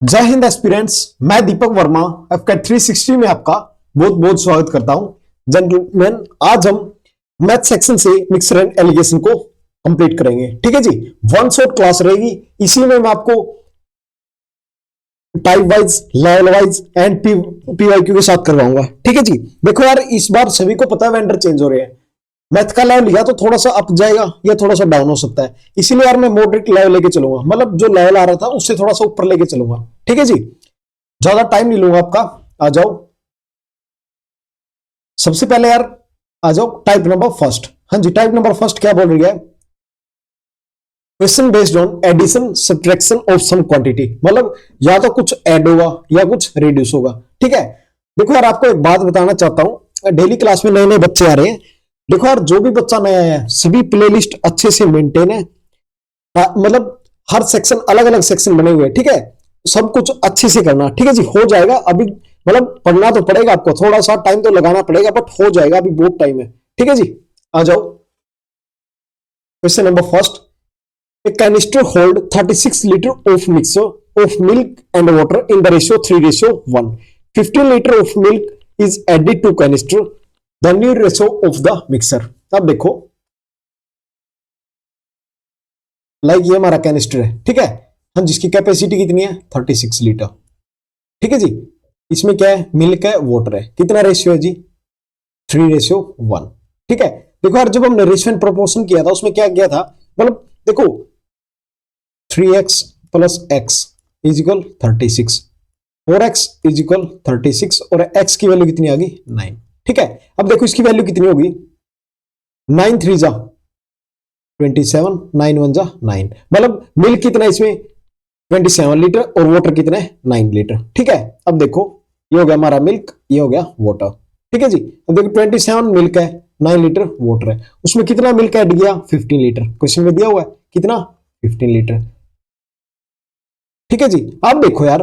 जय हिंद एस्पिरेंट्स। मैं दीपक वर्मा एफकेट 360 में आपका बहुत बहुत स्वागत करता हूं। जेंटलमैन, आज हम मैथ सेक्शन से मिक्सर एंड एलिगेशन को कंप्लीट करेंगे। ठीक है जी, वन शॉट क्लास रहेगी। इसी में मैं आपको type wise, level wise and PYQ के साथ करवाऊंगा। ठीक है जी, देखो यार, इस बार सभी को पता है वेंडर चेंज हो रहे हैं। मैथ का लेवल लिया तो थोड़ा सा अप जाएगा या थोड़ा सा डाउन हो सकता है, इसीलिए यार मैं मॉडरेट लेवल लेके चलूंगा। मतलब जो लेवल आ रहा था उससे थोड़ा सा ऊपर लेके चलूंगा। ठीक है जी, ज्यादा टाइम नहीं लूंगा आपका। आ जाओ, सबसे पहले यार आ जाओ टाइप नंबर फर्स्ट। हाँ जी, टाइप नंबर फर्स्ट क्या बोल रही है? Question based on addition subtraction of some quantity. मतलब या तो कुछ ऐड होगा या कुछ रिड्यूस होगा। ठीक है, देखो यार, आपको एक बात बताना चाहता हूं। डेली क्लास में नए नए बच्चे आ रहे हैं। देखो यार, जो भी बच्चा नया है सभी प्लेलिस्ट अच्छे से मेंटेन है। मतलब हर सेक्शन अलग अलग सेक्शन बने हुए हैं। ठीक है, सब कुछ अच्छे से करना। ठीक है जी, हो जाएगा। अभी मतलब पढ़ना तो पड़ेगा आपको, थोड़ा सा टाइम तो लगाना पड़ेगा, बट हो जाएगा, अभी बहुत टाइम है। ठीक है जी, आ जाओ question number first. A canister hold 36 liter of mixture of milk and water in the ratio 3:1. 15 liter of milk is added to canister. The new ratio of the mixer. अब देखो, लाइक ये हमारा canister है। ठीक है, हम जिसकी capacity कितनी है? 36 लीटर। ठीक है जी, इसमें क्या है? मिल्क है, वाटर है। कितना रेशियो है जी? 3:1। ठीक है, देखो यार, जब हमने रेशियो एंड प्रोपोर्शन किया था उसमें क्या किया था? मतलब देखो, 3x plus x is equal 36, 4x is equal 36 और x की वैल्यू कितनी आ गई? 9। ठीक है, अब देखो इसकी वैल्यू कितनी होगी? 9 3 जा 27, 9 1 जा 9। मतलब मिल्क कितना है इसमें? 27 लीटर और वाटर कितना है? 9 लीटर। ठीक है, अब देखो, ये हो गया हमारा मिल्क, ये हो गया वाटर। ठीक है जी, अब देखो 27 मिल्क है, 9 लीटर वाटर है, उसमें कितना मिल्क ऐड किया? 15 लीटर। क्वेश्चन में दिया हुआ है कितना? 15 लीटर। ठीक है जी, अब देखो यार,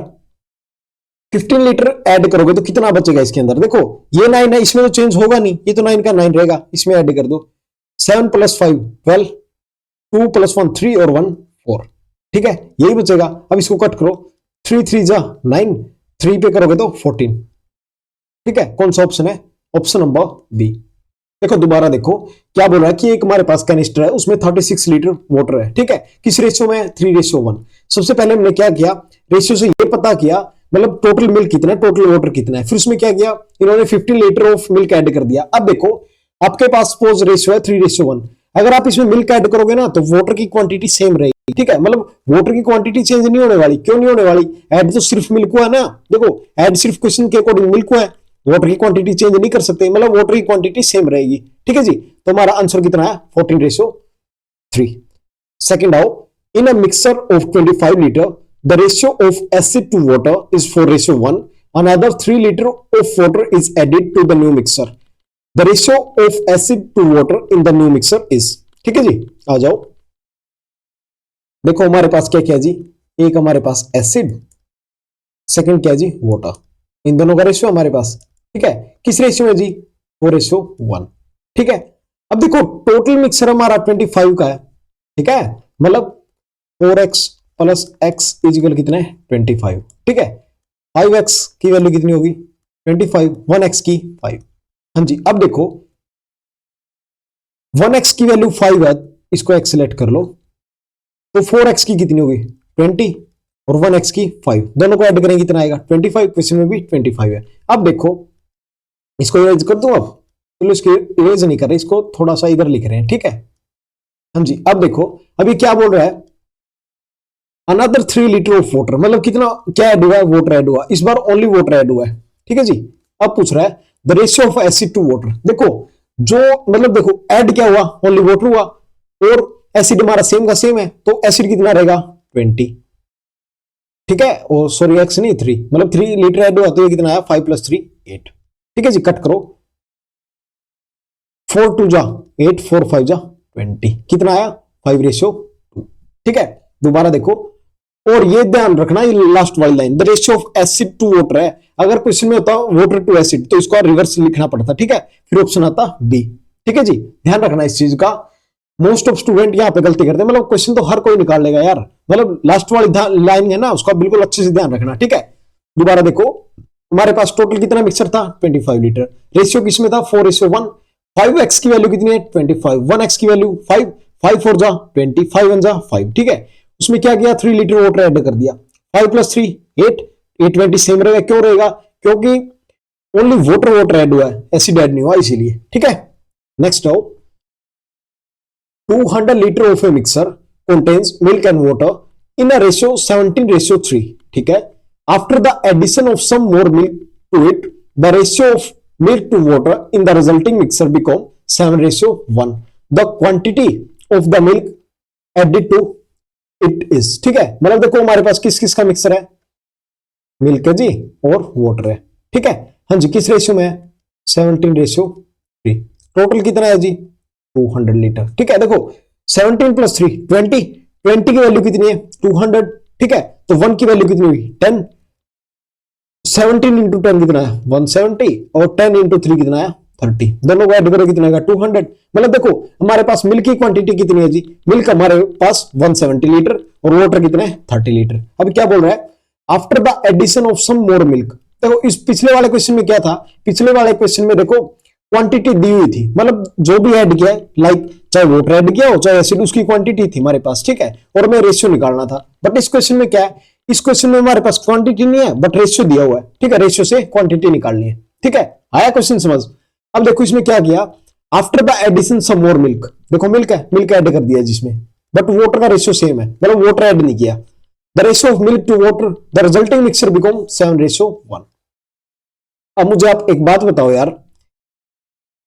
15 लीटर ऐड करोगे तो कितना बचेगा इसके अंदर? देखो ये 9 है, इसमें तो चेंज होगा नहीं, ये तो 9 का 9 रहेगा, इसमें ऐड कर दो। 7 + 5 12, 2 + 1 3 और 1 4। ठीक है, यही बचेगा। अब इसको कट करो, 3 3 जा 9, 3 पे करोगे तो 14। ठीक है, कौन सा ऑप्शन है? Option number B. देखो दोबारा देखो, क्या बोल रहा है कि एक हमारे पास कैनिस्टर है, उसमें 36 लीटर वाटर है। ठीक है, किस रेशियो में? 3:1। सबसे पहले हमने क्या किया? रेशियो से ये पता किया, मतलब टोटल मिल्क कितना है, टोटल वाटर कितना है। फिर उसमें क्या किया? इन्होंने 15 लीटर ऑफ मिल्क ऐड कर दिया। अब देखो, आपके पास सपोज रेशियो है 3:1। अगर आप इसमें मिल्क ऐड करोगे ना तो वाटर की क्वांटिटी सेम रहेगी। ठीक है, मतलब वाटर की क्वांटिटी चेंज नहीं होने वाली। क्यों नहीं होने वाली? ऐड तो सिर्फ मिल्क हुआ है ना। देखो, ऐड सिर्फ क्वेश्चन के अकॉर्डिंग मिल्क हुआ है, वाटर की क्वांटिटी चेंज नहीं कर सकते, मतलब वाटर की क्वांटिटी सेम रहेगी। ठीक है जी, तो हमारा आंसर कितना है? 14:3। सेकंड आओ, in a mixer of 25 litre the ratio of acid to water is 4:1। Another 3 litre of water is added to the new mixer. The ratio of acid to water in the new mixer is. ठीक है जी, आ जाओ, देखो हमारे पास क्या क्या जी? एक हमारे पास एसिड, सेकंड क्या जी? वाटर। इन दोनों का रेशियो हमारे पास, ठीक है, किस रेशियो में जी? 4:1। ठीक है, अब देखो टोटल मिक्सर हमारा 25 का है। ठीक है, मतलब 4x plus x is equal कितना है? 25। ठीक है, 5x की वैल्यू कितनी होगी? 25, 1x की 5। हाँ जी, अब देखो 1x की वैल्यू 5 है, इसको x सेलेक्ट कर लो, तो 4x की कितनी होगी? 20 और 1x की 5, दोनों को ऐड करेंगे कितना आएगा? 25। क्वेश्चन में भी 25 है। अब देखो, इसको इरेज कर दूं अब? चलो इसको इरेज नहीं कर रहे, इसको थोड़ा सा इधर लिख रहे हैं। ठीक है, हाँ जी, अब देखो, अभी क्या बोल रहा है? अनदर 3 लीटर ऑफ वाटर, मतलब कितना क्या ऐड हुआ है? वाटर ऐड हुआ। इस बार ओनली वाटर ऐड हुआ है। ठीक है जी, अब पूछ रहा है the ratio of acid to water. देखो, जो मतलब देखो ऐड क्या हुआ? ओनली वाटर हुआ, और एसिड हमारा सेम का सेम है, तो एसिड कितना रहेगा? 20। ठीक है, और सॉरी एक्स नहीं 3, मतलब 3 लीटर ऐड हुआ तो ये कितना आया? 5 + 3 8। ठीक है जी, कट करो, 4 2 जा 8, 4 5 जा 20, कितना आया? 5:2। ठीक है, दोबारा देखो, और ये ध्यान रखना, ये लास्ट वाली line, the ratio of acid to water है। अगर क्वेश्चन में होता वाटर टू एसिड तो इसको रिवर्स लिखना पड़ता। ठीक है, फिर ऑप्शन आता बी। ठीक है जी, ध्यान रखना इस चीज का। मोस्ट ऑफ स्टूडेंट यहाँ पे गलती करते हैं, मतलब क्वेश्चन तो हर कोई निकाल लेगा यार, मतलब लास्ट वाली लाइन है ना उसका बिल्कुल अच्छे से ध्यान रखना, ठीक है। दोबारा देखो, हमारे पास टोटल कितना मिक्सर था 25 लीटर, रेशियो किसमें था 4:1, 5x की वैल्यू कितनी है 25, 1x की वैल्यू 5, 5 4 जा 20, 5 1 जा 5, ठीक है। उसमें क्या किया 3 लीटर वाटर ऐड कर दिया, 5 + 3 8, 820 सेम रहेगा, क्यों रहेगा, क्योंकि ओनली वाटर ऐड हुआ है, एसिड ऐड नहीं हुआ इसीलिए, ठीक है। नेक्स्ट आओ, 200 liter of a mixer contains milk and water in a ratio 17:3, ठीक है। After the addition of some more milk to it, the ratio of milk to water in the resulting mixer become 7:1. The quantity of the milk added to it is, ठीक है। मतलब देखो हमारे पास किस किस का मिक्सर है, मिल्क है जी और वाटर है, ठीक है। हाँ जी, किस रेशियो में है 17:3, टोटल कितना है जी 200 लीटर, ठीक है। देखो 17 + 3 20, 20 की वैल्यू कितनी है 200, ठीक है। तो 1 की वैल्यू कितनी हुई 10, 17 × 10 कितना है 170 और 10 × 3 कितना है 30, दोनों को ऐड करो कितना है 200। मतलब देखो हमारे पास मिल्क की क्वांटिटी कितनी है जी, मिल्क हमारे पास 170 लीटर और वाटर कितना है 30 लीटर। अब क्या बोल रहा है after the addition of some more milk. देखो इस पिछले वाले क्वेश्चन में क्या था, पिछले वाले क्वेश्चन में देखो क्वांटिटी दी हुई थी, मतलब जो भी ऐड किया लाइक चाहे वाटर ऐड किया हो चाहे एसिड, उसकी क्वांटिटी थी हमारे पास, ठीक है, और हमें रेशियो निकालना था। बट इस क्वेश्चन में क्या है, इस क्वेश्चन में हमारे पास क्वांटिटी नहीं है बट रेशियो दिया हुआ है, ठीक है, रेशियो से क्वांटिटी निकालनी है, ठीक है। आया क्वेश्चन समझ। अब देखो इसमें क्या किया after the addition some more milk, देखो मिल्क है, मिल्क ऐड कर दिया जिसमें, बट वाटर का रेशियो सेम है, मतलब वाटर ऐड नहीं किया। The ratio of milk to water the resulting mixture become 7:1। अब मुझे आप एक बात बताओ यार,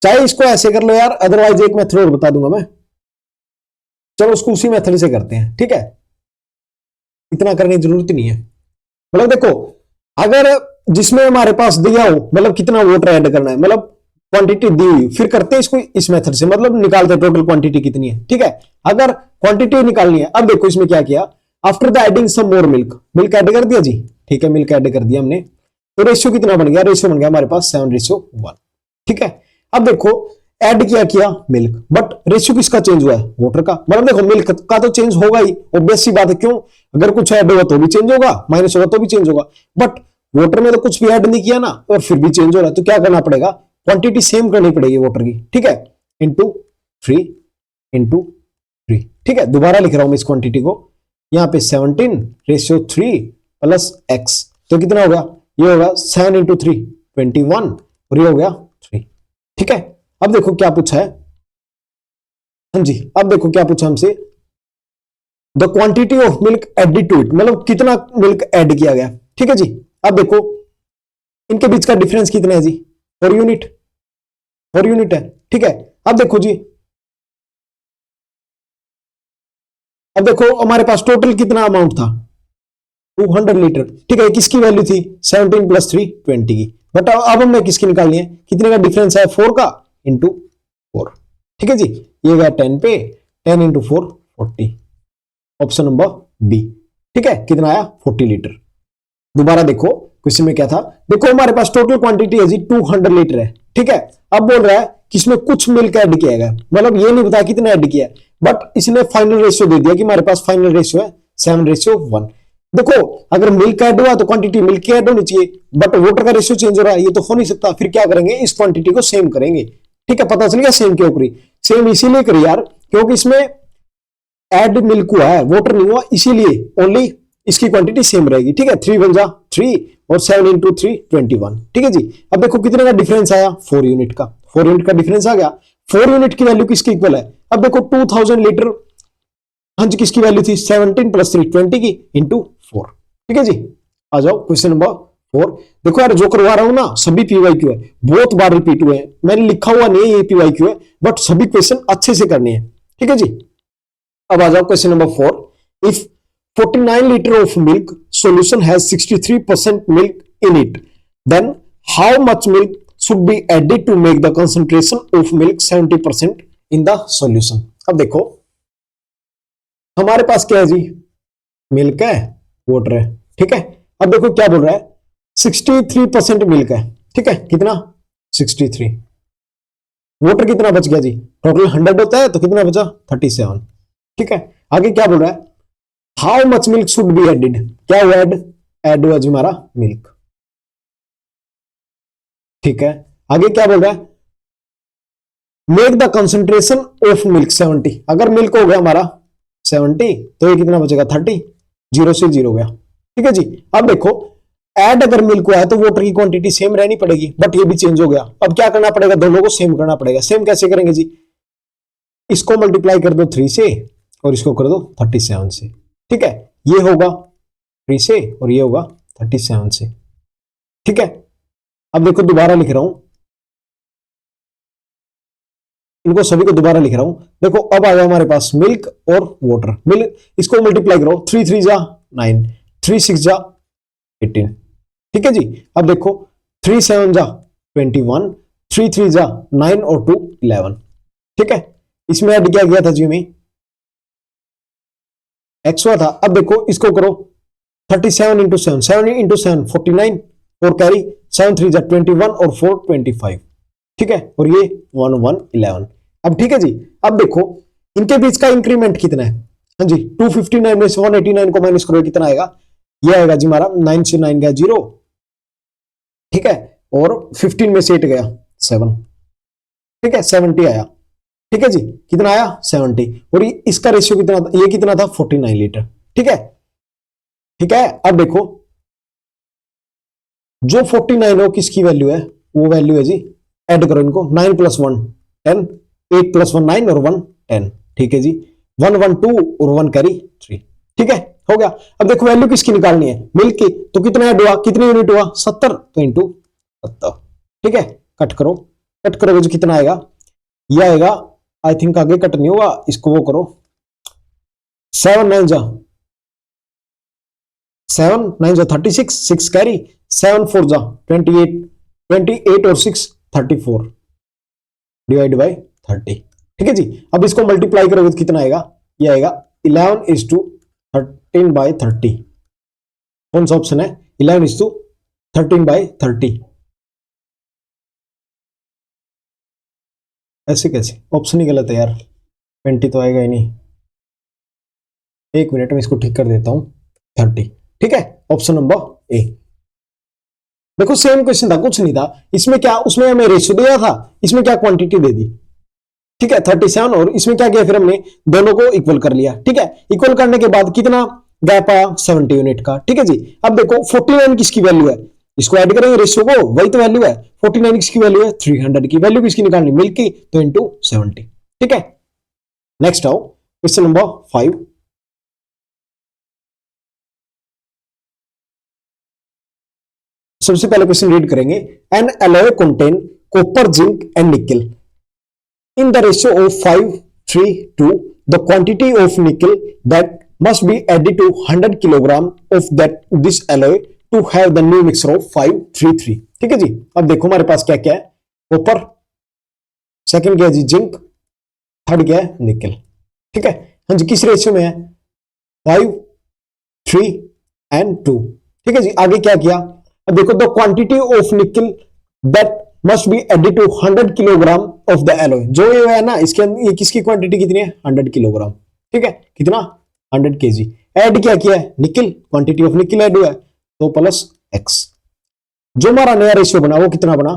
चाहे इसको ऐसे कर लो यार, अदरवाइज एक मेथड और बता दूंगा मैं, चलो उसको उसी मेथड से करते हैं, ठीक है, इतना करने की जरूरत नहीं है। मतलब देखो अगर जिसमें हमारे पास दिया हो मतलब कितना वाटर ऐड करना है, मतलब क्वांटिटी दी हुई, फिर करते हैं इसको इस मेथड से, मतलब निकालते हैं टोटल क्वांटिटी कितनी है, ठीक है। अगर क्वांटिटी निकालनी है, अब देखो इसमें क्या किया after the adding some more milk, milk add कर दिया जी, ठीक है, मिल्क ऐड कर दिया हमने, तो रेशियो कितना बन गया, रेशियो बन गया हमारे पास 7:1, ठीक है। अब देखो ऐड किया मिल्क, बट रेशियो किसका चेंज हुआ है वाटर का, मतलब देखो मिल्क का तो चेंज होगा ही, ऑब्वियस सी बात है, क्यों, अगर कुछ ऐड होगा तो भी चेंज होगा, माइनस होगा तो भी चेंज होगा, बट वाटर में तो कुछ भी ऐड नहीं किया ना और फिर भी चेंज हो रहा है, तो क्या करना पड़ेगा क्वांटिटी सेम करनी पड़ेगी वाटर की, ठीक है, इंटू 3 × 3, ठीक है। दोबारा लिख रहा हूं मैं इस क्वांटिटी को, यहां पे 17:3 + x, तो कितना होगा, ये होगा 7 × 3 21 और ये हो गया 3, ठीक है। अब देखो क्या पूछा है, हाँ जी, अब देखो क्या पूछा हमसे, the quantity of milk added to it, मतलब कितना मिल्क ऐड किया गया, ठीक है जी। अब देखो इनके बीच का डिफरेंस कितना है जी 4 यूनिट, 4 यूनिट है, ठीक है। अब देखो जी, अब देखो हमारे पास टोटल कितना अमाउंट था 200 लीटर, ठीक है, किसकी वैल्यू थी 17 + 3 20 की, बट अब हमें किसकी निकालनी है, कितने का डिफरेंस है 4 का इंटू 4, ठीक है जी। ये गया 10 पे, 10 × 4 40, ऑप्शन नंबर बी, ठीक है, कितना आया 40 लीटर। दोबारा देखो क्वेश्चन में क्या था, देखो हमारे पास टोटल क्वांटिटी है जी 200 लीटर है, ठीक है। अब बोल रहा है कि इसमें कुछ मिल्क ऐड किया गया, मतलब ये नहीं बताया कितना ऐड किया, बट इसने फाइनल रेशियो दे दिया कि हमारे पास फाइनल रेशियो है 7:1। देखो अगर मिल्क ऐड हुआ तो क्वांटिटी मिल्क की ऐड होनी चाहिए, बट वाटर का रेशियो चेंज हो रहा है, ये तो हो नहीं सकता, फिर क्या करेंगे इस क्वांटिटी को सेम करेंगे, ठीक है। पता चल गया सेम क्यों करी, सेम इसीलिए करी यार क्योंकि इसमें ऐड मिल्क हुआ है वाटर नहीं हुआ, इसीलिए ओनली इसकी क्वांटिटी सेम रहेगी, ठीक है। 3 1 जा 3 और 7 × 3 21, ठीक है जी। अब देखो कितने का डिफरेंस आया 4 यूनिट का, 4 यूनिट का डिफरेंस आ गया, 4 यूनिट की वैल्यू किसकी इक्वल है, अब देखो 2000 लीटर, हाँ जी, किसकी वैल्यू थी 17 + 3 20 की इंटू 4, ठीक है जी। आ जाओ क्वेश्चन नंबर 4, देखो यार जो करवा रहा हूं ना सभी पीवाईक्यू है, बहुत बार रिपीट हुए हैं, मैंने लिखा हुआ नहीं है ये पीवाईक्यू है, बट सभी क्वेश्चन अच्छे से करने हैं, ठीक है जी। अब आ जाओ question number 4, if 49 liter of milk solution has 63% milk in it, then how much milk should be added to make the concentration of milk 70% in the solution। अब देखो हमारे पास क्या है जी, मिल्क है वाटर है, ठीक है। अब देखो क्या बोल रहा है 63% मिल्क है, ठीक है, कितना 63, वाटर कितना बच गया जी, टोटल 100 होता है तो कितना बचा 37। ठीक है, आगे क्या बोल रहा है, how much milk should be added, क्या हुआ ऐड हुआ जी हमारा मिल्क। ठीक है, आगे क्या बोल रहा है, make the concentration of milk 70, अगर मिल्क हो गया हमारा 70 तो ये कितना बचेगा 30, जीरो से जीरो गया। ठीक है जी, अब देखो ऐड अगर मिल्क हुआ है तो वाटर की क्वांटिटी सेम रहनी पड़ेगी, बट ये भी चेंज हो गया। अब क्या करना पड़ेगा, दोनों को सेम करना पड़ेगा। सेम कैसे करेंगे जी, इसको मल्टीप्लाई कर दो 3 से और इसको कर दो 37 से। ठीक है, ये होगा 3 से और ये होगा 37 से। ठीक है, अब देखो दोबारा लिख रहा हूं, इनको सभी को दोबारा लिख रहा हूं। देखो अब आ गया हमारे पास मिल्क और वाटर, मिल्क इसको मल्टीप्लाई करो, 3 3 जा 9, 3 6 जा 18। ठीक है जी, अब देखो 3 7 जा 21, 3 3 जा 9 और 2 11। ठीक है, इसमें ऐड किया गया था जी में एक्स हुआ था। अब देखो इसको करो 37 इंटू 7, 7 इंटू 7 49 और कैरी 7 3 जा 21 और 4 25। ठीक है, और ये 1 1 11। अब ठीक है जी, अब देखो इनके बीच का इंक्रीमेंट कितना है, हाँ जी 259 में से 189 को माइनस करो कितना आएगा, ये आएगा जी हमारा 9 से 9 गया 0। ठीक है, और 15 में से 8 गया 7। ठीक है, 70 आया। ठीक है जी, कितना आया 70, और इसका रेशियो कितना था, ये कितना था 49 लीटर। ठीक है, ठीक है, अब देखो जो 49 हो किसकी वैल्यू है, वो वैल्यू है जी, ऐड करो इनको, 9 प्लस 1 10, 8 प्लस 1 9 और 1 10। ठीक है जी, 1 1 2 और 1 कैरी 3। ठीक है, हो गया। अब देखो वैल्यू किसकी निकालनी है, मिल्क की, तो कितना ऐड हुआ, कितनी यूनिट हुआ 70, तो इंटू 70। ठीक है, कट करो, कट करोगे जो कितना आएगा, ये आएगा, आई थिंक आगे कट नहीं होगा, इसको वो करो 7 9 जा 7 9 जा 36, 6 कैरी 7 4 जा 28, 28 और 6 34 डिवाइड बाय 30। ठीक है जी, अब इसको मल्टीप्लाई करोगे तो कितना आएगा, ये आएगा 11 इज टू 13 बाय 30। कौन सा ऑप्शन है, 11 इज टू 13 बाय 30। ऐसे कैसे, ऑप्शन ही गलत है यार, 20 तो आएगा ही नहीं। एक मिनट में इसको ठीक कर देता हूं, 30। ठीक है, ऑप्शन नंबर ए। देखो सेम क्वेश्चन था, कुछ नहीं था इसमें, क्या उसमें हमें रेशियो दिया था, इसमें क्या क्वांटिटी दे दी। ठीक है 37, और इसमें क्या किया फिर हमने दोनों को इक्वल कर लिया। ठीक है, इक्वल करने के बाद कितना गैप आया 70 यूनिट का। ठीक है जी, अब देखो 49 किसकी वैल्यू है, इसको ऐड करेंगे रेशियो को, वही तो वैल्यू है। 49 किसकी वैल्यू है 300 की, वैल्यू किसकी निकालनी मिल्क की, तो इंटू 70। ठीक है, नेक्स्ट आओ क्वेश्चन नंबर 5। सबसे पहले क्वेश्चन रीड करेंगे, N alloy contain copper zinc and निकल in the ratio of 5 3 2, the quantity of nickel that must be added to 100 kilogram of that this alloy to have the new mixture of 5 3 3। ठीक है जी, अब देखो हमारे पास क्या क्या है, कॉपर, सेकंड क्या है जी जिंक, थर्ड क्या है निकल। ठीक है, हाँ जी किस रेशियो में है 5 3 एंड 2। ठीक है जी, आगे क्या किया, अब देखो the quantity of nickel that must be added to 100 kilogram of the alloy, जो ये है ना इसके अंदर, ये किसकी क्वांटिटी कितनी है 100 किलोग्राम। ठीक है, कितना 100 केजी ऐड क्या किया है, निकल, क्वांटिटी ऑफ निकल ऐड हुआ है, तो प्लस एक्स। जो हमारा नया रेशियो बना वो कितना बना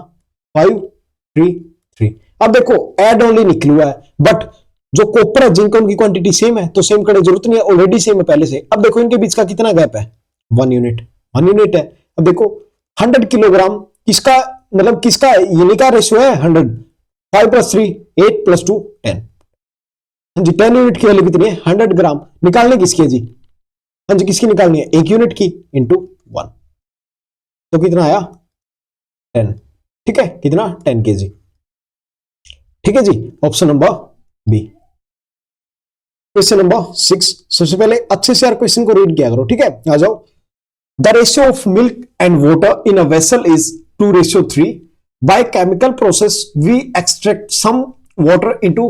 5 3 3। अब देखो ऐड ओनली निकल हुआ है, बट जो कॉपर है जिनका उनकी क्वांटिटी सेम है, तो सेम करने की जरूरत नहीं है, ऑलरेडी सेम है पहले से। अब देखो इनके बीच का कितना गैप है 1 यूनिट, 1 यूनिट है। अब देखो 100 किलोग्राम किसका, मतलब किसका, ये का रेशियो है 100, 5 प्लस 3 8 प्लस 2 10। हाँ जी 10 यूनिट की वैल्यू कितनी है 100 ग्राम, निकालने किसकी है जी, हाँ जी किसकी निकालनी है 1 यूनिट की इंटू 1, तो कितना आया 10। ठीक है, कितना 10 केजी। ठीक है जी, option number B. Question number 6, सबसे पहले अच्छे से यार क्वेश्चन को रीड किया करो। ठीक है, आ जाओ, the ratio of milk and water in a vessel is 2:3. By chemical process, we extract some water into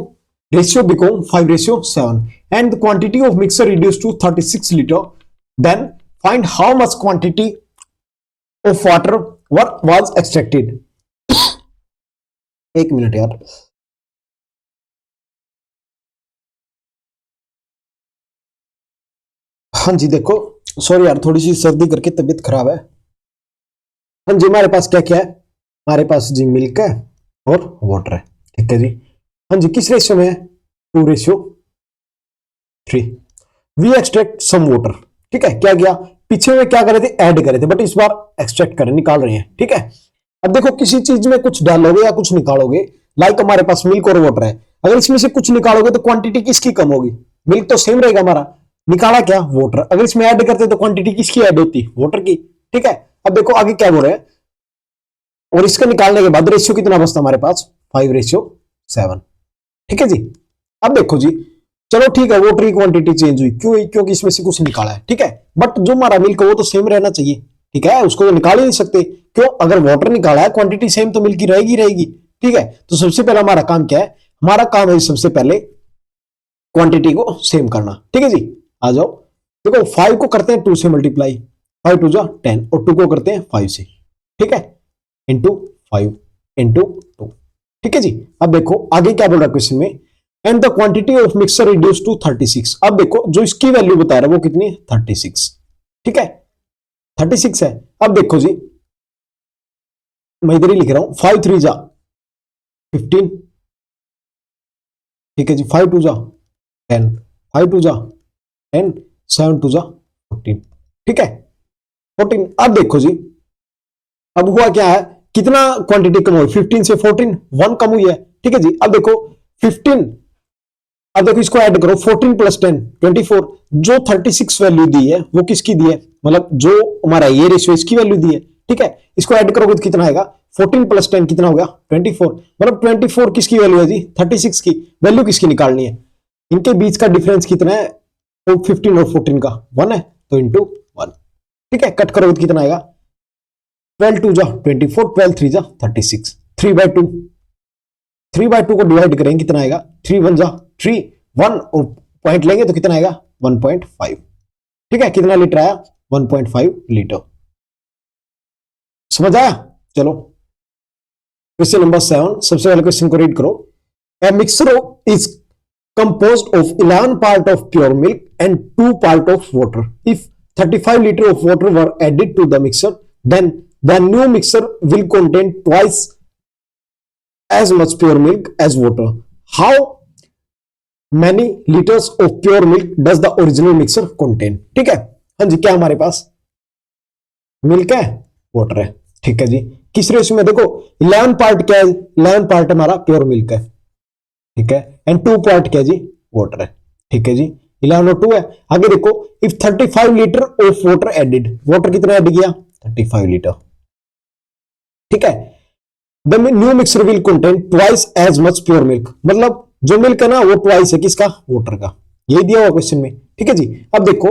ratio become 5:7, and the quantity of mixture reduced to 36 liter. Then find how much quantity of water was extracted. एक minute यार, हाँ जी देखो, sorry यार थोड़ी सी सर्दी करके तबीयत खराब है। हाँ जी, हमारे पास क्या क्या है, हमारे पास जी मिल्क है और वाटर है। ठीक है जी। हाँ जी, किस रेशियो में है, 2:3। We extract some water. ठीक है, क्या किया, पीछे में क्या करे थे, ऐड करे थे, बट इस बार एक्सट्रैक्ट करें, निकाल रहे हैं। ठीक है, अब देखो किसी चीज में कुछ डालोगे या कुछ निकालोगे, लाइक हमारे पास मिल्क और वाटर है, अगर इसमें से कुछ निकालोगे तो क्वांटिटी किसकी कम होगी, मिल्क तो सेम रहेगा हमारा, निकाला क्या, वाटर, अगर इसमें ऐड करते तो क्वांटिटी किसकी ऐड होती, वाटर की। ठीक है, अब देखो आगे क्या बोल रहे हैं, और इसका निकालने के बाद रेशियो कितना बचता हमारे पास, 5:7। ठीक है जी। अब देखो जी, चलो ठीक है, वाटर की क्वांटिटी चेंज हुई, क्यों हुई, क्योंकि इसमें से कुछ निकाला है। ठीक है, बट जो हमारा मिल्क है वो तो सेम रहना चाहिए। ठीक है, उसको तो निकाल ही नहीं सकते, क्यों, अगर वाटर निकाला है क्वांटिटी सेम तो मिल्क की रहेगी रहेगी। ठीक है, तो सबसे पहला हमारा काम क्या है, हमारा काम है सबसे पहले क्वांटिटी को सेम करना। ठीक है जी, आ जाओ, देखो 5 को करते हैं 2 से मल्टीप्लाई, 5×2 = 10, और 2 को करते हैं 5 से। ठीक है, इंटू 5 इंटू 2। ठीक है जी। अब देखो आगे क्या बोल रहा है क्वेश्चन में, and the quantity of mixer reduce to 36। अब देखो जो इसकी वैल्यू बता रहा है वो कितनी है, 36। ठीक है, 36 है। अब देखो जी, मैं इधर ही लिख रहा हूं, 5×3 = 15। ठीक है जी, 5×2 = 10, 5×2 = 10, 7×2 = 14। ठीक है, 14। अब देखो जी, अब हुआ क्या है, कितना क्वांटिटी कम हुई, 15 से 14, 1 कम हुई है। ठीक है जी। अब देखो 15, अब देखो इसको ऐड करो, 14 + 10 24। जो 36 वैल्यू दी है वो किसकी दी है, मतलब जो हमारा ये रेशियो इसकी वैल्यू दी है। ठीक है, इसको ऐड करोगे तो कितना आएगा, 14 + 10 कितना हो गया, 24। मतलब 24 किसकी वैल्यू है जी, 36 की वैल्यू किसकी निकालनी है, इनके बीच का डिफरेंस कितना है, तो 15 और 14 का 1 है, तो इंटू 1। ठीक है, कट करोगे तो कितना आएगा, 12×2 = 24, 12×3 = 36, 3/2, 3/2 को डिवाइड करेंगे कितना आएगा, 3×1 = 3, 1 और पॉइंट लेंगे तो कितना आएगा, 1.5। ठीक है, कितना लीटर आया, 1.5 लीटर। समझ आया। चलो क्वेश्चन नंबर 7, सबसे पहले क्वेश्चन को रीड करो। ए mixer is composed of 11 part of pure milk and 2 part of water. If 35 liter of water were added to the mixer, then the new mixer will contain twice as much pure milk as water. How many liters of pure milk does the original mixer contain? ठीक है, हाँ जी, क्या हमारे पास milk है, water है। ठीक है जी, किस रेशियो में, देखो 11 पार्ट क्या है, 11 पार्ट हमारा प्योर मिल्क है। ठीक है, एंड 2 पार्ट क्या जी, वाटर है। ठीक है जी, 11 और 2 है। आगे देखो, if 35 litre of water added, water कितना ऐड किया, 35 लीटर। ठीक है, the new mixer will contain twice as much pure milk, मतलब जो मिल्क है ना वो ट्वाइस है किसका, वाटर का, यही दिया हुआ क्वेश्चन में। ठीक है जी। अब देखो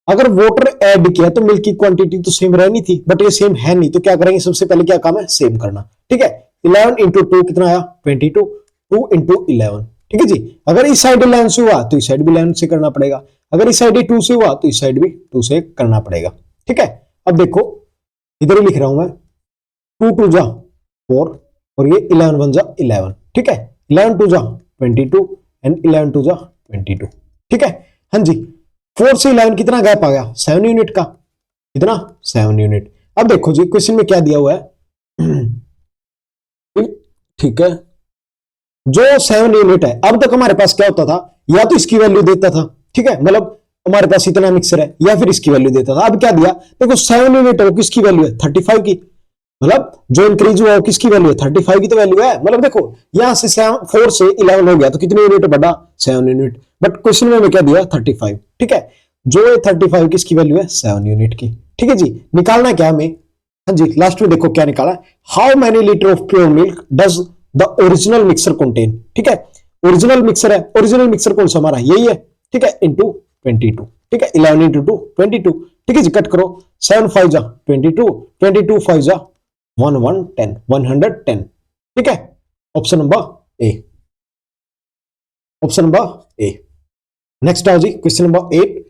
अगर वाटर ऐड किया तो मिल्क की क्वांटिटी तो सेम रहनी थी, बट ये सेम है नहीं, तो क्या करेंगे, सबसे पहले क्या काम है, सेम करना। ठीक है, 11 × 2 कितना आया, 22, 2 × 11। ठीक है जी, अगर इस साइड 11 से हुआ तो इस साइड भी 11 से करना पड़ेगा, अगर इस साइड 2 से हुआ तो इस साइड भी 2 से करना पड़ेगा। ठीक है, अब देखो इधर ही लिख रहा हूं मैं, 2×2 = 4 और ये 11×1 = 11। ठीक है, 11×2 = 22 एंड 11×2 = 22। ठीक है, हाँ जी, 4 से 11 कितना गैप आ गया, 7 यूनिट का, कितना, 7 यूनिट। अब देखो जी क्वेश्चन में क्या दिया हुआ है, ठीक है, जो 7 यूनिट है, अब तक हमारे पास क्या होता था, या तो इसकी वैल्यू देता था, ठीक है, मतलब हमारे पास इतना मिक्सर है, या फिर इसकी वैल्यू देता था। अब क्या दिया, देखो 7 यूनिट है, किसकी वैल्यू है, 35 की, मतलब जो इंक्रीज हुआ है किसकी वैल्यू है, 35 की तो वैल्यू है। मतलब देखो यहां से 4 से 11 हो गया तो कितने यूनिट बढ़ा, 7 यूनिट, बट क्वेश्चन में क्या दिया, 35। ठीक है, जो 35 किसकी वैल्यू है, 7 यूनिट की। ठीक है जी, निकालना क्या हमें, हाँ जी, लास्ट में देखो क्या निकाला, how many litre of pure milk does the original mixer contain. ठीक है, ओरिजिनल मिक्सर है, ओरिजिनल मिक्सर कौन सा हमारा, यही है। ठीक है, इंटू 22। ठीक है, 11 × 2 22। ठीक है जी, कट करो, 7 × 5 = 22, 22 × 5 = 110, 110। ठीक है, option number A, option number A. Next आओ जी, question number 8,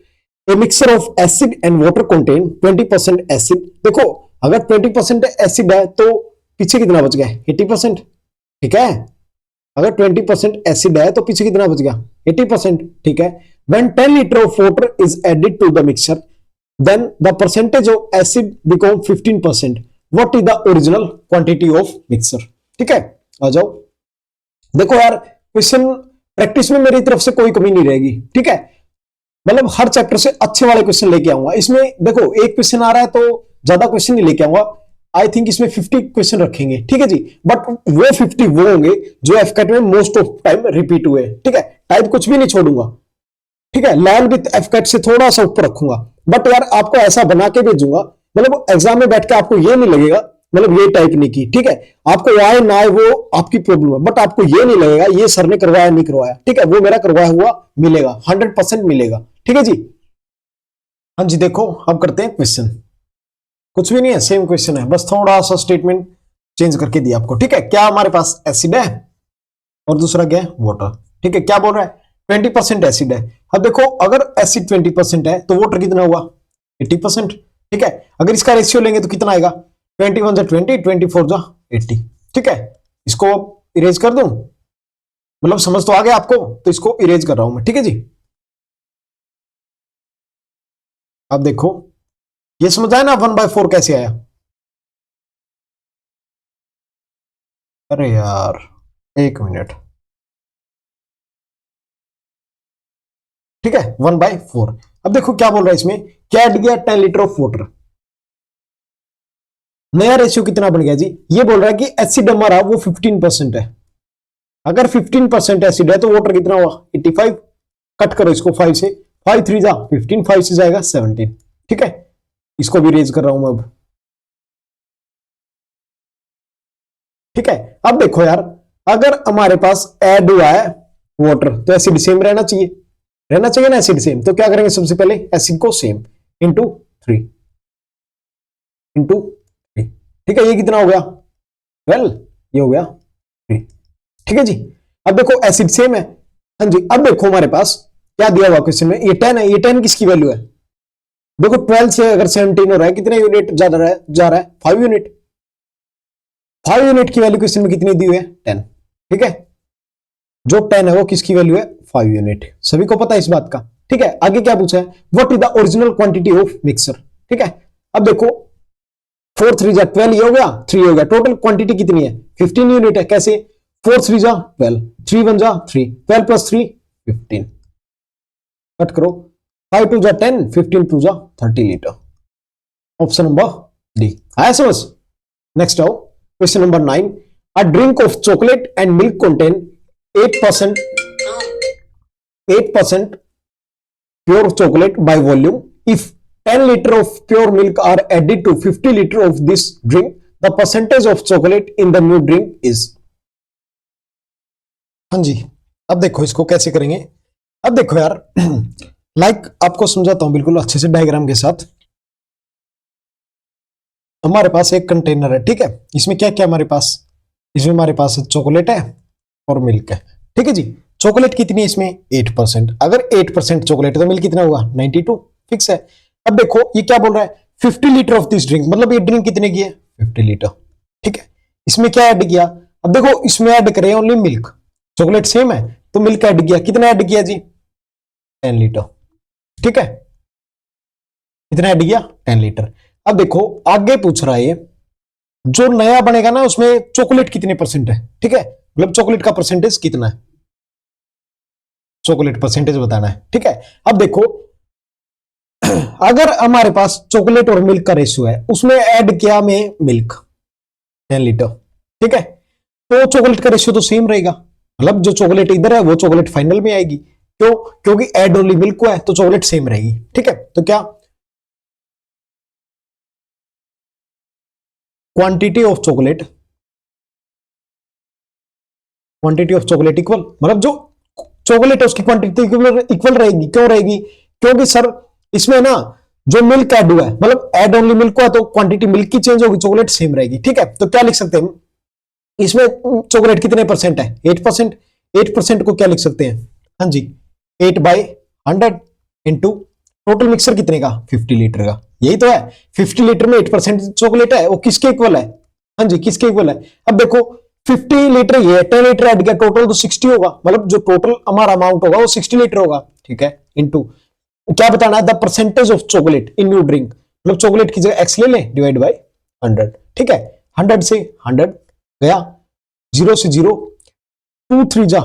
a mixer of acid and water contain 20% acid. देखो अगर 20% एसिड है तो पीछे कितना बच गया, 80%। ठीक है, अगर 20% एसिड है तो पीछे कितना बच गया, 80%। ठीक है, when 10 litre of water is added to the mixture then the percentage of acid become 15%, what is the original quantity of mixture. ठीक है, आ जाओ। देखो यार, क्वेश्चन प्रैक्टिस में मेरी तरफ से कोई कमी नहीं रहेगी। ठीक है, मतलब हर चैप्टर से अच्छे वाले क्वेश्चन लेके आऊंगा। इसमें देखो एक क्वेश्चन आ रहा है तो ज्यादा क्वेश्चन नहीं लेके आऊंगा। आई थिंक इसमें 50 क्वेश्चन रखेंगे। ठीक है जी, बट वो 50 वो होंगे जो एफकेट में मोस्ट ऑफ टाइम रिपीट हुए। ठीक है, टाइप कुछ भी नहीं छोड़ूंगा। ठीक है, लेवल भी एफकेट से थोड़ा सा ऊपर रखूंगा, बट यार आपको ऐसा बना के भेजूंगा, मतलब एग्जाम में बैठ के आपको ये नहीं लगेगा मतलब ये टाइप नहीं की। ठीक है, आपको आए ना आए वो आपकी प्रॉब्लम है, बट आपको ये नहीं लगेगा ये सर ने करवाया नहीं करवाया। ठीक है, वो मेरा करवाया हुआ मिलेगा, 100% मिलेगा। ठीक है जी, हाँ जी। देखो अब करते हैं क्वेश्चन। कुछ भी नहीं है, सेम क्वेश्चन है, बस थोड़ा सा स्टेटमेंट चेंज करके दिया आपको। ठीक है, क्या हमारे पास एसिड है और दूसरा क्या है वाटर। ठीक है, क्या बोल रहा है 20% एसिड है। अब देखो अगर एसिड 20% है तो वाटर कितना हुआ 80%। ठीक है, अगर इसका रेशियो लेंगे तो कितना आएगा 21 जा 20, 24 जा 80। ठीक है, इसको इरेज कर दूं, मतलब समझ तो आ गया आपको, तो इसको इरेज कर रहा हूं मैं। ठीक है जी, अब देखो ये समझ आया ना 1/4 कैसे आया। अरे यार एक मिनट। ठीक है, 1/4। अब देखो क्या बोल रहा है इसमें, क्या ऐड किया 10 लीटर ऑफ वाटर। नया रेशियो कितना बन गया जी, ये बोल रहा है कि एसिड हमारा वो 15% है। अगर 15% एसिड है तो वाटर कितना हुआ 85। कट करो इसको 5 से, 5 3 जा 15, 5 से जाएगा 17। ठीक है, इसको भी रेज कर रहा हूं मैं अब। ठीक है, अब देखो यार, अगर हमारे पास ऐड हुआ है वाटर तो एसिड सेम रहना चाहिए ना एसिड सेम। तो क्या करेंगे सबसे पहले एसिड को सेम इंटू 3 इंटू 3। ठीक है, ये कितना हो गया 12, ये हो गया 3। ठीक है जी, अब देखो एसिड सेम है। हाँ जी, अब देखो हमारे पास क्या दिया हुआ क्वेश्चन में, ये 10 है, ये 10 किसकी वैल्यू है। देखो 12 से अगर 17 हो रहा है कितने यूनिट जा रहा है 5 यूनिट। 5 यूनिट की वैल्यू क्वेश्चन में कितनी दी हुई है 10। ठीक है, जो 10 है वो किसकी वैल्यू है 5 यूनिट। सभी को पता है इस बात का। ठीक है, आगे क्या पूछा है, what is the original quantity of mixer. ठीक है, अब देखो 4 3 जा 12, ये हो गया 3 हो गया, टोटल क्वांटिटी कितनी है 15 यूनिट है। कैसे 4 3 जा 12, 3 1 जा 3, 12 प्लस 3 15। कट करो 5 2 जा 10, 15 2 जा 30 लीटर। ऑप्शन नंबर डी आया समझ। नेक्स्ट आओ question number 9, a drink of chocolate and milk contain 8% pure chocolate by volume. If 10 liter of pure milk are added to 50 liter of this drink, the percentage of chocolate in the new drink is। हाँ जी, अब देखो इसको कैसे करेंगे। अब देखो यार आपको समझाता हूं बिल्कुल अच्छे से डायग्राम के साथ। हमारे पास एक कंटेनर है। ठीक है, इसमें क्या क्या इसमें हमारे पास चॉकलेट है और मिल्क है। ठीक है जी, चॉकलेट कितनी है इसमें 8%। अगर 8% चॉकलेट तो मिल्क कितना हुआ 92, फिक्स है। अब देखो ये क्या बोल रहा है 50 लीटर ऑफ दिस ड्रिंक, मतलब ये ड्रिंक कितने की है 50 लीटर। ठीक है, इसमें क्या ऐड किया, अब देखो इसमें ऐड करें ओनली मिल्क, चॉकलेट सेम है तो मिल्क ऐड किया, कितना ऐड किया जी 10 लीटर। ठीक है, कितना ऐड किया 10 लीटर। अब देखो आगे पूछ रहा है ये जो नया बनेगा ना उसमें चॉकलेट कितने परसेंट है। ठीक है, मतलब चॉकलेट का परसेंटेज कितना है, चॉकलेट परसेंटेज बताना है। ठीक है, अब देखो अगर हमारे पास चॉकलेट और मिल्क का रेशियो है, उसमें ऐड किया मैं मिल्क 10 लीटर। ठीक है, तो चॉकलेट का रेशियो तो सेम रहेगा, मतलब जो चॉकलेट इधर है वो चॉकलेट फाइनल में आएगी। क्यों, क्योंकि ऐड ओनली मिल्क को है तो चॉकलेट सेम रहेगी। ठीक है, तो क्या क्वांटिटी ऑफ चॉकलेट इक्वल, मतलब जो चॉकलेट है उसकी क्वांटिटी इक्वल रहेगी। क्यों रहेगी, क्योंकि सर इसमें ना जो मिल्क ऐड हुआ है, मतलब ऐड ओनली मिल्क हुआ तो क्वांटिटी मिल्क की चेंज होगी, चॉकलेट सेम रहेगी। ठीक है, तो क्या लिख सकते हैं इसमें चॉकलेट कितने परसेंट है 8%। 8% को क्या लिख सकते हैं, हाँ जी 8/100 इंटू टोटल मिक्सर कितने का 50 लीटर का, यही तो है 50 लीटर में 8% चॉकलेट है, वो किसके इक्वल है, हाँ जी किसके इक्वल है। अब देखो 50 लीटर, ये 10 लीटर ऐड किया, टोटल तो 60 होगा, मतलब जो टोटल हमारा अमाउंट होगा वो 60 लीटर होगा, ठीक है। इनटू क्या बताना है, the percentage of chocolate in your drink, मतलब चॉकलेट की जगह एक्स ले लें, डिवाइड बाय 100, ठीक है। 100 से 100 गया, 0 से 0, 2 3 जा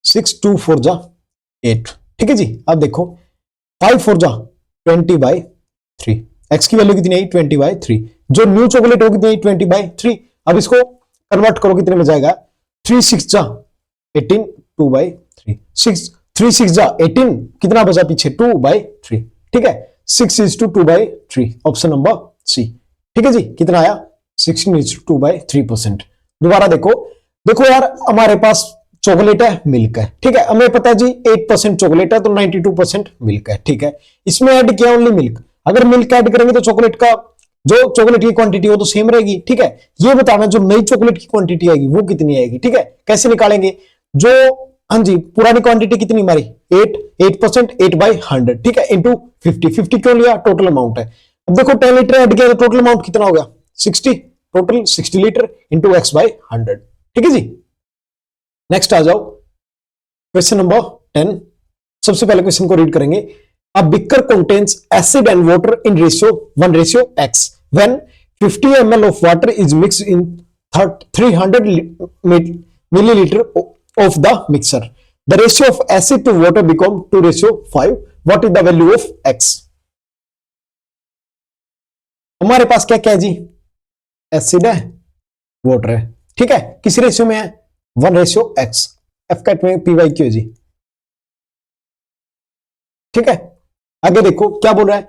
6, 2 4 जा 8, ठीक है जी। अब देखो 5 4 जा 20/3, एक्स की वैल्यू कितनी आई, 20/3, जो न्यू चॉकलेट होगी कितनी, 20/3। अब इसको कन्वर्ट करो, कितने में जाएगा, 3 6 जा 18, 2/3, 6 3 6 जा 18, कितना बचा पीछे, 2/3, ठीक है। 6:2/3, ऑप्शन नंबर सी, ठीक है जी। कितना आया, 16:2/3%। दोबारा देखो, देखो यार हमारे पास चॉकलेट है, मिल्क है, ठीक है। हमें पता है जी 8% चॉकलेट है तो 92% मिल्क है, ठीक है। इसमें ऐड किया ओनली मिल्क, अगर मिल्क ऐड करेंगे तो चॉकलेट का जो चॉकलेट की क्वांटिटी वो तो सेम रहेगी, ठीक है। ये बताना जो नई चॉकलेट की क्वांटिटी आएगी वो कितनी आएगी, ठीक है। कैसे निकालेंगे, जो हाँ जी पुरानी क्वांटिटी कितनी हमारी 8% 8/100, ठीक है, इंटू 50 क्यों लिया, टोटल अमाउंट है। अब देखो 10 लीटर ऐड किया तो टोटल अमाउंट कितना हो गया, 60, टोटल 60 लीटर इंटू x/100, ठीक है जी। नेक्स्ट आ जाओ क्वेश्चन नंबर 10। सबसे पहले क्वेश्चन को रीड करेंगे। A beaker contains acid and water in ratio 1:x when 50 ml of water is mixed in 300 milliliter of the mixture. The ratio of acid to water become 2:5. What is the value of x? हमारे पास क्या क्या है जी, acid है, water है, ठीक है। किस रेशियो में है, 1:x। एफ कैट में पीवाई क्यू जी, ठीक है। आगे देखो क्या बोल रहा है,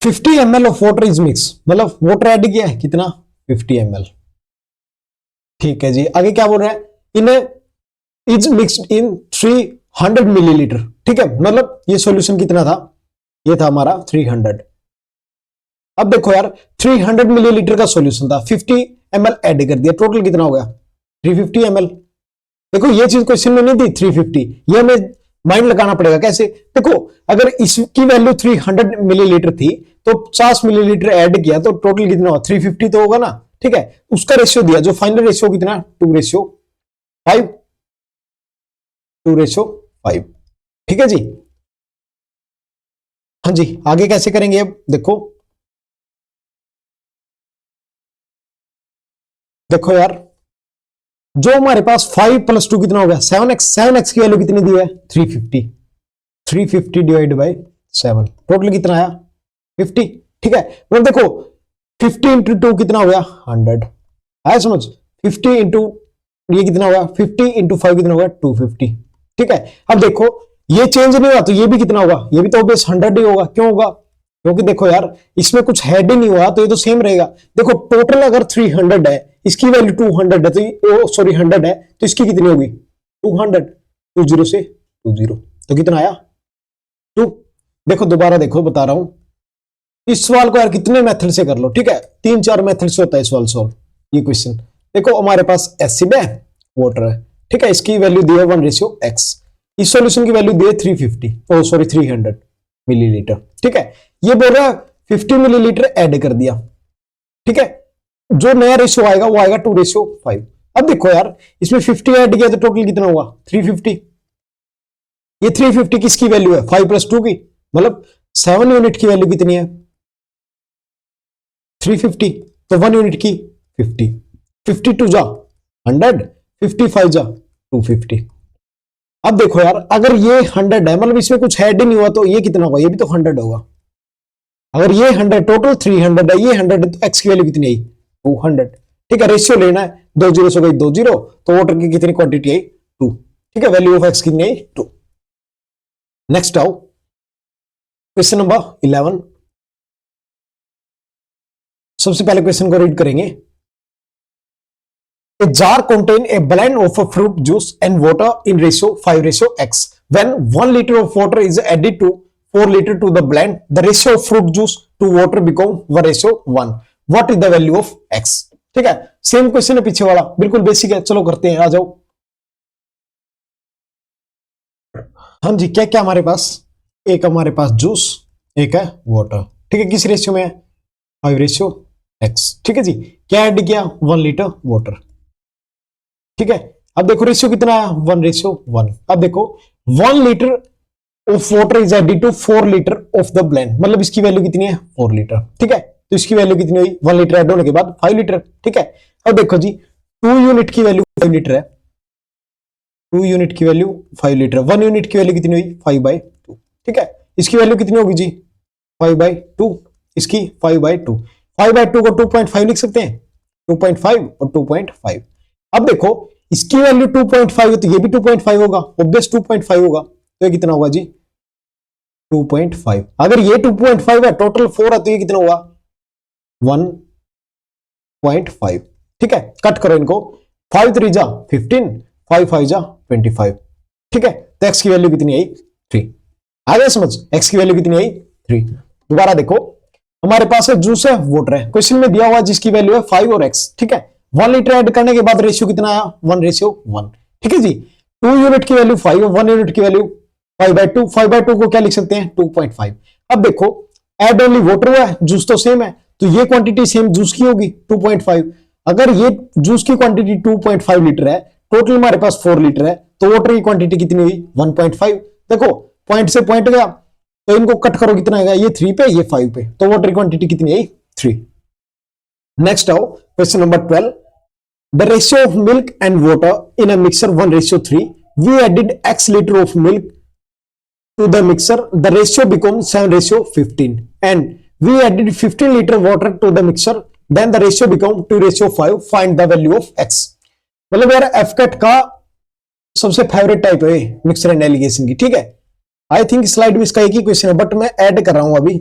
50 ml of water is mix, मतलब वाटर ऐड किया है कितना, 50 ml, ठीक है जी। आगे क्या बोल रहा है, इन इज मिक्स्ड इन 300 मिलीलीटर, ठीक है। मतलब ये सॉल्यूशन कितना था, ये था हमारा 300। अब देखो यार 300 मिलीलीटर का सॉल्यूशन था, 50 ml ऐड कर दिया, टोटल कितना हो गया 350 ml। देखो ये चीज क्वेश्चन में नहीं दी 350, ये हमें माइंड लगाना पड़ेगा। कैसे, देखो अगर इसकी वैल्यू 300 मिलीलीटर थी तो 50 मिलीलीटर ऐड किया तो टोटल कितना होगा, 350 तो होगा ना, ठीक है। उसका रेशियो दिया, जो फाइनल रेशियो कितना 2:5, 2:5, ठीक है जी। हाँ जी आगे कैसे करेंगे, अब देखो, देखो यार जो हमारे पास 5 + 2 कितना हो गया 7x, 7x की वैल्यू कितनी दी है 350, 350 डिवाइड बाई 7, टोटल कितना आया 50, ठीक है। मतलब देखो 50 इंटू 2 कितना हो गया 100, आया समझ। 50 इंटू ये कितना होगा 50 इंटू 5 कितना होगा 250, ठीक है। अब देखो ये चेंज नहीं हुआ तो ये भी कितना होगा, ये भी तो ऑब्वियस 100 ही होगा, क्यों होगा, क्योंकि देखो यार इसमें कुछ हेड ही नहीं हुआ तो ये तो सेम रहेगा। देखो टोटल अगर 300 है, इसकी वैल्यू 200 है, तो सॉरी 100 है, तो इसकी कितनी होगी 200, 20 से 20, तो कितना आया 2। देखो दोबारा देखो बता रहा हूं, इस सवाल को यार कितने मेथड से कर लो, ठीक है, 3-4 मेथड से होता है सवाल सॉल्व। ये क्वेश्चन देखो हमारे पास एसिड है, वाटर है, ठीक है, इसकी वैल्यू दी है 1:x, इस सॉल्यूशन की वैल्यू दी है 300 मिलीलीटर, ठीक है। ये बोल रहा है 50 मिलीलीटर ऐड कर दिया, ठीक है, जो नया रेशियो आएगा वो आएगा 2:5। अब देखो यार इसमें 50 ऐड किया तो टोटल कितना हुआ 350, ये 350 किसकी वैल्यू है 5 + 2 की, मतलब 7 यूनिट की वैल्यू कितनी है 350, तो 1 यूनिट की 50, 52 जा 100, 55 जा 250। अब देखो यार अगर ये 100 है, मतलब इसमें कुछ ऐड ही नहीं हुआ तो ये कितना होगा, ये भी तो 100 होगा। अगर ये 100 टोटल 300 है, ये 100 तो एक्स की वैल्यू कितनी आई 200, ठीक है। रेशियो लेना है, 2 0 से गई 2 0, तो वाटर की कितनी क्वांटिटी आई 2, ठीक है। वैल्यू ऑफ एक्स कितनी आई 2। नेक्स्ट आओ क्वेश्चन नंबर 11। सबसे पहले क्वेश्चन को रीड करेंगे। A jar contain a blend of a fruit juice and water in ratio 5:x. When 1 liter of water is added to 4 liter to the blend, the ratio of fruit juice to water become 1:1. What is the value of x? ठीक है, same question है पीछे वाला, बिल्कुल basic है, चलो करते हैं, आ जाओ। हाँ जी क्या क्या हमारे पास, एक हमारे पास जूस, एक है वाटर, ठीक है, किस रेशियो में है 5:x, ठीक है जी। क्या ऐड किया 1 लीटर वाटर, ठीक है। अब देखो रेशियो कितना है, 1:1। अब देखो 1 litre of water is added to 4 litre of the blend, मतलब इसकी वैल्यू कितनी है, 4 लीटर। ठीक है, तो इसकी वैल्यू कितनी हुई, 1 लीटर ऐड होने के बाद 5 लीटर। ठीक है, अब देखो जी 2 यूनिट की वैल्यू 5 लीटर है, 2 यूनिट की वैल्यू 5 लीटर, 1 यूनिट की वैल्यू कितनी हुई, 5/2। ठीक है, इसकी वैल्यू कितनी होगी जी, 5/2, इसकी 5/2। 5/2 को 2.5 लिख सकते हैं, 2.5 और 2.5। अब देखो इसकी वैल्यू 2.5 है तो ये भी 2.5 होगा, ऑब्वियस 2.5 होगा, तो ये कितना होगा जी 2.5। अगर ये 2.5 है, टोटल 4 है, तो ये कितना होगा 1.5। ठीक है, कट करो इनको, 5 3 जा 15, 5 5 जा 25। ठीक है, तो x की वैल्यू कितनी आई, 3। आ गया समझ, x की वैल्यू कितनी आई, 3। दोबारा देखो, हमारे पास है जूस है, वाटर है, क्वेश्चन में दिया हुआ जिसकी वैल्यू है 5 और x। ठीक है, 1 लीटर ऐड करने के बाद रेशियो कितना आया, 1:1। ठीक है जी, 2 यूनिट की वैल्यू 5 और 1 यूनिट की वैल्यू 5/2। 5/2 को क्या लिख सकते हैं, 2.5। अब देखो ऐड ओनली वाटर हुआ है, जूस तो सेम है, तो ये क्वांटिटी सेम जूस की होगी 2.5। अगर ये जूस की क्वांटिटी 2.5 लीटर है, टोटल हमारे पास 4 लीटर है, तो वाटर की क्वांटिटी कितनी हुई, 1.5। देखो पॉइंट से पॉइंट गया, तो इनको कट करो, कितना आएगा, ये 3 पे ये 5 पे, तो वाटर की क्वांटिटी कितनी आई, 3। नेक्स्ट आओ question number 12। The ratio of milk and water in a mixer 1:3। We added x litre of milk to the mixer, the ratio becomes 7:15, and we added 15 liter water to the mixer, then the ratio becomes 2:5. Find the value of x। मतलब यार एफकेट का सबसे favourite type है mixer and allegation की। ठीक है, I think slide में इसका एक ही क्वेश्चन है, बट मैं ऐड कर रहा हूं अभी।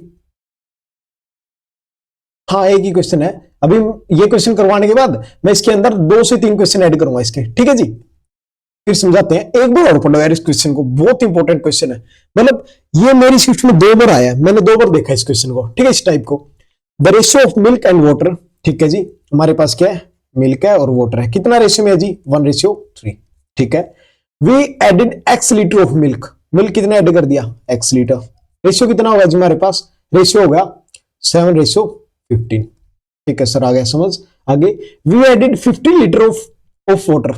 हाँ एक ही क्वेश्चन है, अभी ये क्वेश्चन करवाने के बाद मैं इसके अंदर 2 से 3 क्वेश्चन ऐड करूंगा इसके। ठीक है जी, फिर समझाते हैं। एक बार और पढ़ो यार इस क्वेश्चन को, बहुत इंपॉर्टेंट क्वेश्चन है, मतलब ये मेरी शिफ्ट में 2 बार आया, मैंने 2 बार देखा इस क्वेश्चन को। ठीक है, इस टाइप को, the ratio of milk and water. ठीक है जी, हमारे पास क्या है, मिल्क है और वाटर है, कितना रेशियो में है जी, 1:3। ठीक है, we added x litre of milk, milk कितना ऐड कर दिया, x लीटर, रेशियो कितना होगा जी हमारे पास, रेशियो होगा 7:15। ठीक है सर, आ गया समझ। आगे we added 50 litre of water,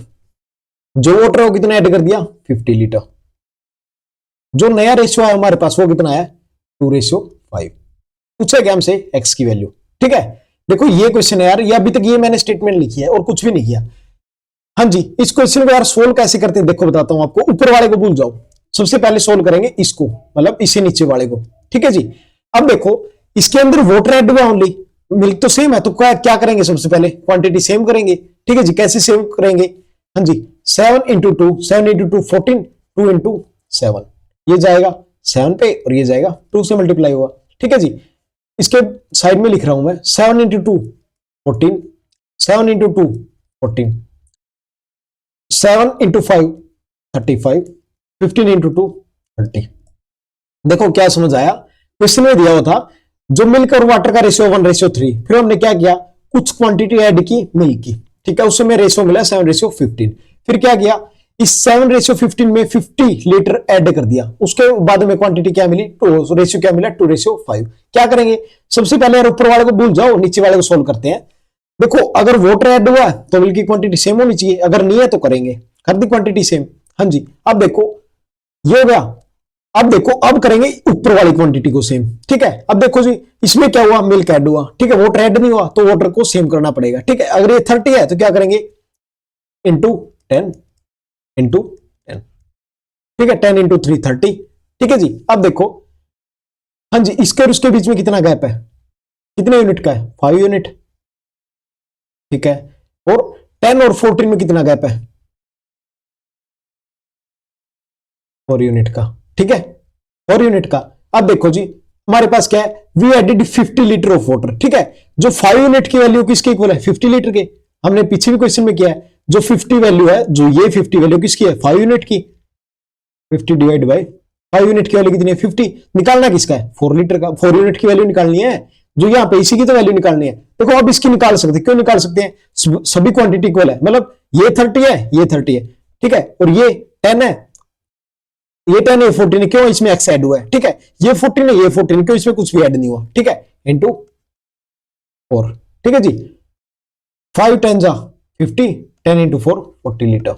जो वाटर है वो कितना ऐड कर दिया, 50 लीटर। जो नया रेशियो है हमारे पास वो कितना है, 2:5। पूछा क्या हमसे, x की वैल्यू। ठीक है, देखो ये क्वेश्चन है यार, ये अभी तक ये मैंने स्टेटमेंट लिखी है और कुछ भी नहीं किया। हाँ जी, इस क्वेश्चन को यार सोल्व कैसे करते हैं, देखो बताता हूं आपको। ऊपर वाले को भूल जाओ, सबसे पहले सोल्व करेंगे इसको, मतलब इसे नीचे वाले को। ठीक है जी, अब देखो इसके अंदर वाटर ऐड हुआ ओनली, मिल्क तो सेम है, तो क्या करेंगे, सबसे पहले क्वांटिटी सेम करेंगे। ठीक है जी, कैसे सेम करेंगे, हाँ जी 7 × 2, 7 × 2 14, 2 × 7, ये जाएगा 7 पे और ये जाएगा 2 से मल्टीप्लाई होगा। ठीक है जी, इसके साइड में लिख रहा हूं मैं, 7 × 2 14, 7 × 2 14, 7 × 5 35, 15 × 2 30। देखो क्या समझ आया, क्वेश्चन में दिया हुआ था जो मिल्क और वाटर का रेशियो 1:3, फिर हमने क्या किया, कुछ क्वांटिटी ऐड की मिल्क की। ठीक है, उससे में रेशियो मिला 7:15। फिर क्या किया, इस 7:15 में 50 लीटर ऐड कर दिया, उसके बाद में क्वांटिटी क्या मिली, रेशियो क्या मिला, 2:5। क्या करेंगे, सबसे पहले यार ऊपर वाले को भूल जाओ, नीचे वाले को सोल्व करते हैं। देखो अगर वाटर ऐड हुआ तो मिल्क की क्वांटिटी सेम होनी चाहिए, अगर नहीं है तो करेंगे, कर दी क्वांटिटी सेम। हाँ जी, अब देखो ये हो गया। अब देखो अब करेंगे ऊपर वाली क्वांटिटी को सेम। ठीक है, अब देखो जी इसमें क्या हुआ, मिल्क ऐड हुआ। ठीक है, वाटर ऐड नहीं हुआ तो वाटर को सेम करना पड़ेगा। ठीक है, अगर ये 30 है तो क्या करेंगे, इंटू 10 इंटू 10। ठीक है, 10 × 3 30। ठीक है जी, अब देखो हाँ जी, इसके और उसके बीच में कितना गैप है, कितने यूनिट का है, 5 यूनिट। ठीक है, और 10 और 14 में कितना गैप है, 4 यूनिट का। ठीक है, 4 यूनिट का। अब देखो जी हमारे पास क्या है, we added 50 litre of water. ठीक है, जो 5 यूनिट की वैल्यू किसके इक्वल है, 50 लीटर के। हमने पीछे भी क्वेश्चन में किया है, जो 50 वैल्यू है, जो ये 50 वैल्यू किसकी है, 5 यूनिट की। 50 डिवाइड बाय 5 यूनिट की वैल्यू कितनी है, 50। निकालना किसका है, 4 लीटर का, 4 यूनिट की वैल्यू निकालनी है, जो यहाँ पे इसी की तो वैल्यू निकालनी है। देखो अब इसकी निकाल सकते, क्यों निकाल सकते हैं, सभी क्वांटिटी इक्वल है, मतलब ये 30 है ये 30 है। ठीक है, और ये 10 है, ये 10 है 14 है, क्यों, इसमें एक्स ऐड हुआ है। ठीक है, ये 14 है ये 14, क्यों, इसमें कुछ भी ऐड नहीं हुआ। ठीक है, इंटू 4। ठीक है जी, 5 × 10 = 50, 10 इंटू 4 40 लीटर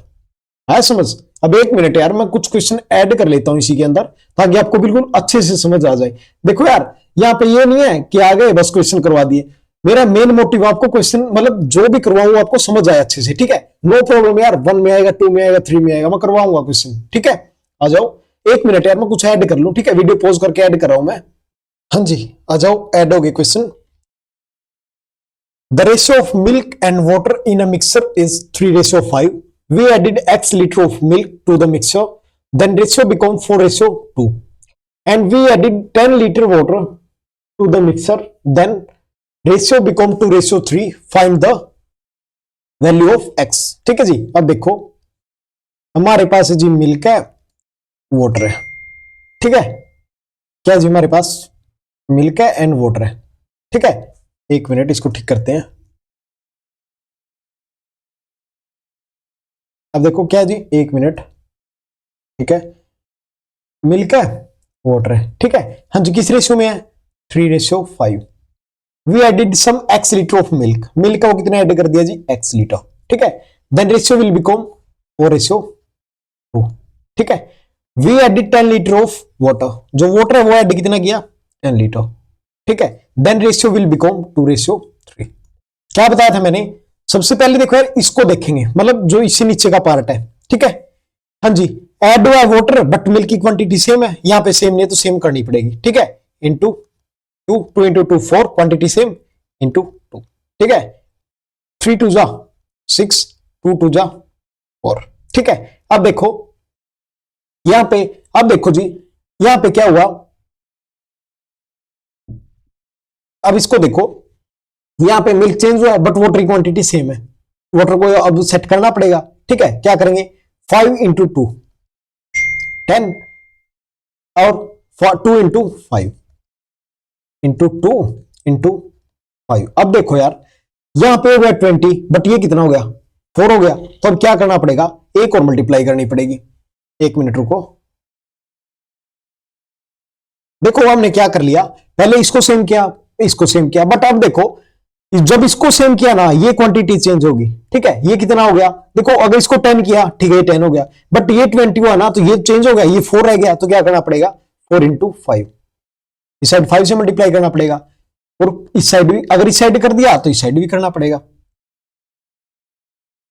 है समझ। अब 1 मिनट यार, मैं कुछ क्वेश्चन ऐड कर लेता हूं इसी के अंदर ताकि आपको बिल्कुल अच्छे से समझ आ जाए। देखो यार, यहाँ पे ये नहीं है कि आ गए बस क्वेश्चन करवा दिए। मेरा मेन मोटिव आपको क्वेश्चन मतलब जो भी करवाऊंगा आपको समझ आए अच्छे से, ठीक है। नो प्रॉब्लम यार, 1 में आएगा, 2 में आएगा, 3 में आएगा, मैं करवाऊंगा क्वेश्चन, ठीक है। आ जाओ 1 मिनट यार, मैं कुछ ऐड कर लूं, ठीक है। वीडियो पॉज करके ऐड कर रहा हूं मैं। हाँ जी, आ जाओ, ऐड हो गए question. The ratio of milk and water in a mixture is 3:5. We added X liter of milk to the mixture. Then ratio become 4:2. And we added 10 liter water to the mixture. Then ratio become 2:3. Find the value of X. ठीक है जी। अब देखो हमारे पास है जी milk है, water है, ठीक है। क्या जी हमारे पास मिल्क है एंड वाटर है, ठीक है। 1 मिनट इसको ठीक करते हैं। अब देखो क्या है जी, 1 मिनट, ठीक है। मिल्क है, वाटर है, ठीक है। हाँ जी, किस रेशियो में है? 3:5। We added some X litre of milk, milk का वो कितना ऐड कर दिया जी? X लीटर, ठीक है। देन रेशियो विल बिकम 4:2, ठीक है। We added 10 litre of water, जो वाटर है वो ऐड कितना किया? 10 लीटर, ठीक है। Then ratio will become 2:3। क्या बताया था मैंने? सबसे पहले देखो यार, इसको देखेंगे, मतलब जो इससे नीचे का पार्ट है, ठीक है। हाँ जी, ऐड हुआ वाटर बट मिल्क की क्वांटिटी सेम है, यहां पे सेम नहीं तो सेम करनी पड़ेगी, ठीक है। Into 2 into 2 4, quantity same, into 2, ठीक है। 3 2 जा 6, 2 2 जा 4, ठीक है। अब देखो यहां पे, अब देखो जी यहां पे क्या हुआ, अब इसको देखो, यहां पे मिल्क चेंज हुआ बट वाटर की क्वांटिटी सेम है, वाटर को अब सेट करना पड़ेगा, ठीक है। क्या करेंगे? 5 इंटू 2 10 और 2 इंटू 5 इंटू 2 इंटू 5। अब देखो यार, यहां पे हो गया 20 बट ये कितना हो गया? 4 हो गया। तो अब क्या करना पड़ेगा? एक और मल्टीप्लाई करनी पड़ेगी। 1 मिनट रुको, देखो हमने क्या कर लिया, पहले इसको सेम किया, इसको सेम किया, बट अब देखो जब इसको सेम किया ना, ये क्वांटिटी चेंज होगी, ठीक है। ये कितना हो गया? देखो अगर इसको 10 किया, ठीक है, ये 10 हो गया, बट ये 20 हुआ ना तो ये चेंज हो गया, ये 4 रह गया। तो क्या करना पड़ेगा? 4 इंटू 5, इस साइड 5 से मल्टीप्लाई करना पड़ेगा, और इस साइड भी, अगर इस साइड कर दिया तो इस साइड भी करना पड़ेगा,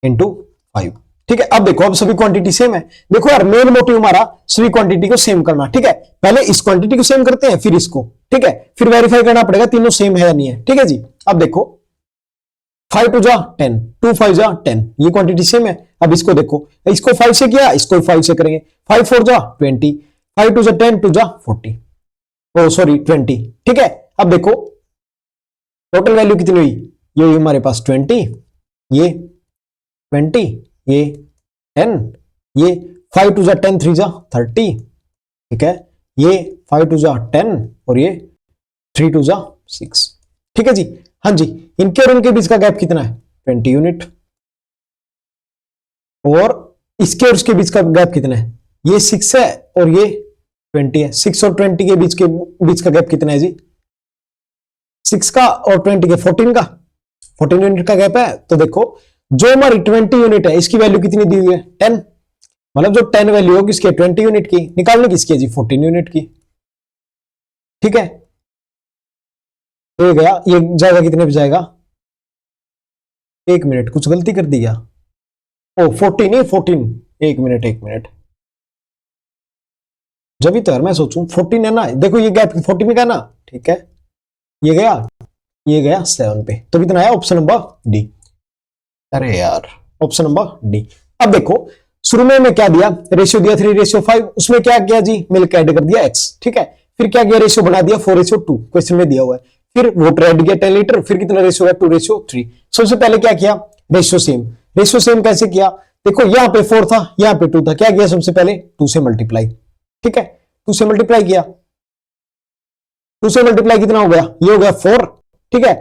इंटू 5, ठीक है। अब देखो, अब सभी क्वांटिटी सेम है। देखो यार, मेन मोटिव हमारा सभी क्वांटिटी को सेम करना, ठीक है। पहले इस क्वांटिटी को सेम करते हैं, फिर इसको, ठीक है। फिर वेरीफाई करना पड़ेगा तीनों सेम है या नहीं है, ठीक है जी। अब देखो 5 2 जा 10, 2 5 जा 10, ये क्वांटिटी सेम है। अब इसको देखो, इसको 5 से किया, इसको 5 से करेंगे। 5 4 जा 20, 5 2 जा 10, 2 जा 40, ओ सॉरी 20, ठीक है। अब देखो टोटल वैल्यू कितनी हुई? ये हुई हमारे पास 20, ये 20, ये 10, ये 5 2 जा 10, 3 जा 30, ठीक है। ये 5 2 जा 10 और ये 3 2 जा 6, ठीक है जी। हाँ जी, इनके और इनके बीच का गैप कितना है? 20 यूनिट। और इसके और इसके बीच का गैप कितना है? ये 6 है और ये 20 है। 6 और 20 के बीच का गैप कितना है जी? 6 का और 20 के 14 का, 14 यूनिट का गैप है। तो देखो जो हमारी 20 यूनिट है इसकी वैल्यू कितनी दी हुई है? 10, मतलब जो 10 वैल्यू होगी इसकी 20 यूनिट की, निकालने किसकी है जी? 14 यूनिट की, ठीक है। ये गया, ये जाएगा कितने पे जाएगा? 1 मिनट, कुछ गलती कर दी क्या? ओ 14 नहीं 14, 1 मिनट 1 मिनट, जब भी तो यार मैं सोचूं 14 है ना, देखो ये गैप 14 में का ना, ठीक है। ये गया 7 पे, तो कितना आया? Option number D. अरे यार, ऑप्शन नंबर डी। अब देखो शुरू में मैं क्या दिया? रेशियो दिया 3:5, उसमें क्या किया जी? मिल्क ऐड कर दिया x, ठीक है। फिर क्या किया? रेशियो बना दिया 4:2, क्वेश्चन में दिया हुआ है। फिर वाटर ऐड किया 10 लीटर, फिर कितना रेशियो है? 2:3। सबसे पहले क्या किया? Ratio same. रेशियो सेम कैसे किया? देखो यहाँ पे 4 था, यहाँ पे 2 था, क्या किया? सबसे पहले 2 से मल्टीप्लाई, ठीक है। 2 से मल्टीप्लाई किया, 2 से मल्टीप्लाई कितना हो गया? ये हो गया 4, ठीक है।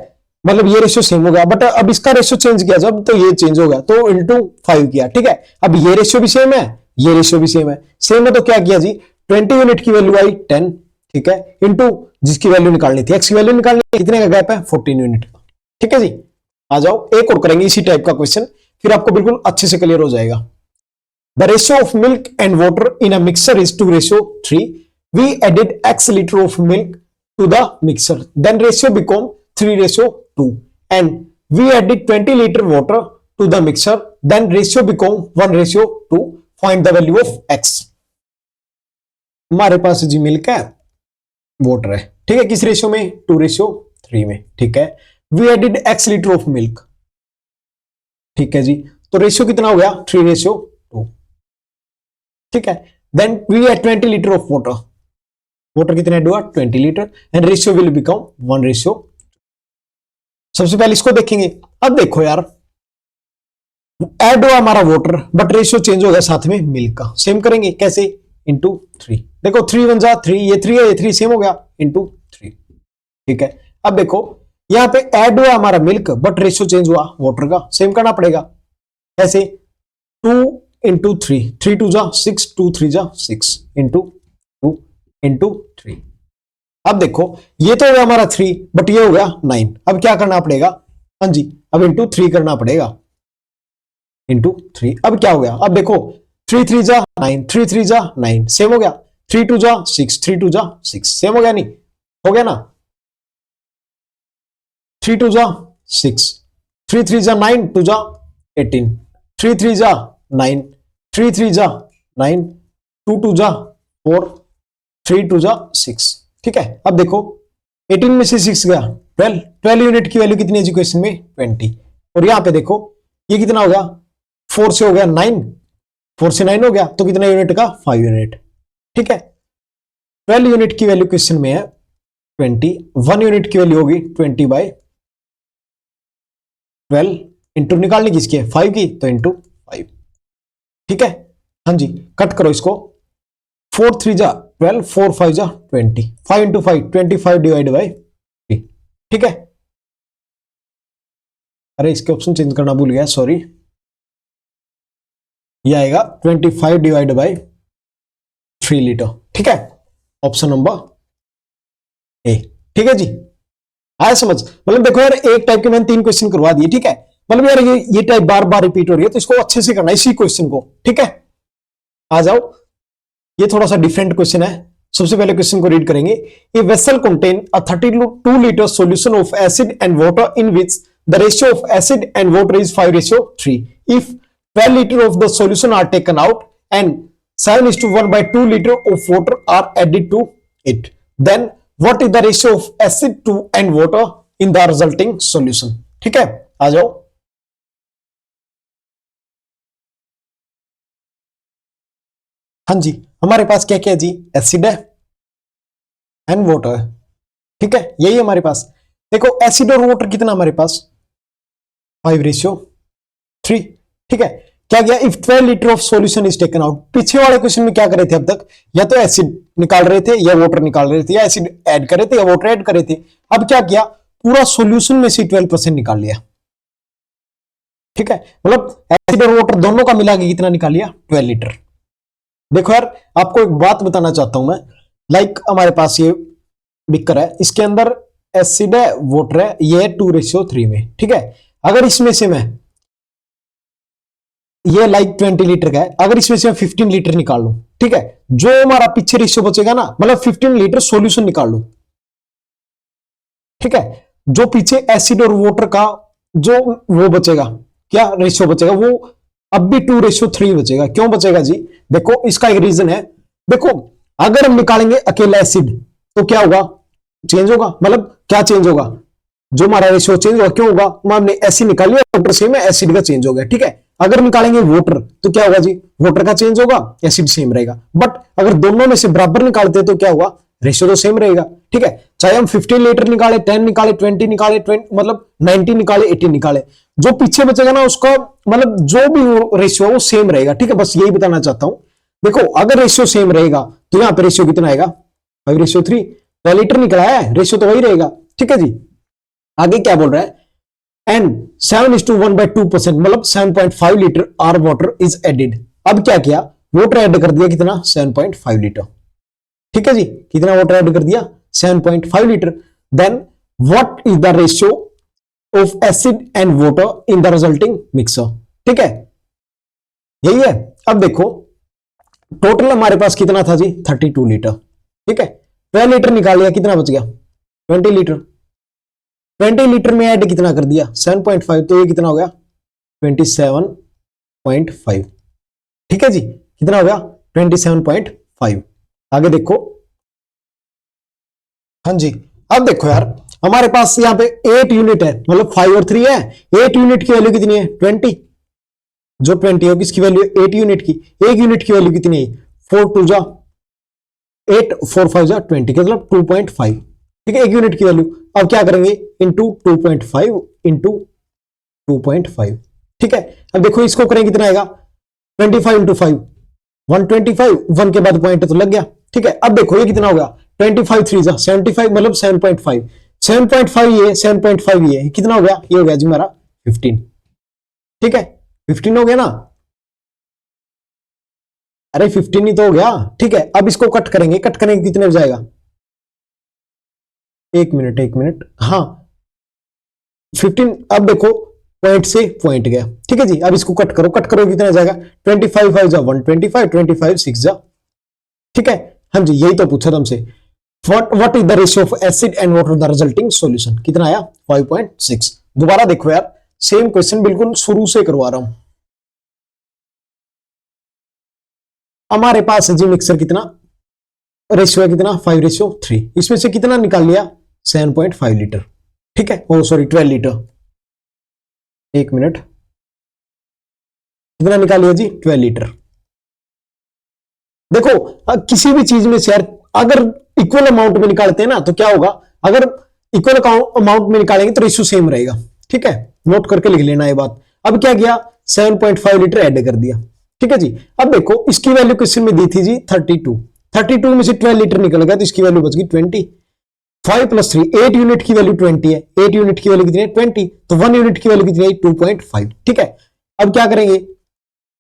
मतलब ये रेशियो सेम हो गया, बट अब इसका रेशियो चेंज किया जब, तो ये चेंज हो गया, तो इंटू 5 किया, ठीक है। अब ये रेशियो भी सेम है, ये रेशियो भी सेम है, तो क्या किया जी? 20 यूनिट की वैल्यू आई 10, ठीक है, इंटू जिसकी वैल्यू निकालनी थी, एक्स की वैल्यू निकालनी, कितने का गैप है? 14 यूनिट का, ठीक है जी। आ जाओ एक और करेंगे इसी टाइप का क्वेश्चन। फिर आपको बिल्कुल अच्छे से क्लियर हो जाएगा। The ratio of milk and water in a mixer is 2:3। We added x liter of milk to the mixer, then ratio become 3:2, and we added 20 liter water to the mixer, then ratio become 1:2. Find the value of x। हमारे पास जी milk है, water है, ठीक है, किस ratio में? 2:3 में, ठीक है। We added x liter of milk, ठीक है जी, तो रेशियो कितना हो गया? 3:2, ठीक है। Then we add 20 liter of water, water कितना ऐड हुआ? 20 litre, and ratio will become 1:2। सबसे पहले इसको देखेंगे। अब देखो यार, ऐड हुआ हमारा वाटर, बट रेशियो चेंज हो गया साथ में मिल्क का। सेम करेंगे, कैसे? इंटू 3। देखो 3 1 जा 3, ये 3 है, ये 3 सेम हो गया, इंटू 3, ठीक है। अब देखो यहां पे ऐड हुआ हमारा मिल्क, बट रेशियो चेंज हुआ वाटर का, सेम करना पड़ेगा। कैसे? 2 इंटू 3, 3 2 जा 6, 2 3 जा 6, इंटू 2 इंटू 3। अब देखो ये तो हो गया हमारा 3, बट ये हो गया 9। अब क्या करना पड़ेगा? हाँ जी, अब इंटू 3 करना पड़ेगा, इंटू 3। अब क्या हो गया? अब देखो 3 3 जा 9, 3 3 जा 9, सेम हो गया। 3 2 जा 6, 3 2 जा 6, सेम हो गया, नहीं हो गया ना? 3 2 जा 6, 3 3 जा 9, 2 जा 18, 3 3 जा 9, 3 3 जा 9, 2 2 जा 4, 3 2 जा 6, ठीक है। अब देखो 18 में से 6 गया 12, 12 यूनिट की वैल्यू कितनी है इक्वेशन में? 20। और यहां पे देखो ये कितना हो गया? 4 से हो गया 9, 4 से 9 हो गया, तो कितना यूनिट का? 5 यूनिट, ठीक है। 12 यूनिट की वैल्यू क्वेश्चन में है 20, 1 यूनिट की वैल्यू होगी 20/12, इंटू निकालने किसकी है? 5 की, तो इंटू 5, ठीक है। हाँ जी, कट करो इसको। 4 3 जा 12, 4 5 जा 20, 5 इंटू 5 25 डिवाइड बाई 3, ठीक है। अरे इसके ऑप्शन चेंज करना भूल गया, सॉरी। ये आएगा 25 डिवाइड बाई 3 लीटर, ठीक है। ऑप्शन नंबर ए, ठीक है जी। आया समझ? मतलब देखो यार, एक टाइप के मैंने 3 क्वेश्चन करवा दिए, ठीक है। मतलब यार ये टाइप बार बार रिपीट हो रही है, तो इसको अच्छे से करना इसी क्वेश्चन को, ठीक है। आ जाओ, ये थोड़ा सा डिफरेंट क्वेश्चन है। सबसे पहले क्वेश्चन को रीड करेंगे। A vessel contain a 32 litre solution of acid and water in which the ratio of acid and water is 5:3। If 12 litre of the solution are taken out and 7:1/2 litre of water are added to it, then what is the ratio of acid to and water in the resulting solution, ठीक है। आ जाओ। हाँ जी, हमारे पास क्या क्या है जी? Acid है एंड वाटर है, ठीक है, यही हमारे पास। देखो एसिड और वाटर कितना हमारे पास? 5:3, ठीक है। क्या गया? If 12 litre of solution is taken out. पीछे वाले क्वेश्चन में क्या कर रहे थे अब तक? या तो एसिड निकाल रहे थे, या वाटर निकाल रहे थे, या एसिड ऐड कर रहे थे, या वाटर ऐड कर रहे थे। अब क्या किया? पूरा सॉल्यूशन में से 12% निकाल लिया, ठीक है। मतलब एसिड और वाटर दोनों का मिला के कितना निकाल लिया? 12 लीटर। देखो यार, आपको एक बात बताना चाहता हूं मैं। लाइक हमारे पास ये बिकर है, इसके अंदर एसिड है, वाटर है, ये है 2:3 में, ठीक है। अगर इसमें से मैं ये लाइक 20 लीटर का है, अगर इसमें से मैं 15 लीटर निकाल लूं, ठीक है, जो हमारा पीछे रेशियो बचेगा ना, मतलब 15 लीटर सॉल्यूशन निकाल लूं, ठीक है, जो पीछे एसिड और वाटर का जो वो बचेगा, क्या रेशियो बचेगा, वो अब भी 2:3 बचेगा। क्यों बचेगा जी? देखो इसका एक रीजन है। देखो अगर हम निकालेंगे अकेला एसिड तो क्या होगा? चेंज होगा। मतलब क्या चेंज होगा? जो हमारा रेशियो चेंज होगा। क्यों होगा? हमने एसिड निकाली, वाटर सेम है, एसिड का चेंज हो गया, ठीक है। अगर निकालेंगे वाटर तो क्या होगा जी? वाटर का चेंज होगा, एसिड सेम रहेगा। बट अगर दोनों में से बराबर निकालते हैं तो क्या होगा? रेशियो तो सेम रहेगा, ठीक है। चाहे हम 15 लीटर निकाले, 10 निकाले, 20 निकाले, 20 मतलब 90 निकाले, 80 निकाले, जो पीछे बचेगा ना उसका मतलब जो भी रेशियो है वो सेम रहेगा, ठीक है। बस यही बताना चाहता हूं। देखो अगर रेशियो सेम रहेगा तो यहां पे रेशियो कितना आएगा? 5:3। 12 लीटर निकला है, रेशियो तो वही रहेगा, ठीक है जी। आगे क्या बोल रहा है? एंड 7:1/2% मतलब 7.5 litre are water is added. अब क्या किया? वाटर ऐड कर दिया, कितना? 7.5 लीटर, ठीक है जी। कितना वाटर ऐड कर दिया? 7.5 litre. Then what is the ratio of acid and water in the resulting mixer? ठीक है, यही है। अब देखो टोटल हमारे पास कितना था जी, 32 लीटर। ठीक है, 12 लीटर निकाल लिया, कितना बच गया, 20 लीटर। 20 लीटर में ऐड कितना कर दिया, 7.5, तो ये कितना हो गया, 27.5। ठीक है जी, कितना हो गया, 27.5। आगे देखो, हाँ जी। अब देखो यार, हमारे पास यहाँ पे 8 यूनिट है, मतलब 5 और 3 है। 8 यूनिट की वैल्यू कितनी है, 20। जो 20 है किसकी वैल्यू, 8 यूनिट की। 1 यूनिट की वैल्यू कितनी है, 4 2 जा 8, 4 5 जा 20, मतलब 2.5। ठीक है, 1 यूनिट की वैल्यू। अब क्या करेंगे, इंटू 2.5 इंटू 2.5। ठीक है, अब देखो इसको करेंगे, कितना आएगा, 25 इंटू 5 125, 1 के बाद पॉइंट तो लग गया। ठीक है, अब देखो ये कितना हो गया, 25 3 जा 75, मतलब 7.5। 7.5 ये 7.5 ये कितना हो गया, ये हो गया जी हमारा 15। ठीक है, 15 हो गया ना, अरे 15 ही तो हो गया। ठीक है, अब इसको कट करेंगे, कट करेंगे कितने हो जाएगा, 1 मिनट, हाँ 15। अब देखो पॉइंट से पॉइंट गया। ठीक है जी, अब इसको कट करो, कट करो कितना जाएगा, 25 5 जा 125, 25 6 जा। ठीक है, हाँ जी, यही तो पूछा था हमसे, what is the ratio of acid and water the resulting solution, कितना आया, 5.6। दोबारा देखो यार, सेम क्वेश्चन बिल्कुल शुरू से करवा रहा हूं। हमारे पास है जी मिक्सर, कितना रेशियो है, कितना 5:3। इसमें से कितना निकाल लिया, 7.5 लीटर। ठीक है, ओ सॉरी 12 लीटर। 1 मिनट, कितना निकाल लिया जी, 12 लीटर। देखो किसी भी चीज में से यार अगर इक्वल अमाउंट में निकालते हैं ना तो क्या होगा, अगर इक्वल अमाउंट में निकालेंगे तो रेशियो सेम रहेगा। ठीक है, नोट करके लिख लेना ये बात। अब क्या किया, 7.5 लीटर ऐड कर दिया। ठीक है जी, अब देखो इसकी वैल्यू क्वेश्चन में दी थी जी 32। 32 में से 12 लीटर निकल गया तो इसकी वैल्यू बच गई 20। 5 + 3, 8 यूनिट की वैल्यू 20 है। 8 यूनिट की वैल्यू कितनी है, 20। तो 1 यूनिट की वैल्यू कितनी है, 2.5। ठीक है, अब क्या करेंगे,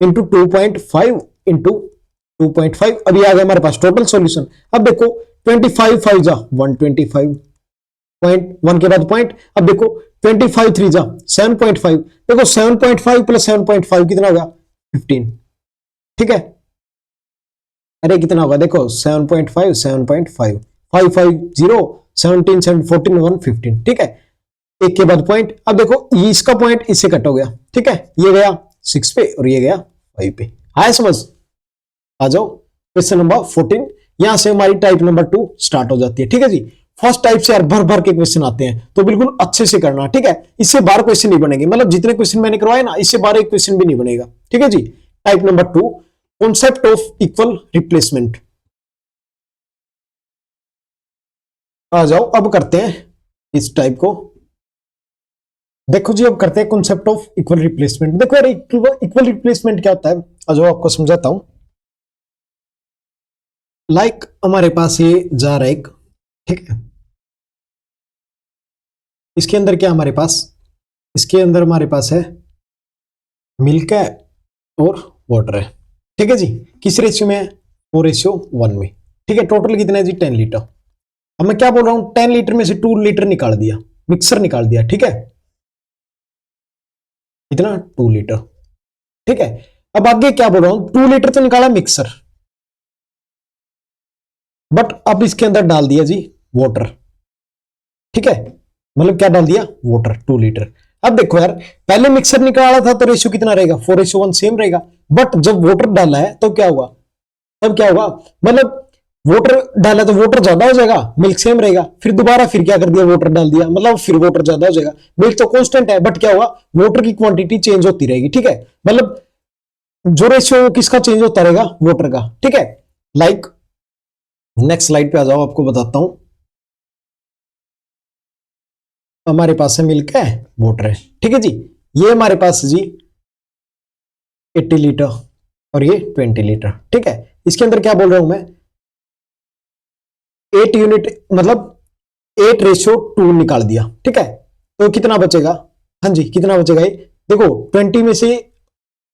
इंटू 2.5 इंटू 2.5। अभी आ गया हमारे पास टोटल सॉल्यूशन। अब देखो 25 5 जा 125, पॉइंट 1 के बाद पॉइंट। अब देखो 25 3 जा 7.5। देखो 7.5 + 7.5 कितना होगा, 15। ठीक है, अरे कितना होगा, देखो 7.5 7.5 5 5 0 17 7 14 1 15। ठीक है, एक के बाद पॉइंट। अब देखो ये इसका पॉइंट इससे कट हो गया। ठीक है, ये गया 6 पे और ये गया 5 पे। आया समझ, आ जाओ क्वेश्चन नंबर 14। यहां से हमारी टाइप नंबर 2 स्टार्ट हो जाती है। ठीक है जी, फर्स्ट टाइप से यार भर भर के क्वेश्चन आते हैं तो बिल्कुल अच्छे से करना। ठीक है, इससे 12 क्वेश्चन नहीं बनेंगे, मतलब जितने क्वेश्चन मैंने करवाए ना इससे 12 एक क्वेश्चन भी नहीं बनेगा। ठीक है जी, type number 2, concept of equal replacement. आ जाओ अब करते हैं इस टाइप को। देखो जी, अब करते हैं कॉन्सेप्ट ऑफ इक्वल रिप्लेसमेंट। देखो यार इक्वल रिप्लेसमेंट क्या होता है, आ जाओ आपको समझाता हूं। लाइक हमारे पास ये जार है एक, ठीक है, इसके अंदर क्या हमारे पास, इसके अंदर हमारे पास है मिल्क है और वाटर है। ठीक है जी, किस रेशियो में है, 4:1 में। ठीक है, टोटल कितना है जी, 10 लीटर। अब मैं क्या बोल रहा हूं, 10 लीटर में से 2 लीटर निकाल दिया, मिक्सर निकाल दिया। ठीक है, इतना 2 लीटर। ठीक है, अब आगे क्या बोल रहा हूं, 2 लीटर तो निकाला मिक्सर, बट अब इसके अंदर डाल दिया जी वाटर। ठीक है, मतलब क्या डाल दिया, वाटर 2 लीटर। अब देखो यार, पहले मिक्सर निकाला था तो रेशियो कितना रहेगा, 4:1 सेम रहेगा। बट जब वाटर डाला है तो क्या हुआ, तब क्या होगा, मतलब वाटर डाला तो वाटर ज्यादा हो जाएगा, मिल्क सेम रहेगा। फिर दोबारा फिर क्या कर दिया, वाटर डाल दिया, मतलब फिर वाटर ज्यादा हो जाएगा। मिल्क तो कांस्टेंट है बट क्या हुआ, वाटर की क्वांटिटी चेंज होती रहेगी। ठीक है, मतलब जो रेशियो किसका चेंज होता रहेगा, वाटर का। ठीक है, लाइक नेक्स्ट स्लाइड पे आ जाओ, आपको बताता हूं। हमारे पास है मिल्क है, वाटर है। ठीक है जी, ये हमारे पास है जी 80 लीटर और ये 20 लीटर। ठीक है, इसके अंदर क्या बोल रहा हूं मैं, 8 यूनिट, मतलब 8:2 निकाल दिया। ठीक है, तो कितना बचेगा, हाँ जी कितना बचेगा, ये देखो 20 में से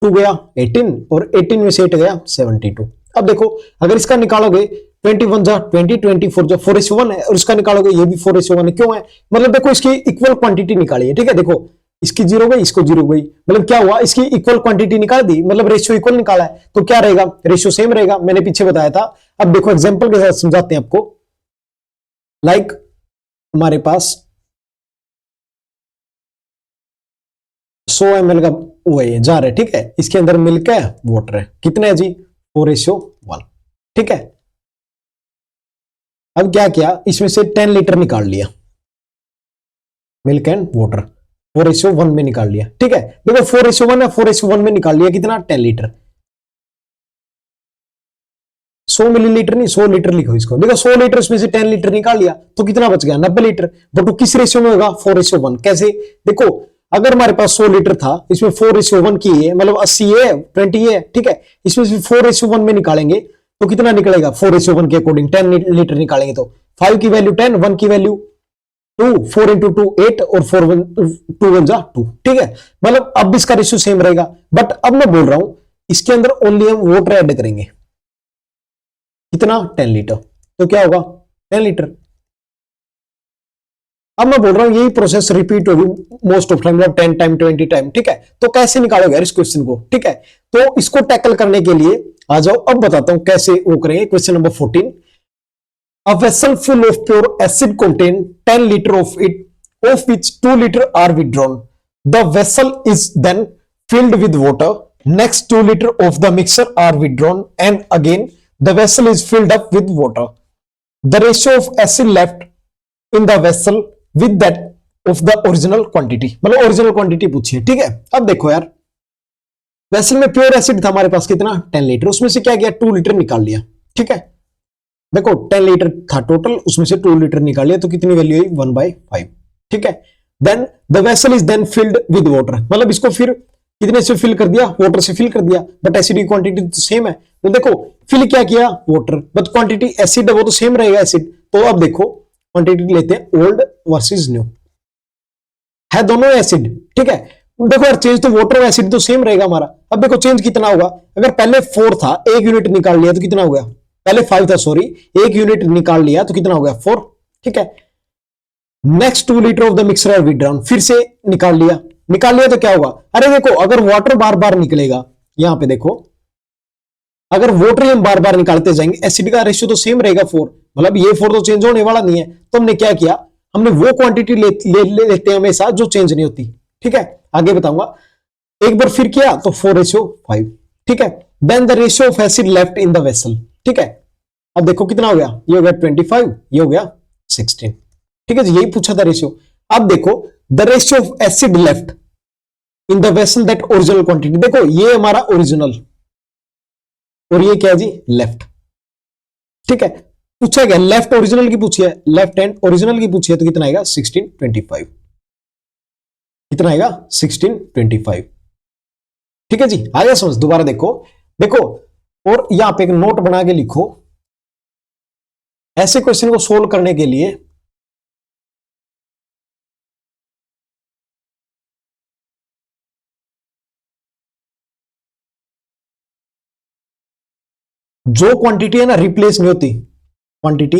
2 गया 18 और 18 में से 8 गया 72। अब देखो अगर इसका निकालोगे 21 जा 20, 24 जा 4:1 है और इसका निकालोगे ये भी 4:1 है। क्यों है, मतलब देखो इसकी इक्वल क्वांटिटी निकाली है। ठीक है, देखो इसकी जीरो गई, इसको जीरो गई, मतलब क्या हुआ, इसकी इक्वल क्वांटिटी निकाल दी, मतलब रेशियो इक्वल निकाला है, तो क्या रहेगा, रेशियो सेम रहेगा, मैंने पीछे बताया था। अब देखो एग्जांपल के साथ समझाते हैं आपको। लाइक हमारे पास 100 ml का वो है जार है, ठीक है, इसके अंदर मिल्क है, वाटर है, कितने है जी, 4:1, ठीक है। अब क्या किया, इसमें से 10 लीटर निकाल लिया, मिल्क एंड वाटर 4:1 में निकाल लिया, ठीक है। देखो 4:1 है, 4:1 में निकाल लिया कितना, 10 लीटर। 100 मिलीलीटर नहीं, 100 लीटर लिखो इसको। देखो 100 लीटर उसमें से 10 लीटर निकाल लिया तो कितना बच गया, 90 लीटर। बट वो किस रेशियो में होगा, 4:1। कैसे, देखो अगर हमारे पास 100 लीटर था, इसमें 4:1 की है, मतलब 80 है, 20 है, ठीक है, इसमें से 4:1 में निकालेंगे तो कितना निकलेगा, 4:1 के अकॉर्डिंग 10 लीटर निकालेंगे तो 5 की वैल्यू 10, 1 की वैल्यू 2, 4 इंटू 2 8 और 4 2 1 2, ठीक है। मतलब अब इसका रेशियो सेम रहेगा। बट अब मैं बोल रहा हूं इसके अंदर ओनली हम वाटर ऐड करेंगे, कितना, 10 लीटर, तो क्या होगा, 10 लीटर। अब मैं बोल रहा हूं यही प्रोसेस रिपीट होगी मोस्ट ऑफ टाइम, मतलब 10 टाइम 20 टाइम, ठीक है। तो कैसे निकालोगे यार इस क्वेश्चन को, ठीक है। तो इसको टैकल करने के लिए आ जाओ, अब बताता हूं कैसे वो करेंगे। Question number 14, a vessel full of pure acid contain 10 liter of it, of which 2 liter are withdrawn. The vessel is then filled with water. Next 2 liter of the mixture are withdrawn and again the vessel is filled up with water. The ratio of acid left in the vessel with that of the original quantity, मतलब original quantity पूछी है, ठीक है। अब देखो यार, vessel में pure acid था हमारे पास कितना, 10 लीटर, उसमें से क्या किया, 2 लीटर निकाल लिया, ठीक है। देखो 10 लीटर था टोटल, उसमें से 2 लीटर निकाल लिया तो कितनी वैल्यू हुई, 1/5, ठीक है। Then the vessel is then filled with water, मतलब इसको फिर कितने से फिल कर दिया, वाटर से फिल कर दिया, बट एसिड की क्वांटिटी तो सेम है। तो देखो फिल क्या किया, वाटर, बट क्वांटिटी एसिड है वो तो सेम रहेगा एसिड। तो अब देखो क्वांटिटी लेते हैं ओल्ड वर्सेस न्यू, है दोनों एसिड, ठीक है। देखो यार चेंज तो वाटर और एसिड तो सेम रहेगा हमारा। अब देखो चेंज कितना होगा, अगर पहले 4 था, 1 यूनिट निकाल लिया तो कितना हो गया, पहले 5 था सॉरी, 1 यूनिट निकाल लिया तो कितना हो गया, 4, ठीक है। Next 2 litre of the mixer are withdrawn, फिर से निकाल लिया तो क्या होगा, अरे देखो अगर वाटर बार बार निकलेगा, यहां पे देखो अगर वाटर हम बार बार निकालते जाएंगे, एसिड का रेशियो तो सेम रहेगा 4, मतलब ये 4 तो चेंज होने वाला नहीं है। तो हमने क्या किया, हमने वो क्वांटिटी लेते हैं हमेशा जो चेंज नहीं होती, ठीक है। आगे बताऊंगा, एक बार फिर किया तो 4:5, ठीक है। Then the ratio of acid left in the vessel, ठीक है। अब देखो कितना हो गया, ये हो गया 25, ये हो गया 16, ठीक है जी, यही पूछा था रेशियो। अब देखो the ratio of acid left in the vessel that original quantity, देखो ये हमारा ओरिजिनल और ये क्या है जी, लेफ्ट, ठीक है। पूछा गया लेफ्ट ओरिजिनल की पूछी है, लेफ्ट हैंड ओरिजिनल की पूछी है, तो कितना आएगा 1625, कितना आएगा 1625, ठीक है जी। आया समझ, दोबारा देखो और यहां पे एक नोट बना के लिखो, ऐसे क्वेश्चन को सोल्व करने के लिए जो क्वांटिटी है ना रिप्लेस नहीं होती, क्वांटिटी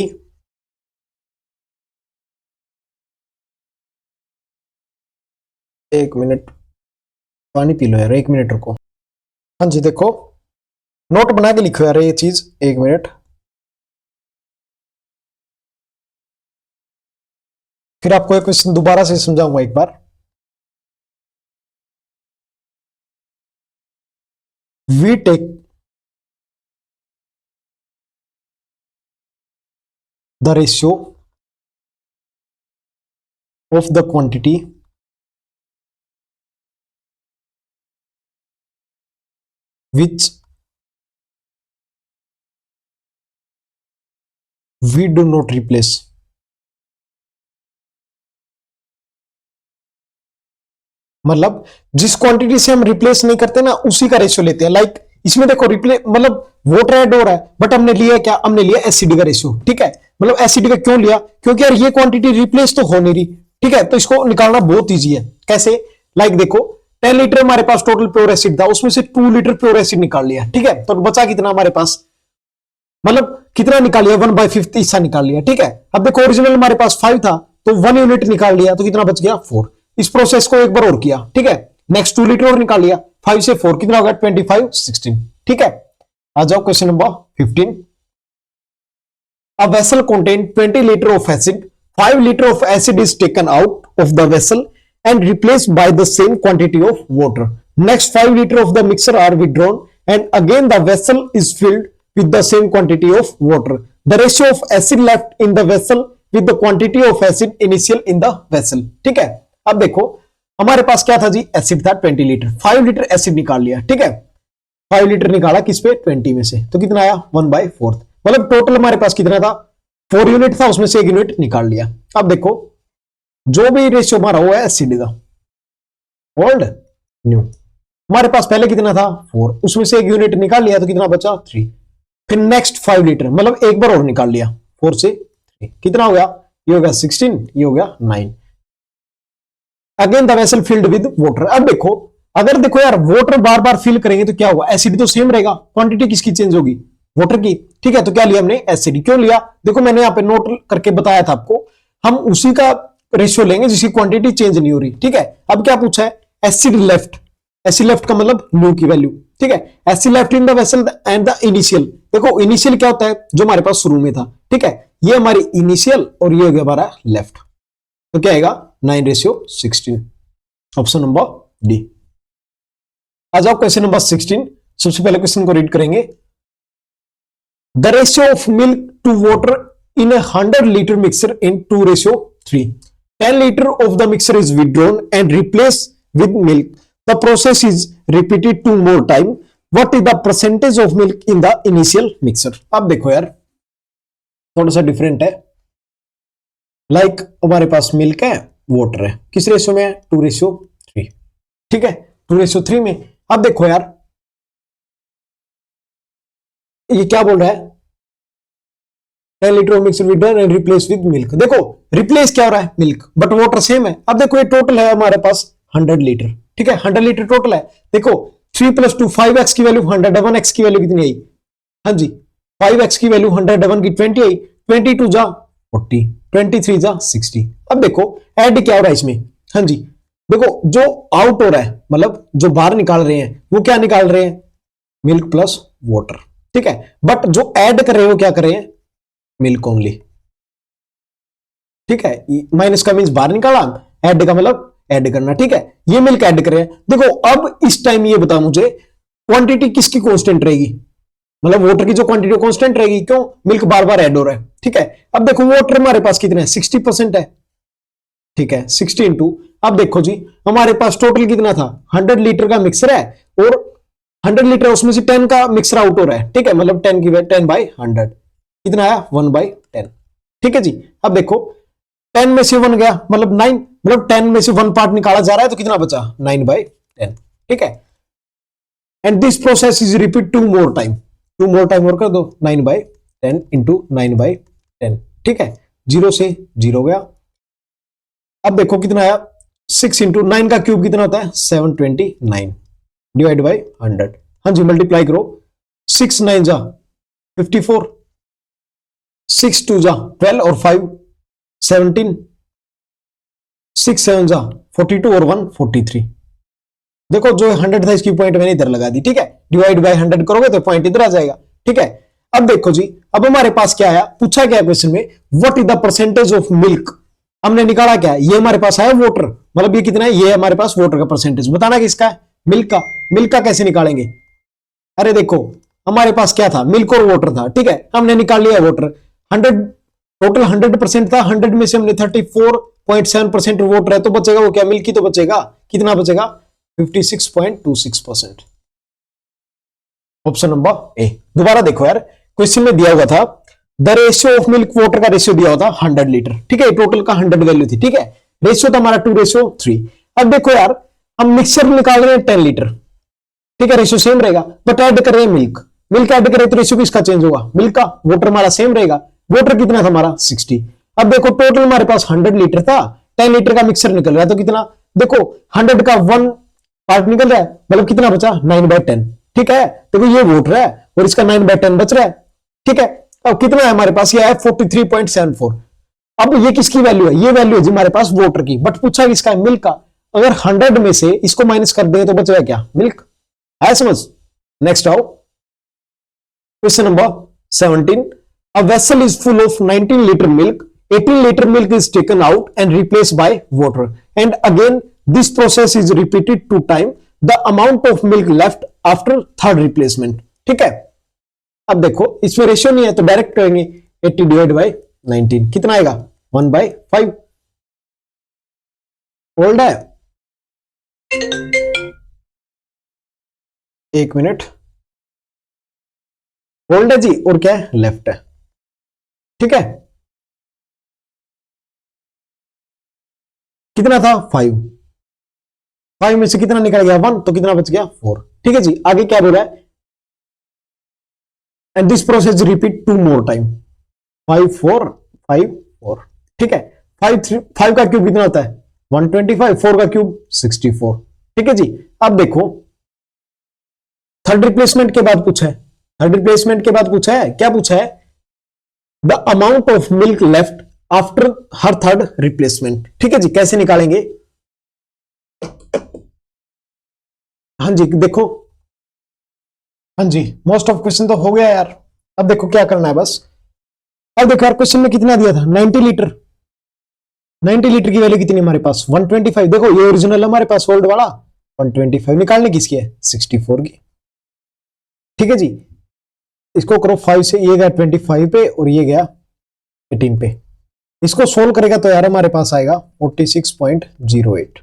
एक मिनट पानी पी लो यार, 1 मिनट रुको। हाँ जी देखो, नोट बना के लिखो यार ये चीज, 1 मिनट, फिर आपको एक क्वेश्चन दोबारा से समझाऊंगा एक बार। We take the ratio of the quantity which we do not replace, मतलब जिस क्वांटिटी से हम रिप्लेस नहीं करते ना उसी का रेशियो लेते हैं। लाइक इसमें देखो रिप्लेस मतलब वाटर ऐड हो रहा है, बट हमने लिया क्या, हमने लिया एसिड का रेशियो, ठीक है। मतलब एसिड का क्यों लिया, क्योंकि यार ये क्वांटिटी रिप्लेस तो हो नहीं रही, ठीक है। तो इसको निकालना बहुत ईजी है, कैसे, लाइक देखो 10 लीटर हमारे पास टोटल प्योर एसिड था, उसमें से 2 लीटर प्योर एसिड निकाल लिया, ठीक है। तो बचा कितना हमारे पास, मतलब कितना निकाल लिया, 1/5 हिस्सा निकाल लिया, ठीक है। अब देखो ओरिजिनल हमारे पास 5 था तो 1 यूनिट निकाल लिया तो कितना बच गया, 4। इस प्रोसेस को एक बार और किया, ठीक है, नेक्स्ट 2 लीटर और निकाल लिया, 5 से 4 कितना होगा 25 16, ठीक है। आ जाओ question number 15। A vessel contain 20 liter of acid, 5 liter of acid is taken out of the vessel and replaced by the same quantity of water. Next 5 liter of the mixture are withdrawn and again the vessel is filled with the same quantity of water. The ratio of acid left in the vessel with the quantity of acid initial in the vessel. ठीक है, अब देखो हमारे पास क्या था जी, acid था 20 litre, 5 litre acid निकाल लिया, ठीक है, 5 लीटर निकाला किस पे 20 में से, तो कितना आया 1/4, मतलब टोटल हमारे पास कितना था 4 यूनिट था, उसमें से 1 यूनिट निकाल लिया। अब देखो जो भी रेशियो हमारा हुआ है एसिड का, ओल्ड न्यू, हमारे पास पहले कितना था 4, उसमें से 1 यूनिट निकाल लिया तो कितना बचा 3, फिर नेक्स्ट 5 लीटर मतलब एक बार और निकाल लिया 4 से 3, कितना हो गया, ये हो गया 16, ये हो गया 9। Again the vessel field with water. अब देखो अगर देखो यार वाटर बार बार फिल करेंगे तो क्या होगा, एसिड तो सेम रहेगा, क्वांटिटी किसकी चेंज होगी, वाटर की, ठीक है, तो क्या लिया हमने एसिड, क्यों लिया, देखो मैंने यहाँ पे नोट करके बताया था आपको, हम उसी का रेशियो लेंगे जिसकी क्वांटिटी चेंज नहीं हो रही, ठीक है। अब क्या पूछा है, एसिड लेफ्ट, एसिड लेफ्ट का मतलब न्यू की वैल्यू, ठीक है, acid left in the vessel and the initial, देखो इनिशियल क्या होता है जो हमारे पास शुरू में था, ठीक है, ये हमारी इनिशियल और ये हो गया हमारा लेफ्ट, तो क्या आएगा 9:16, ऑप्शन नंबर डी। आ जाओ क्वेश्चन नंबर 16, सबसे पहले क्वेश्चन को रीड करेंगे। The ratio of milk to water in 100 litre mixer in 2:3, 10 liter of the mixture is withdrawn and replaced with milk. The process is repeated 2 more time. What is the percentage of milk in the initial mixture? अब देखो यार थोड़ा सा different है, like हमारे पास milk है water है, किस रेशियो में है 2:3, ठीक है 2:3 में। अब देखो यार ये क्या बोल रहा है, 10 litre of mixer with and replace with milk, देखो रिप्लेस क्या हो रहा है मिल्क, बट वाटर सेम है। अब देखो ये टोटल है हमारे पास 100 लीटर, ठीक है 100 लीटर टोटल है, देखो 3 + 2 5x की वैल्यू 100, 1x की वैल्यू कितनी आई, हाँ जी 5x की वैल्यू 100, 1 की 20 आई, 22 जा 40, 23 जा 60। अब देखो ऐड क्या हो रहा है इसमें, हाँ जी देखो जो आउट हो रहा है मतलब जो बाहर निकाल रहे हैं वो क्या निकाल रहे हैं, मिल्क प्लस वाटर, ठीक है, बट जो ऐड कर रहे हैं वो क्या कर रहे हैं, मिल्क ओनली, ठीक है, माइनस का मींस बाहर निकाला, ऐड का मतलब ऐड करना, ठीक है, ये मिल्क ऐड कर रहे हैं। देखो अब इस टाइम ये बता मुझे क्वांटिटी किसकी कांस्टेंट रहेगी, मतलब वाटर की जो क्वांटिटी कांस्टेंट रहेगी, क्यों मिल्क बार बार ऐड हो रहा है, ठीक है। अब देखो वाटर हमारे पास कितना है 60% है, ठीक है 60 इंटू, अब देखो जी हमारे पास टोटल कितना था 100 लीटर का मिक्सर है और 100 लीटर उसमें से 10 का मिक्सर आउट हो रहा है, ठीक है, मतलब 10 की 10/100 कितना आया 1/10, ठीक है जी। अब देखो 10 में से 1 गया मतलब 9, मतलब 10 में से 1 पार्ट निकाला जा रहा है तो कितना बचा 9/10, ठीक है। And this process is repeat 2 more time, 2 more time और कर दो 9/10 इंटू 9/10, ठीक है 0 से 0 गया। अब देखो कितना आया 6 इंटू 9 का क्यूब कितना होता है 729 डिवाइड बाई 100, हाँ जी मल्टीप्लाई करो, 6 9 जा 54, 6 2 जा 12 और 5 17, 6 7 जा 42 और 1 43। देखो जो 100 था इसकी पॉइंट मैंने इधर लगा दी, ठीक है, डिवाइड बाय 100 करोगे तो पॉइंट इधर आ जाएगा, ठीक है। अब देखो जी अब हमारे पास क्या आया, पूछा क्या क्वेश्चन में, what is the percentage of milk, हमने निकाला क्या, ये हमारे पास आया वाटर, मतलब ये कितना है, ये हमारे पास वाटर का परसेंटेज, बताना किसका है मिल्क का। मिल्क का कैसे निकालेंगे, अरे देखो हमारे पास क्या था मिल्क और वाटर था, ठीक है, हमने निकाल लिया वाटर, 100 टोटल 100% था, 100 में से हमने 34.7% वाटर है तो बचेगा वो क्या मिल्क ही तो बचेगा, कितना बचेगा 56.26%, ऑप्शन नंबर ए। दोबारा देखो यार क्वेश्चन में दिया हुआ था the ratio of milk water का रेशियो दिया हुआ था 100 लीटर, ठीक है, टोटल का 100 वैल्यू थी, ठीक है, रेशियो था हमारा 2:3। अब देखो यार हम मिक्सर निकाल रहे हैं 10 लीटर, ठीक है, रेशियो सेम रहेगा, बट ऐड कर रहे हैं मिल्क, मिल्क ऐड करें तो रेशियो किसका चेंज होगा, मिल्क का, वाटर हमारा सेम रहेगा, वाटर कितना था हमारा 60। अब देखो टोटल हमारे पास 100 लीटर था, 10 लीटर का मिक्सर निकल रहा है तो कितना, देखो 100 का 1 पार्ट निकल रहा है मतलब कितना बचा 9/10, ठीक है, देखो ये वाटर है और इसका 9/10 बच रहा है, ठीक है। अब कितना है हमारे पास, ये है 43.74। अब ये किसकी वैल्यू है, ये वैल्यू है जी हमारे पास वाटर की, बट पूछा किसका है मिल्क का। अगर 100 में से इसको माइनस कर दें तो बचेगा क्या? मिल्क। है समझ? नेक्स्ट आओ, question number 17। A vessel is full of 19 litre milk, 18 liter milk is taken out and replaced by water, and again this process is repeated 2 times. The amount of milk left after third replacement. ठीक है, अब देखो इसमें ratio नहीं है तो direct करेंगे 80 divide by 19, कितना आएगा? 1/5। ओल्ड है, एक मिनट, ओल्ड है जी, और क्या है? लेफ्ट है। ठीक है, कितना था? 5। 5 में से कितना निकल गया? 1, तो कितना बच गया? 4। ठीक है जी, आगे क्या बोल रहा है? And this process repeat 2 more time. 5 4 5 4। ठीक है, 5 का क्यूब कितना होता है? 125। 4 का क्यूब 64। ठीक है जी, अब देखो थर्ड रिप्लेसमेंट के बाद पूछा है, थर्ड रिप्लेसमेंट के बाद पूछा है, क्या पूछा है? The amount of milk left after her third replacement. ठीक है जी, कैसे निकालेंगे? हाँ जी देखो, हाँ जी मोस्ट ऑफ क्वेश्चन तो हो गया यार। अब देखो क्या करना है बस। अब देखो यार क्वेश्चन में कितना दिया था? 90 लीटर। 90 लीटर की वैल्यू कितनी हमारे पास? 125। देखो ये ओरिजिनल है हमारे पास, ओल्ड वाला। 125 निकालने किसकी है? 64 की। ठीक है जी, इसको करो 5 से, ये गया 25 पे और ये गया 18 पे। इसको सोल्व करेगा तो यार हमारे पास आएगा 46.08।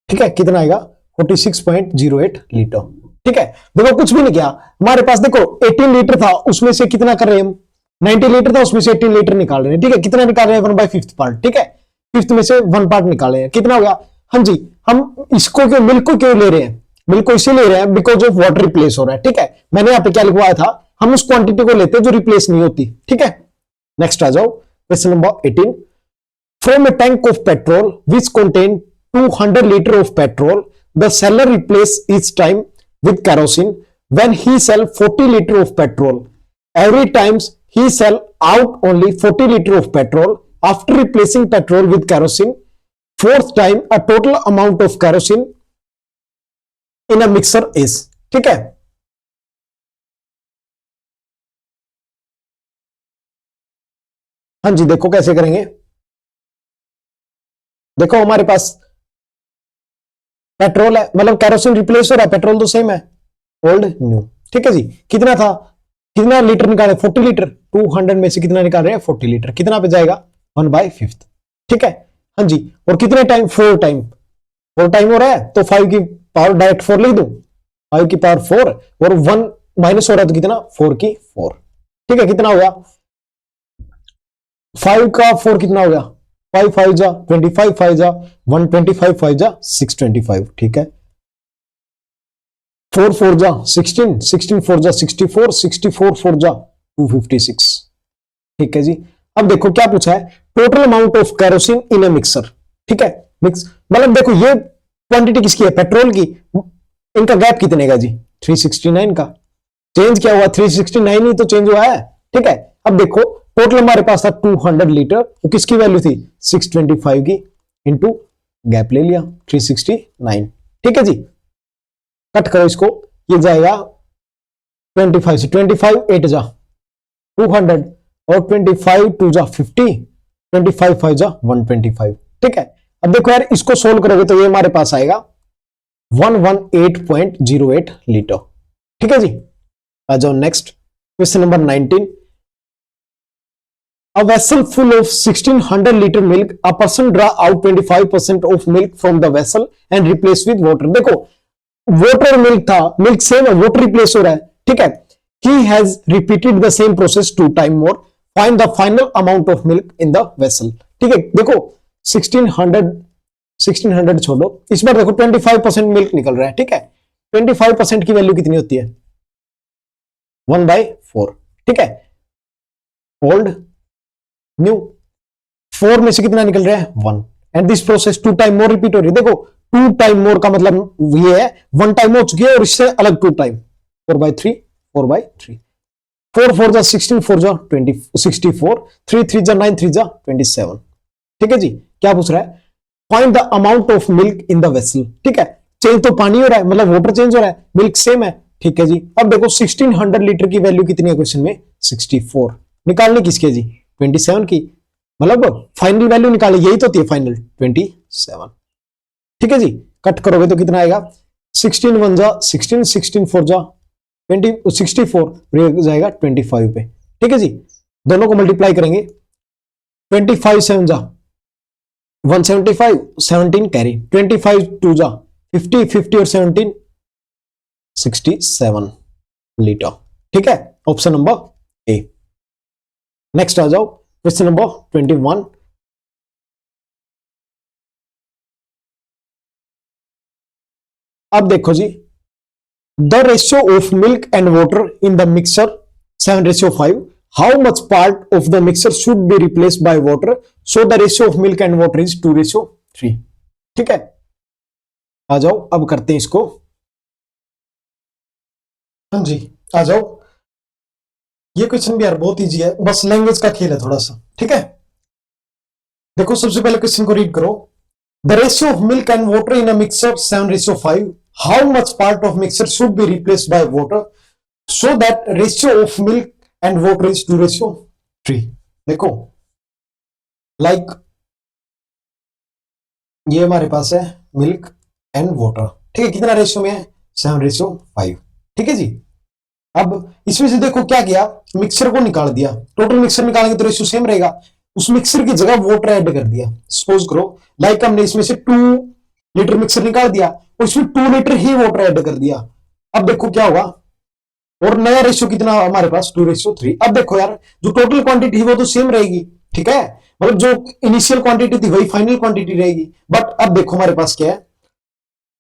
ठीक है, कितना आएगा? 46.08 लीटर। ठीक है, देखो कुछ भी नहीं किया हमारे पास। देखो 18 लीटर था, उसमें से कितना कर रहे हैं हम? 90 लीटर था, उसमें से 18 लीटर निकाल रहे हैं। ठीक है, कितना निकाल रहे हैं? 1/5 पार्ट। ठीक है, 5th में से 1 पार्ट निकाले हैं, कितना हो गया? हाँ जी, हम इसको क्यों, मिल्क को क्यों ले रहे हैं? मिल्क को इसलिए ले रहे हैं बिकॉज ऑफ वाटर रिप्लेस हो रहा है। ठीक है, मैंने यहाँ पे क्या लिखवाया था? हम उस क्वांटिटी को लेते हैं जो रिप्लेस नहीं होती। ठीक है, नेक्स्ट आ जाओ, question number 18। From A tank of petrol which contain 200 litre of petrol, the seller replace each time with kerosene. When he sell 40 liter of petrol, every times he sell out only 40 liter of petrol. After replacing petrol with kerosene, fourth time a total amount of kerosene in a mixer is. ठीक है, हाँ जी देखो कैसे करेंगे। देखो हमारे पास petrol है, मतलब कैरोसिन रिप्लेस हो रहा है, पेट्रोल तो सेम है, ओल्ड न्यू। ठीक है जी, कितना था? कितना लीटर निकाले? 40 लीटर। 200 में से कितना निकाल रहे हैं? 40 लीटर। कितना पे जाएगा? 1/5। ठीक है, हाँ जी, और कितने टाइम? 4 टाइम। 4 टाइम हो रहा है तो 5 की पावर डायरेक्ट 4 लिख दूं, 5 की पावर 4, और 1 माइनस हो रहा है तो कितना? 4 की 4। ठीक है, कितना हो गया? 5 का 4 कितना हो गया? 5 5 जा 25, 5 जा 125, 5 जा 625। ठीक है, 4 4 जा 16, 16 4 जा 64, 64 4 जा 256। ठीक है जी, अब देखो क्या पूछा है? Total amount of kerosene in A mixer. ठीक है, मिक्स मतलब देखो ये क्वांटिटी किसकी है? पेट्रोल की। इनका गैप कितने का जी? 369 का। चेंज क्या हुआ? 369 ही तो चेंज हुआ है। ठीक है, अब देखो टोटल हमारे पास था 200 लीटर, तो किसकी वैल्यू थी? 625 की, इंटू गैप ले लिया 369। ठीक है जी, कट करो इसको, ये जाएगा 25 से, 25 8 जा 200, और 25 2 जा 50, 25 5 जा 125। ठीक है, अब देखो यार इसको सोल्व करोगे तो ये हमारे पास आएगा 118.08 लीटर। ठीक है जी, आ जाओ next, question number 19। A vessel full of 1600 liter milk, a person draw out 25% of milk from the vessel and replace with water. देखो वाटर मिल्क था, मिल्क सेम है, वाटर रिप्लेस हो रहा है। ठीक है, he has repeated the same process 2 times more. Find the final amount of milk in the vessel. ठीक है, देखो 1600 छोड़ो, इस बार देखो 25% मिल्क निकल रहा है। ठीक है, 25% की वैल्यू कितनी होती है? 1/4। ठीक है, ओल्ड न्यू। 4 में से कितना निकल रहा है? 1, and this process 2 time more repeat हो रही है। देखो 2 टाइम मोर का मतलब ये है 1 टाइम हो चुकी है और इससे अलग 2 टाइम। 4/3 4/3, 4 4 जा 16, 4 जा 20 64, 3 3 जा 9, 3 जा 27। ठीक है जी, क्या पूछ रहा है? Find the amount of milk in the vessel. ठीक है, चेंज तो पानी हो रहा है, मतलब वाटर चेंज हो रहा है, मिल्क सेम है। ठीक है जी, अब देखो 1600 लीटर की वैल्यू कितनी है क्वेश्चन में, 64। निकालने किसकी है जी, 27 की, मतलब फाइनल वैल्यू निकाले, यही तो होती है फाइनल, 27। ठीक है जी, कट करोगे तो कितना आएगा, 16 1 जा 16, 16 4 जा 20, 64 जाएगा 25 पे। ठीक है जी, दोनों को मल्टीप्लाई करेंगे, 25 7 जा 175, 17 कैरी, 25 2 जा 50, 50 और 17 67 लीटर। ठीक है, ऑप्शन नंबर ए। नेक्स्ट आ जाओ क्वेश्चन नंबर 21। अब देखो जी, the ratio of milk and water in the mixer 7:5, how much part of the mixer should be replaced by water, so the ratio of milk and water is 2:3। ठीक है, आ जाओ अब करते हैं इसको। हाँ जी, आ जाओ, ये क्वेश्चन भी यार बहुत इजी है, बस लैंग्वेज का खेल है थोड़ा सा। ठीक है, देखो सबसे पहले क्वेश्चन को रीड करो। The ratio of milk and water in a mixer 7:5, how much part of mixer should be replaced by water, so that ratio of milk and water is 2:3। देखो लाइक ये हमारे पास है मिल्क एंड वाटर। ठीक है, कितना ratio में है, 7:5। ठीक है जी, अब इसमें से देखो क्या किया, मिक्सर को निकाल दिया, टोटल मिक्सर निकालेंगे तो रेशियो सेम रहेगा, उस मिक्सर की जगह वाटर ऐड कर दिया। सपोज करो लाइक हमने इसमें से 2 लीटर मिक्सर निकाल दिया और इसमें 2 लीटर ही वाटर ऐड कर दिया। अब देखो क्या होगा, और नया रेशियो कितना हमारे पास, 2:3। अब देखो यार, जो टोटल क्वांटिटी है वो तो सेम रहेगी। ठीक है, मतलब जो इनिशियल क्वांटिटी थी वही फाइनल क्वांटिटी रहेगी। बट अब देखो हमारे पास क्या है,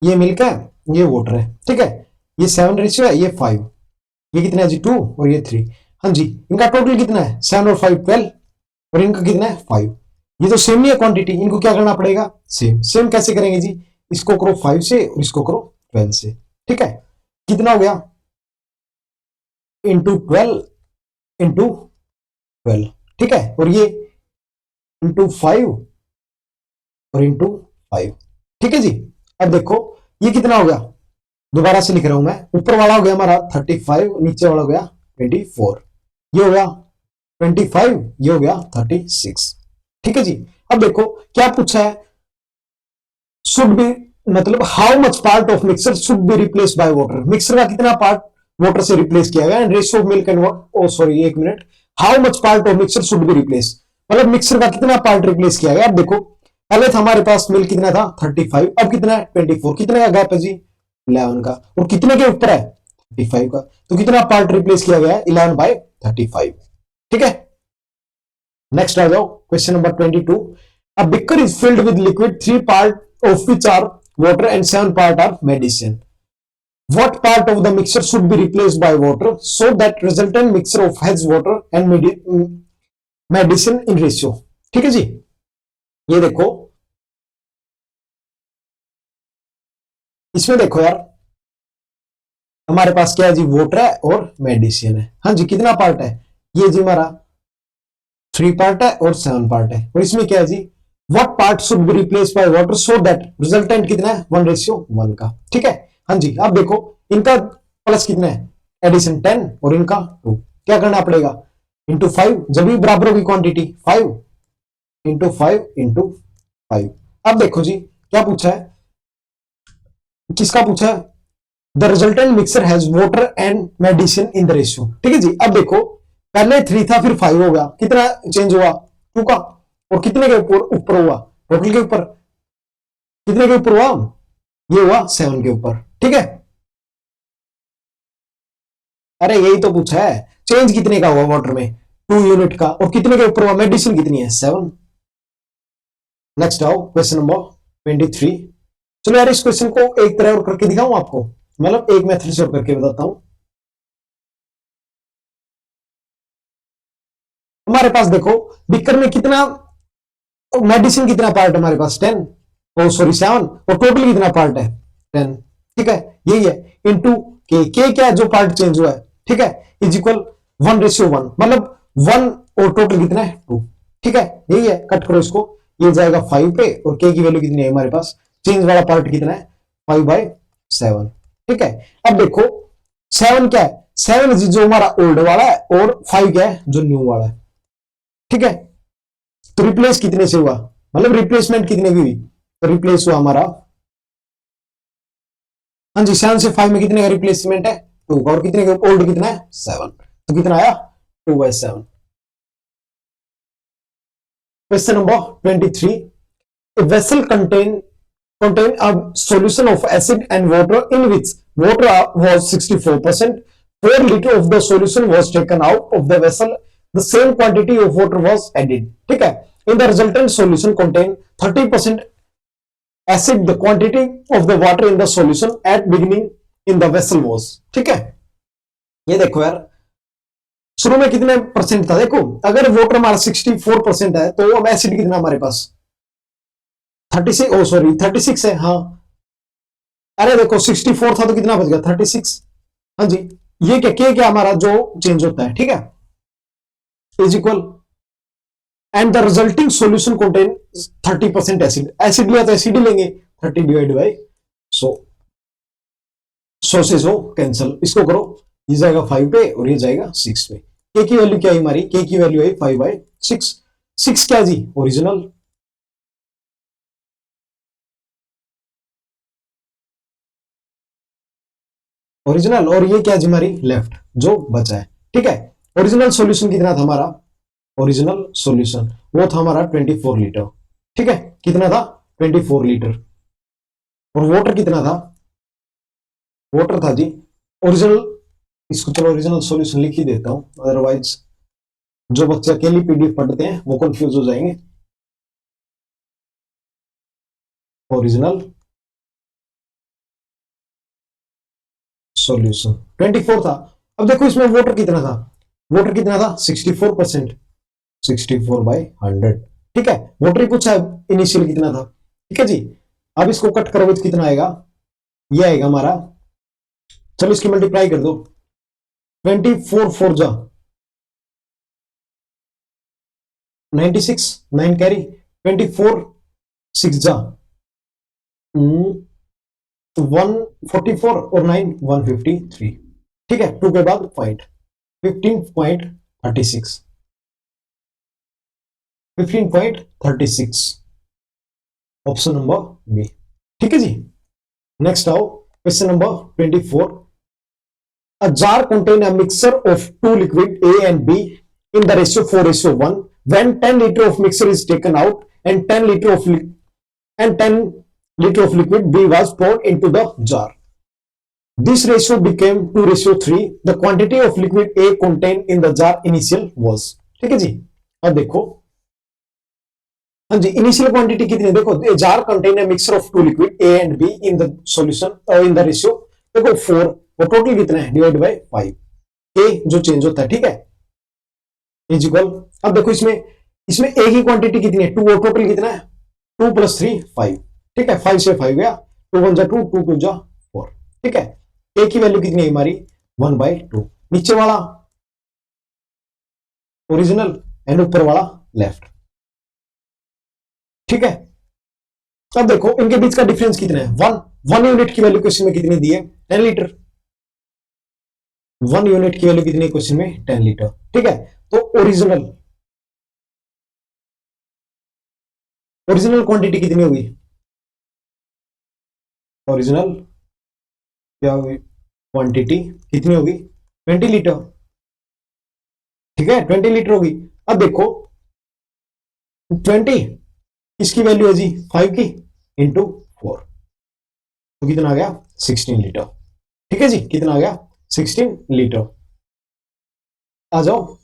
ये मिल्क है, ये वाटर है। ठीक है, ये 7 रेशियो है, ये 5, ये कितना है जी 2 और ये 3। हाँ जी, इनका टोटल कितना है, 7 और 5 12, और इनका कितना है 5। ये तो सेम ही है क्वांटिटी, इनको क्या करना पड़ेगा, सेम। सेम कैसे करेंगे जी, इसको करो 5 से और इसको करो 12 से। ठीक है, कितना हो गया, इंटू 12 इंटू 12। ठीक है, और ये इंटू 5 और इंटू 5। ठीक है जी, अब देखो ये कितना हो गया, दोबारा से लिख रहा हूं मैं, ऊपर वाला हो गया हमारा 35, नीचे वाला हो गया 24, ये हो गया 25, ये हो गया 36। ठीक है जी, अब देखो क्या पूछा है, शुड बी, मतलब how much part of mixer should be replace by water, mixer का कितना पार्ट वाटर से रिप्लेस किया गया, and ratio of milk and water, oh sorry एक minute, how much part of mixer should be replace, मतलब mixer का कितना part replace किया गया। अब देखो पहले था हमारे पास मिल्क कितना था 35, अब कितना है 24, कितने का गैप है जी 11 का, और कितने के ऊपर है 35 का, तो कितना पार्ट रिप्लेस किया गया है 11/35। ठीक है, नेक्स्ट आ जाओ question number 22। A beaker is filled with liquid, 3 part of which are water and 7 part are medicine, what part of the mixture should be replaced by water so that resultant mixture of has water and medicine in ratio। ठीक है जी, ये देखो इसमें देखो यार हमारे पास क्या है जी, वाटर है और मेडिसिन है। हाँ जी, कितना पार्ट है, ये जी हमारा 3 पार्ट है और 7 पार्ट है, और इसमें क्या है जी, what part should be replaced by water so that resultant कितना है 1:1 का। ठीक है, हाँ जी, अब देखो इनका प्लस कितना है, एडिशन 10 और इनका 2, क्या करना पड़ेगा, इंटू 5, जब भी बराबर होगी क्वांटिटी 5 इंटू 5 इंटू 5। अब देखो जी क्या पूछा है, किसका पूछा है, the resultant mixer has water and medicine in the ratio. ठीक है जी, अब देखो पहले 3 था फिर 5 हो गया, कितना चेंज हुआ 2 का, और कितने के ऊपर हुआ, टोटल के ऊपर, कितने के ऊपर हुआ, ये हुआ 7 के ऊपर। ठीक है, अरे यही तो पूछा है, चेंज कितने का हुआ वाटर में 2 यूनिट का, और कितने के ऊपर हुआ, मेडिसिन कितनी है 7। नेक्स्ट आओ क्वेश्चन नंबर 23। चलो यार इस क्वेश्चन को एक तरह और करके दिखाऊं आपको, मतलब एक मेथड से और करके बताता हूं। हमारे पास देखो बिकर में कितना, मेडिसिन कितना पार्ट है हमारे पास 10, ओ सॉरी 7, और टोटल कितना पार्ट है 10। ठीक है, यही है, इंटू के क्या जो पार्ट चेंज हुआ है। ठीक है, इज इक्वल 1:1, मतलब 1 और टोटल कितना है 2। ठीक है, यही है, कट करो इसको, ये जाएगा 5 पे, और के की वैल्यू कितनी है हमारे पास, चेंज वाला पार्ट कितना है 5/7। ठीक है, अब देखो 7 क्या है, 7 जो हमारा ओल्ड वाला है, और 5 क्या है जो न्यू वाला है। ठीक है, तो रिप्लेस कितने से हुआ, मतलब रिप्लेसमेंट कितने की हुई, तो रिप्लेस हुआ हमारा, हाँ जी 7 से 5 में कितने का रिप्लेसमेंट है 2 का, और कितने का ओल्ड कितना है 7, तो कितना आया 2/7। Question number 23, a vessel contain a solution of acid and water in which water was 64%. 4 liter of the solution was taken out of the vessel. The same quantity of water was added. ठीक है, in the resultant solution contain 30% acid. The quantity of the water in the solution at beginning in the vessel was. ठीक है, ये देखो यार, शुरू में कितने परसेंट था, देखो अगर वाटर हमारा 64% है, तो अब एसिड कितना हमारे पास 36, ओ सॉरी 36 है, हाँ अरे देखो 64 था तो कितना बच गया 36, हाँ जी, ये क्या हमारा जो चेंज होता है, ठीक है, is equal, and the resulting solution contain 30% acid, acid लिया तो एसिड ही लेंगे, 30 डिवाइड बाई 100, 100 से 100 कैंसिल, इसको करो, ये जाएगा 5 पे और ये जाएगा 6 पे। के की वैल्यू क्या है हमारी, के की वैल्यू है 5/6, 6 क्या जी ओरिजिनल, ओरिजिनल, और ये क्या जी हमारी लेफ्ट जो बचा है। ठीक है, ओरिजिनल सॉल्यूशन कितना था हमारा, ओरिजिनल सॉल्यूशन वो था हमारा 24 लीटर। ठीक है, कितना था 24 लीटर, और वाटर कितना था, वाटर था जी ओरिजिनल, इसको चलो ओरिजिनल सॉल्यूशन लिख ही देता हूं, अदरवाइज जो बच्चे अकेली पीडीएफ पढ़ते हैं वो कंफ्यूज हो जाएंगे। ओरिजिनल सॉल्यूशन 24 था। अब देखो इसमें वाटर कितना था, वाटर कितना था 64%, 64/100। ठीक है, वाटर ही पूछा है इनिशियल कितना था। ठीक है जी, अब इसको कट करोगे तो कितना आएगा, ये आएगा हमारा, चलो इसकी मल्टीप्लाई कर दो, 24 4 जा 96, 9 कैरी, 24 6 जा 144 और 9 153। ठीक है, 2 के बाद पॉइंट 15.36, 15.36 ऑप्शन नंबर बी। ठीक है जी, नेक्स्ट आओ question number 24, a jar contain a mixture of two liquid A and B in the ratio 4:1. When 10 liter of mixture is taken out and 10 liter of liquid B was poured into the jar, this ratio became 2:3. The quantity of liquid A contained in the jar initial was. ठीक है जी, अब देखो, हाँ जी initial quantity कितनी, देखो jar contain a mixture of two liquid A and B in the solution in the ratio, देखो 4, और total कितना है डिवाइड बाय 5, ए जो चेंज होता है, ठीक है, इज इक्वल, अब देखो इसमें ए की क्वांटिटी कितनी है 2, और टोटल कितना है 2 + 3 5। ठीक है, 5 से 5 गया, 2 1 जा 2, 2 2 जा 4। ठीक है, ए की वैल्यू कितनी है हमारी 1/2, नीचे वाला ओरिजिनल एंड ऊपर वाला लेफ्ट। ठीक है, अब देखो इनके बीच का डिफरेंस कितना है 1 यूनिट की वैल्यू क्वेश्चन में कितनी दी है 10 लीटर, 1 यूनिट की वैल्यू कितनी है क्वेश्चन में 10 लीटर। ठीक है, तो ओरिजिनल क्वांटिटी कितनी होगी, ओरिजिनल क्या होगी क्वांटिटी कितनी होगी 20 लीटर। ठीक है, 20 लीटर होगी। अब देखो 20 इसकी वैल्यू है जी 5 की इंटू 4, तो कितना आ गया 16 लीटर। ठीक है जी, कितना आ गया 16 लीटर। आ जाओ,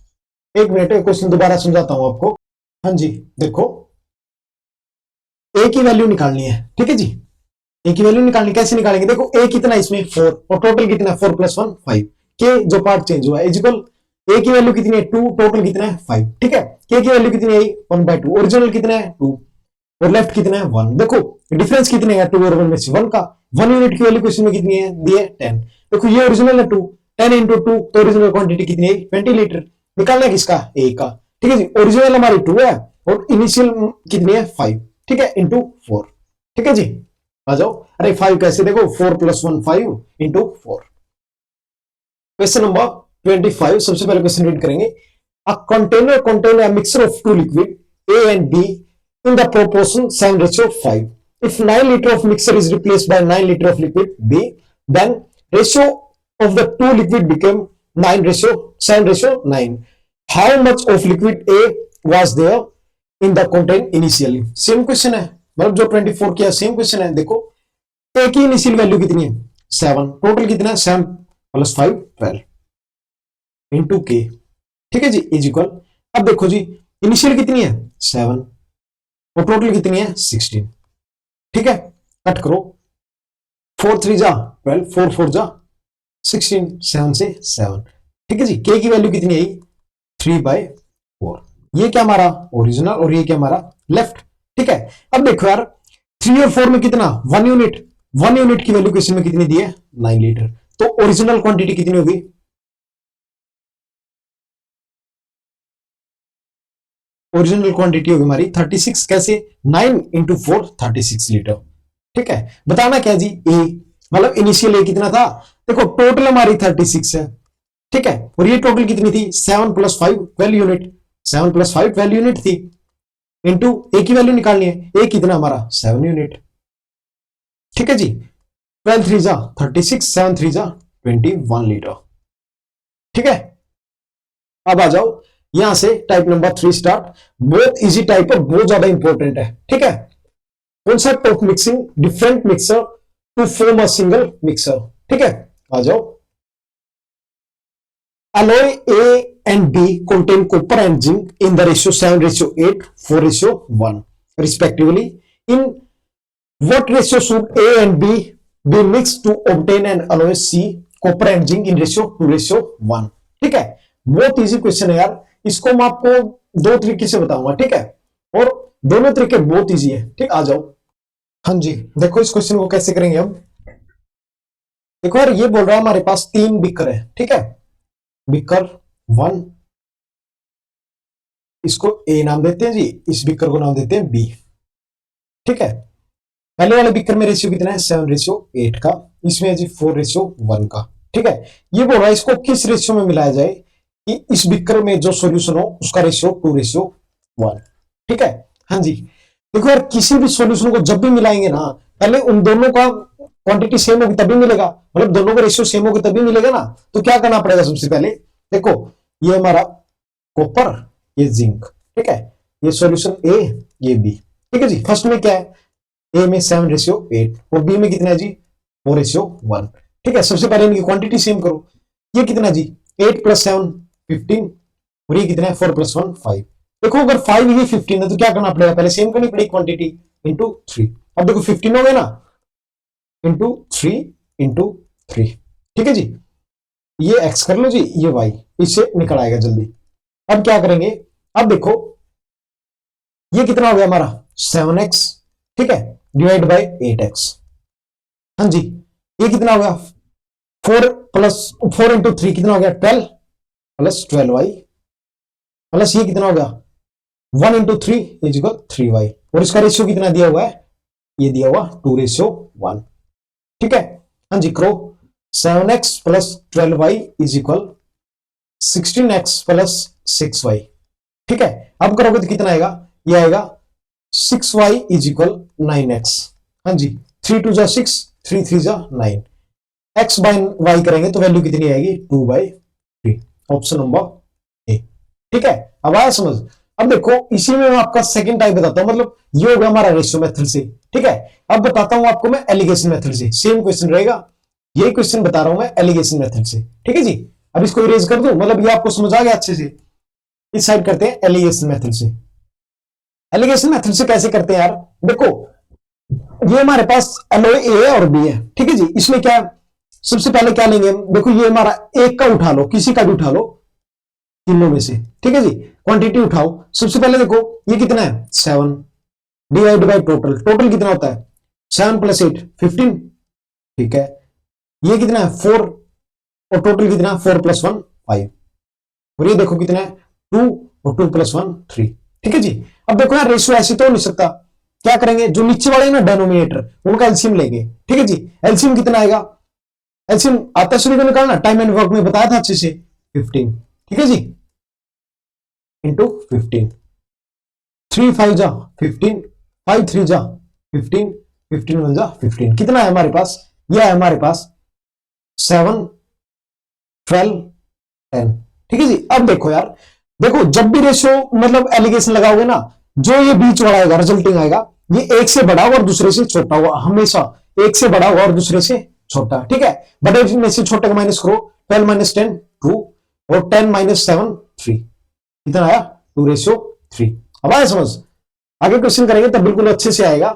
एक मिनट क्वेश्चन दोबारा समझाता हूं आपको। हाँ जी, देखो ए की वैल्यू निकालनी है। ठीक है जी, ए की वैल्यू निकालनी, कैसे निकालेंगे, देखो ए कितना इसमें 4, और टोटल कितना 4 + 1 5, के जो पार्ट चेंज हुआ है इजिकल, ए की वैल्यू कितनी है 2, टोटल कितना है 5। ठीक है, के की वैल्यू कितनी है 1/2, ओरिजिनल कितना है 2, और लेफ्ट कितना है 1। देखो डिफरेंस कितने है 2 और 1 में से 1 का, 1 यूनिट की वैल्यू क्वेश्चन में कितनी है दी है 10। देखो ये ओरिजिनल है 2, 10 × 2, तो ओरिजिनल क्वांटिटी कितनी है 20 लीटर। निकालना है किसका, ए का। ठीक है जी, ओरिजिनल हमारी 2 है और इनिशियल कितनी है 5, ठीक है, इंटू 4, ठीक है जी। आ जाओ, अरे 5 कैसे, देखो 4 + 1 5 इंटू 4। क्वेश्चन नंबर 25, सबसे पहले क्वेश्चन रीड करेंगे। A container contain a mixture of two liquid A and B in the proportion 7:5. If 9 liter of mixture is replaced by 9 liter of liquid B, then ratio of the two liquid became 7:9. How much of liquid A was there in the container initially? Same question है, मतलब जो 24 किया same question है। देखो A की initial value कितनी है 7, total कितना है 7 + 5 12 इंटू K, ठीक है जी, इज इक्वल। अब देखो जी इनिशियल कितनी है 7 और टोटल कितनी है 16, ठीक है, कट करो 4 3 जा 12, 4 4 जा 16, 7 से 7, ठीक है जी। K की वैल्यू कितनी आई 3/4। ये क्या हमारा ओरिजिनल और ये क्या हमारा लेफ्ट, ठीक है। अब देखो यार 3 और 4 में कितना 1 यूनिट, 1 यूनिट की वैल्यू क्वेश्चन में कितनी दी है 9 लीटर, तो ओरिजिनल क्वांटिटी कितनी होगी, ओरिजिनल क्वांटिटी होगी हमारी 36, कैसे 9 इंटू 4 36 लीटर, ठीक है। बताना क्या जी ए, मतलब इनिशियल ए कितना था, देखो टोटल हमारी 36 है, ठीक है, और ये टोटल कितनी थी 7 + 5 12 यूनिट, 7 + 5 12 यूनिट थी, इंटू ए की वैल्यू निकालनी है, ए कितना हमारा 7 यूनिट, ठीक है जी। 12 3 जा 36, 7 3 जा 21 लीटर, ठीक है। अब आ जाओ यहां से टाइप नंबर 3 स्टार्ट, बहुत इजी टाइप है, बहुत ज्यादा इंपॉर्टेंट है, ठीक है। Concept of mixing different mixer to form a single mixer, ठीक है। आ जाओ, alloy A and B contain copper and zinc in the ratio 7:8 4:1 respectively. In what ratio should A and B be mixed to obtain an alloy C copper and zinc in ratio 2:1? ठीक है, बहुत easy question है यार, इसको मैं आपको दो तरीके से बताऊंगा, ठीक है, और दोनों तरीके बहुत इजी है, ठीक। आ जाओ, हाँ जी, देखो इस क्वेश्चन को कैसे करेंगे हम। देखो यार ये बोल रहा है हमारे पास 3 बिकर है, ठीक है, बिकर 1, इसको ए नाम देते हैं जी, इस बिकर को नाम देते हैं बी, ठीक है। पहले वाले बिकर में रेशियो कितना है 7:8 का, इसमें है जी 4:1 का, ठीक है। ये बोल रहा है इसको किस रेशियो में मिलाया जाए कि इस बिकर में जो सॉल्यूशन हो उसका रेशियो 2:1, ठीक है। हाँ जी, देखो यार किसी भी सॉल्यूशन को जब भी मिलाएंगे ना, पहले उन दोनों का क्वांटिटी सेम होगी तभी मिलेगा, मतलब दोनों का रेशियो सेम होगी तभी मिलेगा ना। तो क्या करना पड़ेगा, सबसे पहले देखो ये हमारा कॉपर, ये जिंक, ठीक है, ये सॉल्यूशन ए, ये बी, ठीक है जी। फर्स्ट में क्या है, ए में 7:8 और बी में कितना है जी 4:1, ठीक है। सबसे पहले इनकी क्वांटिटी सेम करो, ये कितना जी 8 + 7 15 और ये कितना है 4 + 1 5। देखो अगर 5 ये 15 है तो क्या करना पड़ेगा, पहले सेम करनी पड़ेगी क्वांटिटी इंटू 3। अब देखो 15 हो गया ना, इंटू 3 इंटू 3, ठीक है जी। ये एक्स कर लो जी, ये वाई, इससे निकल आएगा जल्दी। अब क्या करेंगे, अब देखो ये कितना हो गया हमारा 7x, ठीक है, डिवाइड बाय 8x, हाँ जी। ये कितना हो गया 4 इंटू 3 कितना हो गया 12 प्लस 12y, प्लस ये कितना हो गया 1 इंटू 3 इज इक्वल 3y, और इसका रेशियो कितना दिया हुआ है, ये दिया हुआ 2:1, ठीक है। हाँ जी, करो 7x + 12y is equal 16x + 6y, ठीक है। अब करोगे तो कितना आएगा, ये आएगा 6y इज इक्वल 9x, हाँ जी, 3 2 जा 6 3 3 जा 9, x बाय y करेंगे तो वैल्यू कितनी आएगी 2/3, ऑप्शन नंबर ए, ठीक है। अब आया समझ। अब देखो इसी में मैं आपका सेकंड टाइप बताता हूं, मतलब ये होगा हमारा रेशियो मेथड से, ठीक है। अब बताता हूं आपको मैं एलिगेशन मेथड से, सेम क्वेश्चन रहेगा, यही क्वेश्चन बता रहा हूं मैं एलिगेशन मेथड से, ठीक है जी। अब इसको इरेज कर दूं, मतलब ये आपको समझ आ गया अच्छे से। इस साइड करते हैं एलिगेशन मेथड से। एलिगेशन मेथड से कैसे करते हैं यार, देखो ये हमारे पास एलॉय ए और बी है, ठीक है जी। इसमें क्या सबसे पहले क्या लेंगे हम, देखो ये हमारा एक का उठा लो, किसी का भी उठा लो तीनों में से, ठीक है जी। क्वांटिटी उठाओ, सबसे पहले देखो ये कितना है 7 डिवाइड बाय टोटल, टोटल कितना होता है 7 + 8 15, ठीक है। ये कितना है 4 और टोटल कितना है 4 + 1 5, और ये देखो कितना है 2 और 2 + 1 3, ठीक है जी। अब देखो यार रेशियो ऐसे तो हो नहीं सकता, क्या करेंगे, जो नीचे वाले ना डेनोमिनेटर उनका एलसीएम लेंगे। ठीक है जी, एलसीएम कितना आएगा, एलसीएम आता सभी को निकालना, टाइम एंड वर्क में बताया था अच्छे से, 15। ठीक है जी, इंटू 15, 3 5 जा 15, 5 3 जा 15, 15 1 जा 15, कितना है हमारे पास, यह है हमारे पास 7 12 10। ठीक है जी। अब देखो यार, देखो जब भी रेशियो मतलब एलिगेशन लगाओगे ना, जो ये बीच वाला आएगा रिजल्टिंग आएगा, ये एक से बड़ा होगा और दूसरे से छोटा होगा, हमेशा एक से बड़ा होगा और दूसरे से छोटा। ठीक है, बड़े में से छोटे का माइनस करो, 12 माइनस 10 2, और 10 माइनस 7 3, कितना आया 2:3। अब आया समझ, आगे क्वेश्चन करेंगे तब बिल्कुल अच्छे से आएगा।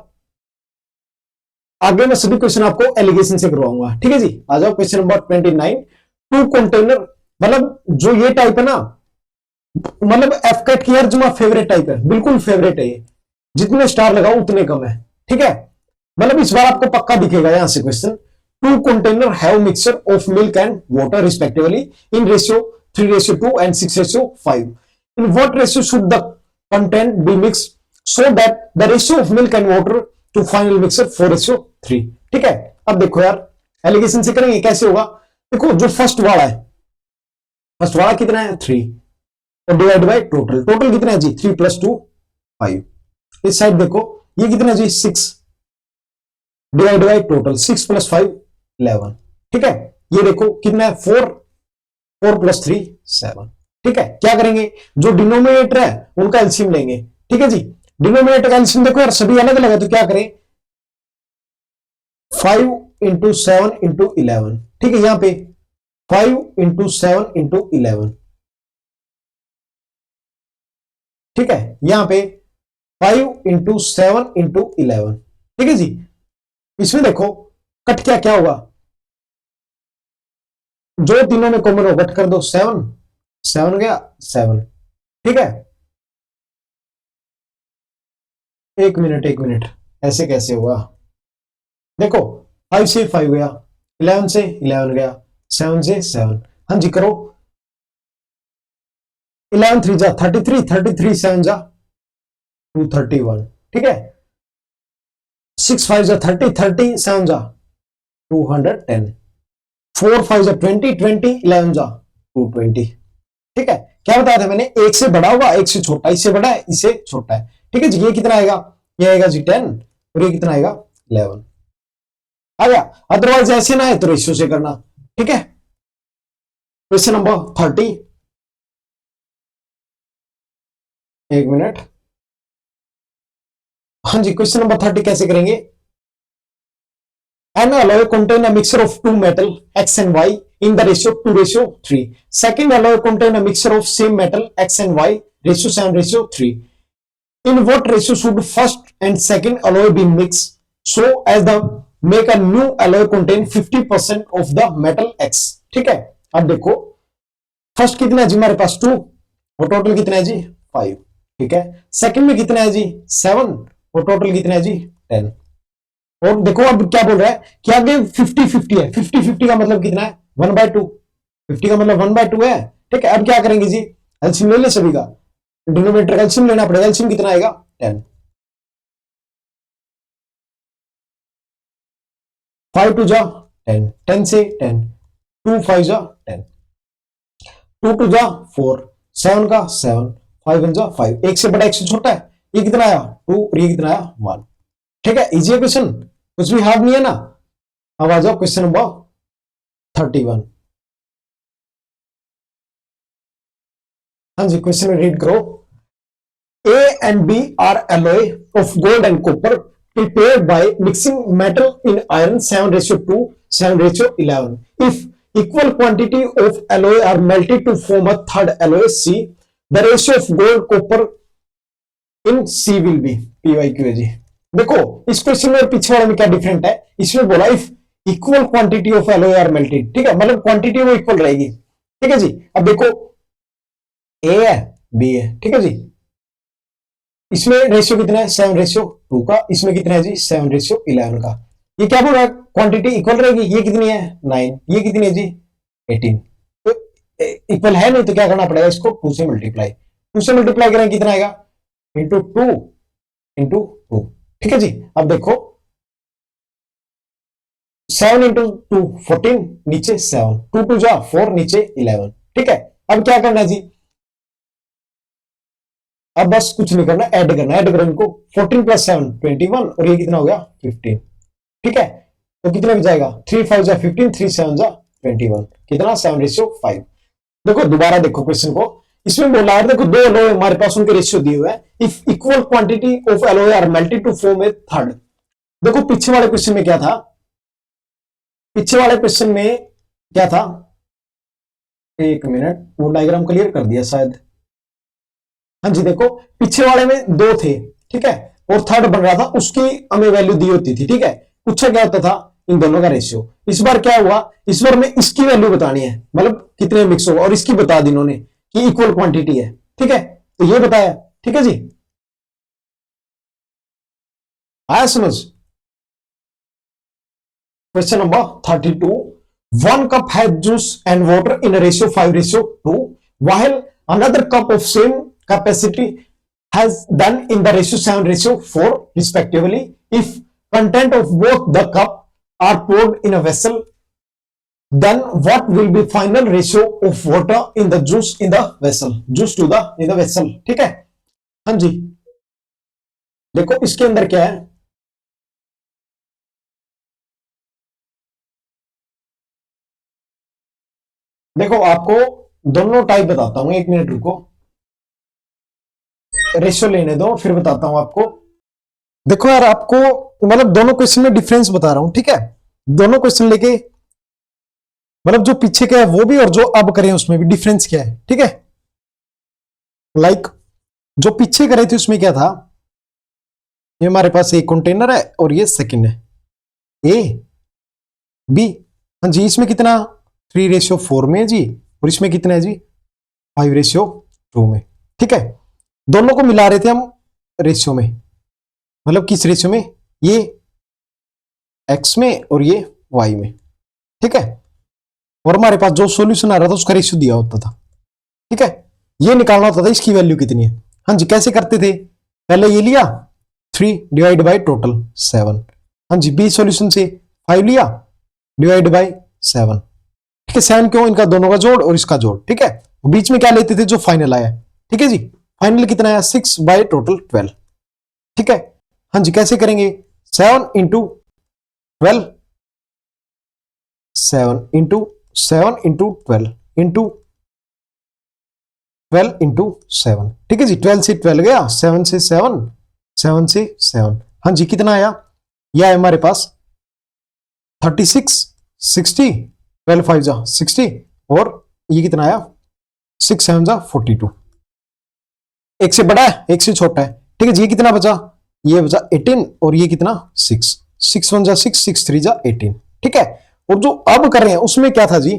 आगे मैं सभी क्वेश्चन आपको एलिगेशन से करवाऊंगा। ठीक है जी, आ जाओ क्वेश्चन नंबर 29। टू कंटेनर, मतलब जो ये टाइप है ना, मतलब एफ कैट की यार जो फेवरेट टाइप है, बिल्कुल फेवरेट है ये, जितने स्टार लगाओ उतने कम है। ठीक है, मतलब इस बार आपको पक्का दिखेगा यहां से question. Two container have mixture of milk and water respectively in ratio 3:2 and 6:5, in what ratio should the content be mixed so that the ratio of milk and water to final mixture 4:3। ठीक है, अब देखो यार allegation से करेंगे, कैसे होगा, देखो जो फर्स्ट वाला है, फर्स्ट वाला कितना है 3, और डिवाइड बाय टोटल, टोटल कितना है जी 3 + 2 5। इस साइड देखो ये कितना है जी 6, डिवाइड बाय टोटल 6 + 5 11। ठीक है, ये देखो कितना है 4, 4 + 3 7। ठीक है, क्या करेंगे, जो डिनोमिनेटर है उनका एलसीएम लेंगे। ठीक है जी, डिनोमिनेटर का एलसीएम देखो यार सभी अलग अलग है, तो क्या करें 5 × 7 × 11। ठीक है, यहां पे 5 × 7 × 11। ठीक है, यहां पे 5 × 7 × 11। ठीक है जी, इसमें देखो कट क्या क्या होगा, जो तीनों में कॉमन हो कट कर दो, 7 7 गया 7। ठीक है, एक मिनट, ऐसे कैसे हुआ, देखो 5 से 5 गया, 11 से 11 गया, 7 से 7, हाँ जी करो, 11 3 जा 33, 33 7 जा 231। ठीक है, 6 5 जा 30, 30 7 जा 210, 4 5 जा 20, 20 11 जा 220। ठीक है, क्या बताया था मैंने, एक से बड़ा होगा एक से छोटा, इससे बड़ा है इससे छोटा है। ठीक है जी, ये कितना आएगा, ये आएगा जी 10, और ये कितना आएगा 11 आ गया। अदरवाइज ऐसे ना है तो रेशियो से करना। ठीक है, क्वेश्चन नंबर 30, एक मिनट, हाँ जी क्वेश्चन नंबर 30 कैसे करेंगे, an alloy contain a mixture of two metal X and Y in the ratio 2:3. Second alloy contain a mixture of same metal X and Y ratio 7:3. In what ratio should first and second alloy be mixed so as the make a new alloy contain 50% of the metal X। ठीक है, अब देखो first कितना है जी हमारे पास 2, और total कितना है जी 5। ठीक है, सेकंड में कितना है जी 7, और टोटल कितना है जी 10। और देखो अब क्या बोल रहा है कि आगे 50-50 है, 50-50 का मतलब कितना है 1/2, 50 का मतलब 1/2 है। ठीक है, अब क्या करेंगे जी, एलसीएम ले ले सभी का, डिनोमिनेटर का एलसीएम लेना पड़ेगा, एलसीएम कितना आएगा 10, 5 2 जा 10, 10 से 10, 2 5 जा 10, 2 2 जा 4, 7 का 7, 5 1 जा 5, एक से बड़ा एक से छोटा है, ये कितना आया 2, और ये कितना आया 1। ठीक है, इजी है क्वेश्चन, कुछ भी हार्ड नहीं है ना। अब आ जाओ क्वेश्चन नंबर 31। हाँ जी, क्वेश्चन रीड करो। A and B are alloy of gold and copper prepared by mixing metal in iron 7:2, 7:11. If equal quantity of alloy are melted to form a third alloy C, the ratio of gold copper in C will be PYQAG। देखो इस question में पीछे वाले में क्या different है, इसमें बोला if equal quantity of alloy are melted. ठीक है, मतलब क्वांटिटी वो इक्वल रहेगी। ठीक है जी, अब देखो ए है बी है। ठीक है जी, इसमें रेशियो कितना है 7:2 का, इसमें कितना है जी 7:11 का। ये क्या बोल रहा है, क्वांटिटी इक्वल रहेगी, ये कितनी है 9, ये कितनी है जी 18, तो इक्वल है नहीं तो क्या करना पड़ेगा, इसको 2 से मल्टीप्लाई, 2 से मल्टीप्लाई करें कितना आएगा इंटू टू इंटू टू। ठीक है जी। अब देखो 7 इंटू टू 14, नीचे 7, 2 टू जा 4, नीचे 11। ठीक है। अब क्या करना है जी, अब बस कुछ नहीं करना, ऐड करना। ऐड करो इनको, 14 प्लस 7 21, और ये कितना हो गया 15। ठीक है। तो कितना भी जाएगा, 3 5 जा 15, 3 7 जा 21, कितना 7:5। देखो दोबारा देखो क्वेश्चन को, इसमें बोला है देखो दो एलॉय हमारे पास, उनके रेशियो दिए हुए हैं। If equal quantity of alloy are melted to form a third. देखो पीछे वाले क्वेश्चन में क्या था, पीछे वाले क्वेश्चन में क्या था, एक मिनट, वो डायग्राम क्लियर कर दिया शायद। हाँ जी, देखो पीछे वाले में दो थे, ठीक है, और थर्ड बन रहा था, उसकी हमें वैल्यू दी होती थी। ठीक है। पूछा क्या होता था, इन दोनों का रेशियो। इस बार क्या हुआ, इस बार में इसकी वैल्यू बतानी है, मतलब कितने मिक्स होगा, और इसकी बता दी इन्होंने कि इक्वल क्वांटिटी है। ठीक है, तो ये बताया। ठीक है जी, आया समझ। Question number 32, 1 cup has juice and water in a ratio 5:2, while another cup of same capacity has done in the ratio 7:4 respectively. If content of both the cup are poured in a vessel, then what will be final ratio of water in the juice in the vessel, juice to the in the vessel। ठीक है। हाँ जी, देखो इसके अंदर क्या है, देखो आपको दोनों टाइप बताता हूं, एक मिनट रुको, रेशियो लेने दो फिर बताता हूं आपको। देखो यार, आपको मतलब दोनों क्वेश्चन में डिफरेंस बता रहा हूं। ठीक है, दोनों क्वेश्चन लेके मतलब जो पीछे का है वो भी, और जो अब करें उसमें भी डिफरेंस क्या है। ठीक है, लाइक जो पीछे करे थे उसमें क्या था, ये हमारे पास एक कंटेनर है और ये सेकंड है, ए बी। हाँ जी, इसमें कितना 3:4 में है जी, और इसमें कितना है जी 5:2 में। ठीक है, दोनों को मिला रहे थे हम रेशियो में, मतलब किस रेशियो में, ये एक्स में और ये वाई में। ठीक है, और हमारे पास जो सॉल्यूशन आ रहा था उसका रेशियो दिया होता था। ठीक है, ये निकालना होता था इसकी वैल्यू कितनी है। हाँ जी, कैसे करते थे, पहले ये लिया 3 डिवाइड बाई टोटल 7। हाँ जी, बी सॉल्यूशन से 5 लिया डिवाइड बाई 7। ठीक है, 7 क्यों, इनका दोनों का जोड़ और इसका जोड़। ठीक है, बीच में क्या लेते थे, जो फाइनल आया। ठीक है जी, फाइनल कितना आया 6 बाई टोटल 12। ठीक है। हाँ जी, कैसे करेंगे, 7 इंटू 12, 7 इंटू 12 इंटू 12 इंटू 7। ठीक है जी, 12 से 12 गया, 7 से 7, 7 से 7। हाँ जी, कितना आया, यह है हमारे पास 36, 60, 12 5 जा 60, और ये कितना आया 6 7 जा 42। एक से बड़ा है एक से छोटा है। ठीक है जी, ये कितना बचा, ये बचा 18, और ये कितना 6, 6 1 जा 6, 6 3 जा 18। ठीक है, और जो अब कर रहे हैं उसमें क्या था जी,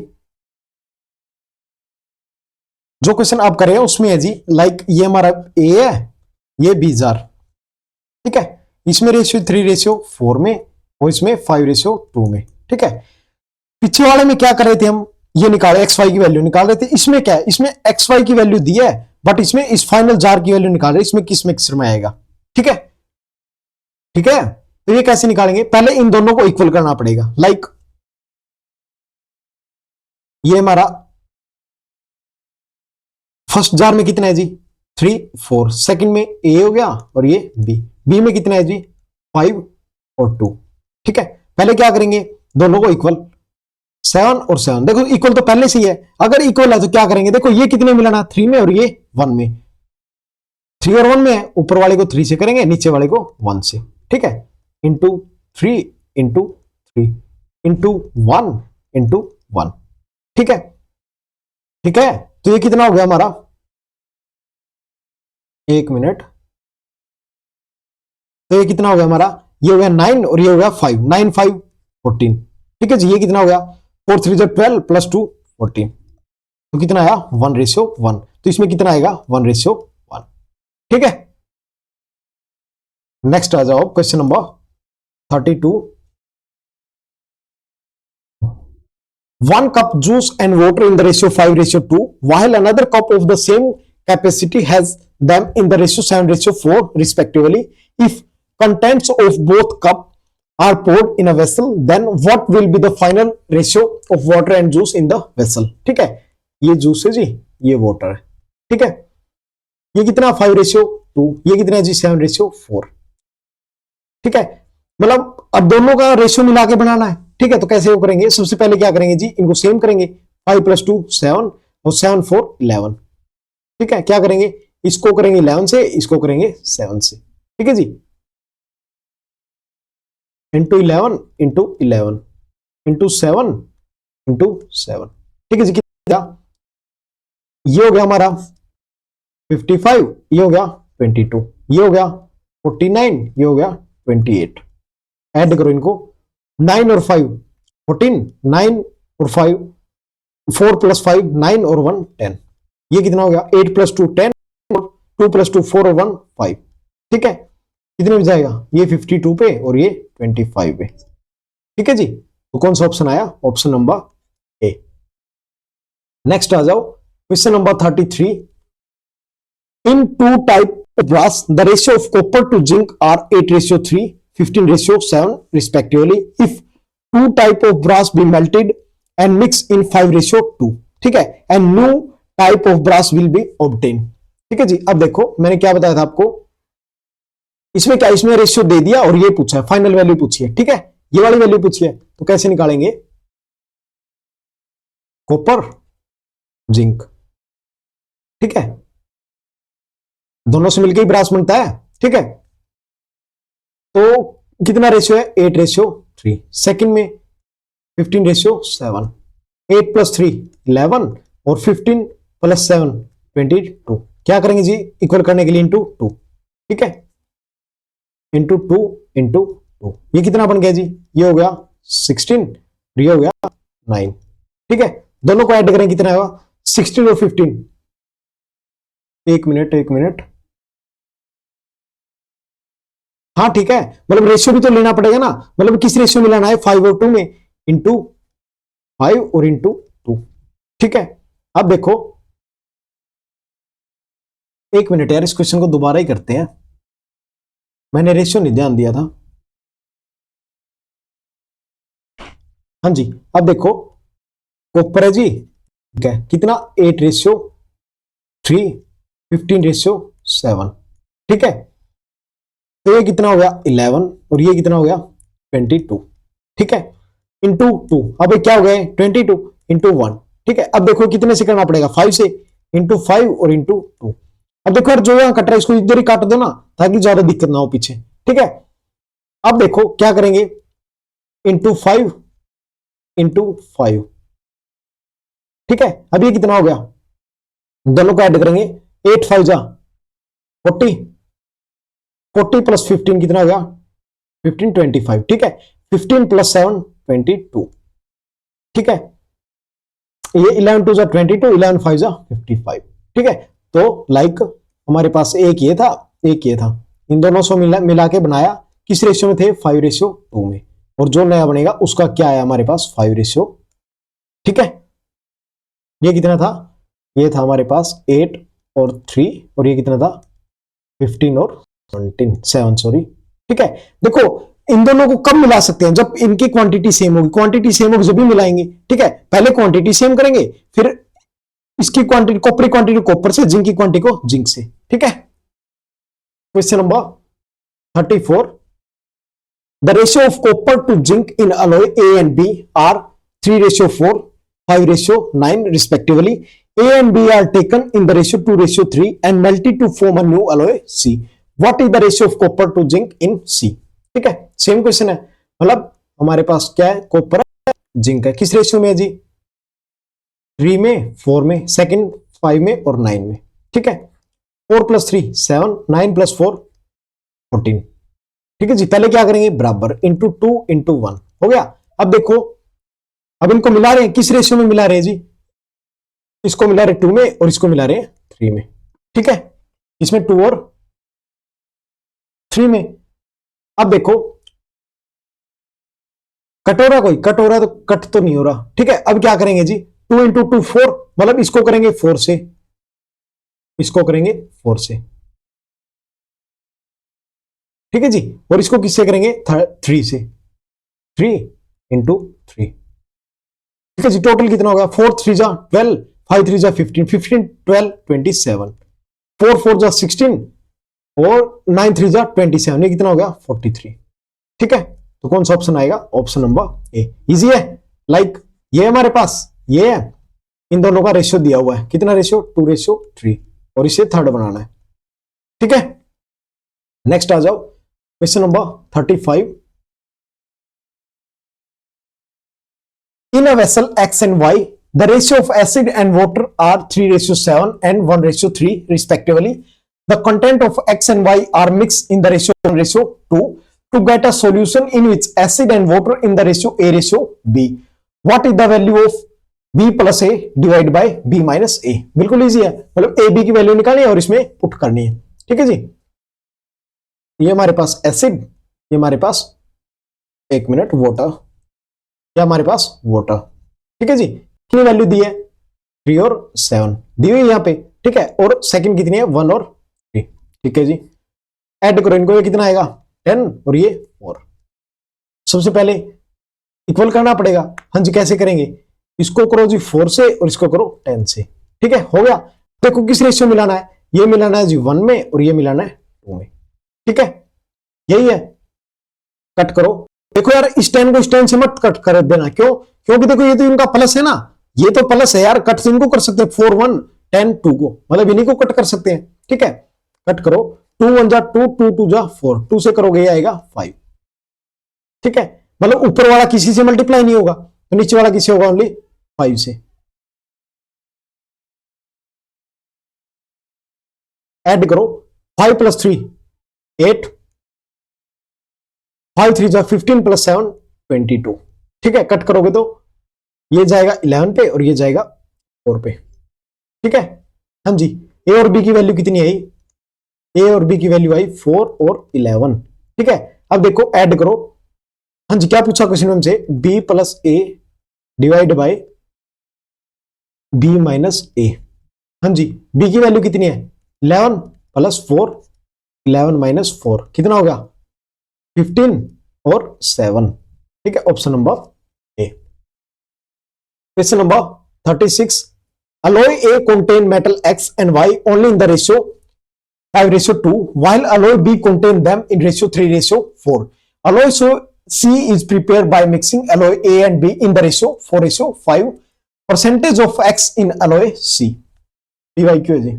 जो क्वेश्चन आप कर रहे हैं उसमें है जी, लाइक ये हमारा ए है, ये बी जार। ठीक है, इसमें रेशियो 3:4 में, और इसमें 5:2 में। ठीक है, पीछे वाले में क्या कर रहे थे हम, ये निकाले एक्स वाई की वैल्यू निकाल रहे थे। इसमें क्या है, इसमें एक्स वाई की वैल्यू दी है, बट इसमें इस फाइनल जार की वैल्यू निकाल रहे हैं, इसमें किस मिक्सर में आएगा। ठीक है, ठीक है, तो ये कैसे निकालेंगे, पहले इन दोनों को इक्वल करना पड़ेगा। लाइक ये हमारा फर्स्ट जार में कितना है जी 3 4, सेकंड में ए हो गया, और ये बी, बी में कितना है जी 5 और 2। ठीक है, पहले क्या करेंगे, दोनों को इक्वल, 7 और 7, देखो इक्वल तो पहले से ही है, अगर इक्वल है तो क्या करेंगे, देखो ये कितने मिलाना, 3 में और ये 1 में, 3 और 1 में है, ऊपर वाले को 3 से करेंगे, नीचे वाले को 1 से। ठीक है, इंटू 3 इंटू 3 इंटू 1 इंटू 1। ठीक है, ठीक है, तो ये कितना हो गया हमारा, एक मिनट, तो ये कितना हो गया हमारा, ये हो गया 9 और ये हो गया 5, 9 5 14। ठीक है जी, ये कितना हो गया 4 3 12 प्लस 2 14, तो कितना आया 1:1। तो इसमें कितना आएगा 1:1। ठीक है, नेक्स्ट आ जाओ question number 32, 1 cup juice and water in the ratio 5:2, while another cup of the same capacity has them in the ratio 7:4 respectively. If contents of both cup are poured in a vessel, then what will be the final ratio of water and juice in the vessel? ठीक है, ये juice है जी, ये water है, ठीक है। ये कितना 5:2, ये कितना है जी 7:4, ठीक है। मतलब अब दोनों का रेशियो मिला के बनाना है, ठीक है। तो कैसे वो करेंगे, सबसे पहले क्या करेंगे जी, इनको सेम करेंगे, 5 + 2 7 और 7 4 11, ठीक है। क्या करेंगे, इसको करेंगे 11 से, इसको करेंगे 7 से, ठीक है जी। इंटू 11 इंटू 11 इंटू 7 इंटू 7, ठीक है जी। कितना, ये हो गया हमारा 55, ये हो गया 22, ये हो गया 49, ये हो गया 28। ऐड करो इनको, 9 और 5 14, 9 और 5 4 + 5 9 और 1 10, ये कितना हो गया 8 + 2 10 और 2 + 2 4 और 1 5, ठीक है। कितने में जाएगा, ये 52 पे और ये 25 पे, ठीक है जी। तो कौन सा ऑप्शन आया, ऑप्शन नंबर ए। नेक्स्ट आ जाओ, question number 33। In two type of brass, the ratio of copper to zinc are 8:3, 15:7 respectively. If two type of brass be melted and mixed in 5:2, ठीक है, and new type of brass will be obtained, ठीक है जी। अब देखो मैंने क्या बताया था आपको, इसमें क्या, इसमें रेशियो दे दिया और ये पूछा है, फाइनल वैल्यू पूछी है, ठीक है, ये वाली वैल्यू पूछी है। तो कैसे निकालेंगे, कॉपर जिंक, ठीक है, दोनों से मिलकर ही ब्रास बनता है, ठीक है। तो कितना रेशियो है, 8:3। सेकंड में 15:7, 8 + 3 11 और 15 + 7 22। क्या करेंगे जी, इक्वल करने के लिए इंटू 2, ठीक है, इंटू 2 इंटू 2, ये कितना बन गया जी, ये हो गया 16, ये हो गया 9, ठीक है। दोनों को ऐड करें कितना होगा, 16 और 15, एक मिनट, हाँ ठीक है, मतलब रेशियो भी तो लेना पड़ेगा ना, मतलब किस रेशियो में लेना है, 5 और 2 में, इंटू 5 और इंटू 2, ठीक है। अब देखो, एक मिनट यार, इस क्वेश्चन को दोबारा ही करते हैं, मैंने रेशियो नहीं ध्यान दिया था। हाँ जी, अब देखो कॉपर है जी, ठीक है, कितना 8:3, 15:7, ठीक है। तो ये कितना हो गया 11 और ये कितना हो गया 22, ठीक है, इंटू 2। अब क्या हो गया 22 इंटू 1, ठीक है। अब देखो कितने से करना पड़ेगा, 5 से, इंटू 5 और इंटू 2। अब देखो यार, जो यहां कट रहा है इसको इधर ही काट दो ना, ताकि ज्यादा दिक्कत ना हो पीछे, ठीक है। अब देखो क्या करेंगे, इंटू 5 इंटू 5, ठीक है। अब ये कितना हो गया, दोनों को ऐड करेंगे, 8 5 जा 40, 40 + 15 कितना हो गया 15 25, ठीक है। 15 + 7 22, ठीक है। ये 11 2 जा 22, 11 5 जा 55, ठीक है। तो लाइक हमारे पास एक ये था, एक ये था, इन दोनों से मिला के बनाया, किस रेशियो में थे, 5:2 में, और जो नया बनेगा उसका क्या है हमारे पास 5:, ठीक है। ये कितना था, ये था हमारे पास 8 और 3, और ये कितना था 15 और 7 सॉरी, ठीक है। देखो इन दोनों को कब मिला सकते हैं, जब इनकी क्वांटिटी सेम होगी, क्वांटिटी सेम होगी जब भी मिलाएंगे, ठीक है। पहले क्वांटिटी सेम करेंगे, फिर इसकी क्वांटिटी, कॉपर की क्वांटिटी कॉपर से, जिंक की क्वांटिटी को जिंक से, ठीक है। Question number 34। The ratio of copper to zinc in alloy A and B are 3:4, 5:9 respectively. A and B are taken in the ratio 2:3 and melted to form a new alloy C. What is the ratio of copper to zinc in C? ठीक है, same question है, मतलब हमारे पास क्या है, copper zinc है, किस रेशियो में है जी, 3 में, 4 में, सेकंड 5 में और 9 में, ठीक है। 4 + 3 7, 9 + 4 14, ठीक है जी। पहले क्या करेंगे, बराबर, इंटू 2 इंटू 1 हो गया। अब देखो, अब इनको मिला रहे हैं, किस रेशियो में मिला रहे हैं जी, इसको मिला रहे 2 में और इसको मिला रहे 3 में, ठीक है। इसमें 2 और 3 में। अब देखो कट हो रहा, कोई कट हो रहा तो कट तो नहीं हो रहा, ठीक है। अब क्या करेंगे जी, 2 इंटू 2 4, मतलब इसको करेंगे 4 से, इसको करेंगे 4 से, ठीक है जी। और इसको किससे करेंगे? 3 से, 3 इंटू 3। ठीक है जी। टोटल कितना होगा? 4 3 जा 12, 5 3 जा 15, 15 12 27, 4 4 जा 16 और 9 3 जा 27, ये कितना हो गया? 43। ठीक है, तो कौन सा ऑप्शन आएगा? ऑप्शन नंबर ए। इजी है। लाइक ये हमारे पास ये है, इन दोनों का रेशियो दिया हुआ है, कितना रेशियो? 2:3, और इसे थर्ड बनाना है। ठीक है, नेक्स्ट आ जाओ question number 35। In a vessel X and Y, the ratio of acid and water are 3:7 and 1:3 respectively. The content of X and Y are mixed in the ratio 1:2 to get a solution in which acid and water in the ratio A:B. What is the value of B plus A divided by B minus A? बिल्कुल easy है, मतलब A B की value निकालनी है और इसमें put करनी है। ठीक है जी। ये हमारे पास एसिड, ये हमारे पास, एक मिनट, वाटर, या हमारे पास वाटर। ठीक है जी। कितनी वैल्यू दी है? 3 और 7 दी हुई यहां पे। ठीक है, और सेकंड कितनी है? 1 और 3। ठीक है जी। ऐड करो इनको, ये कितना आएगा? 10 और ये 4। सबसे पहले इक्वल करना पड़ेगा। हाँ जी, कैसे करेंगे? इसको करो जी 4 से और इसको करो 10 से। ठीक है, हो गया। देखो किस रेशियो मिलाना है? ये मिलाना है जी 1 में और ये मिलाना है 2 में। ठीक है, यही है। कट करो। देखो यार, इस 10 को इस 10 से मत कट कर देना। क्यों? क्योंकि देखो ये तो इनका प्लस है ना, ये तो प्लस है यार, कट इनको कर सकते हैं 4 1 10 2 को, मतलब इन्हीं को कट कर सकते हैं। ठीक है, कट करो। 2 1 जा 2, 2 2 जा 4, 2 से करोगे ये आएगा 5। ठीक है, मतलब ऊपर वाला किसी से मल्टीप्लाई नहीं होगा, तो नीचे वाला किसी होगा? ओनली 5 से। ऐड करो। 5 + 3 8, 5 3 जा 15 + 7 22। ठीक है, कट करोगे तो ये जाएगा 11 पे और ये जाएगा 4 पे। ठीक है, हाँ जी। ए और बी की वैल्यू कितनी आई? ए और बी की वैल्यू आई 4 और 11। ठीक है, अब देखो ऐड करो। हाँ जी, क्या पूछा क्वेश्चन में हमसे? B plus A divide by B minus A. हाँ जी, बी की वैल्यू कितनी है? 11 + 4, 11 - 4 कितना होगा? 15 और 7। ठीक है, option number A. Question number 36। Alloy A contain metal X and Y only in the ratio 5:2, while alloy B contain them in ratio 3:4. Alloy C is prepared by mixing alloy A and B in the ratio 4:5. Percentage of X in alloy C. PYQ है जी।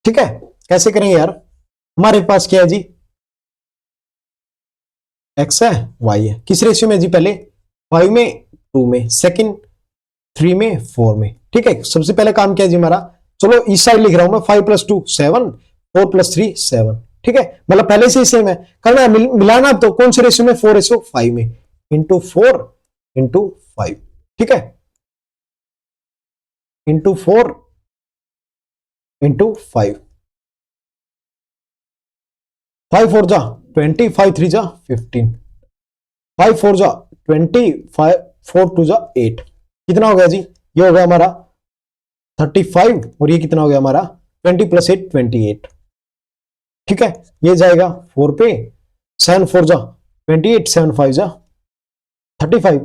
ठीक है, कैसे करेंगे यार? हमारे पास क्या है जी? X है, Y है। किस रेशियो में जी? पहले 5 में, 2 में, सेकंड 3 में, 4 में। ठीक है, सबसे पहले काम क्या है जी हमारा? चलो इस साइड लिख रहा हूं मैं, 5 + 2 7, 4 + 3 7। ठीक है, मतलब पहले से ही सेम है। करना है मिलाना, तो कौन से रेशियो में? 4:5 में, इंटू 4 इंटू 5। ठीक है, इंटू 4 इंटू 5। 5 4 जा 20, 5 3 जा 15, 5 4 जा 20, 5 4 2 जा 8। कितना हो गया जी? ये हो गया हमारा 35 और ये कितना हो गया हमारा? 20 + 8 28। ठीक है, ये जाएगा 4 पे, 7 4 जा 28, 7 5 जा 35।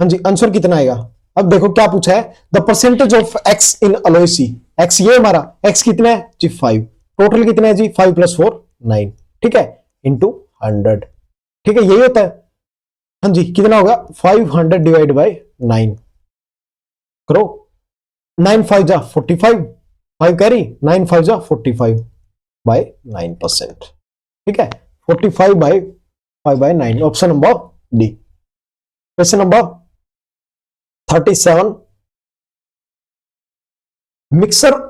हाँ जी, आंसर कितना आएगा? अब देखो क्या पूछा है? The percentage of X in alloy C. X ये हमारा, एक्स कितना है जी? 5। टोटल कितना है जी? 5 + 4 9। ठीक है, इंटू 100। ठीक है, यही होता है। हाँ जी, कितना होगा? 500 डिवाइड बाय 9 करो। 9 5 जा 45, 5 कैरी, 9 5 जा 45 बाय 9%। ठीक है, 45 by 5/9, option number D. Question number 37। Mixture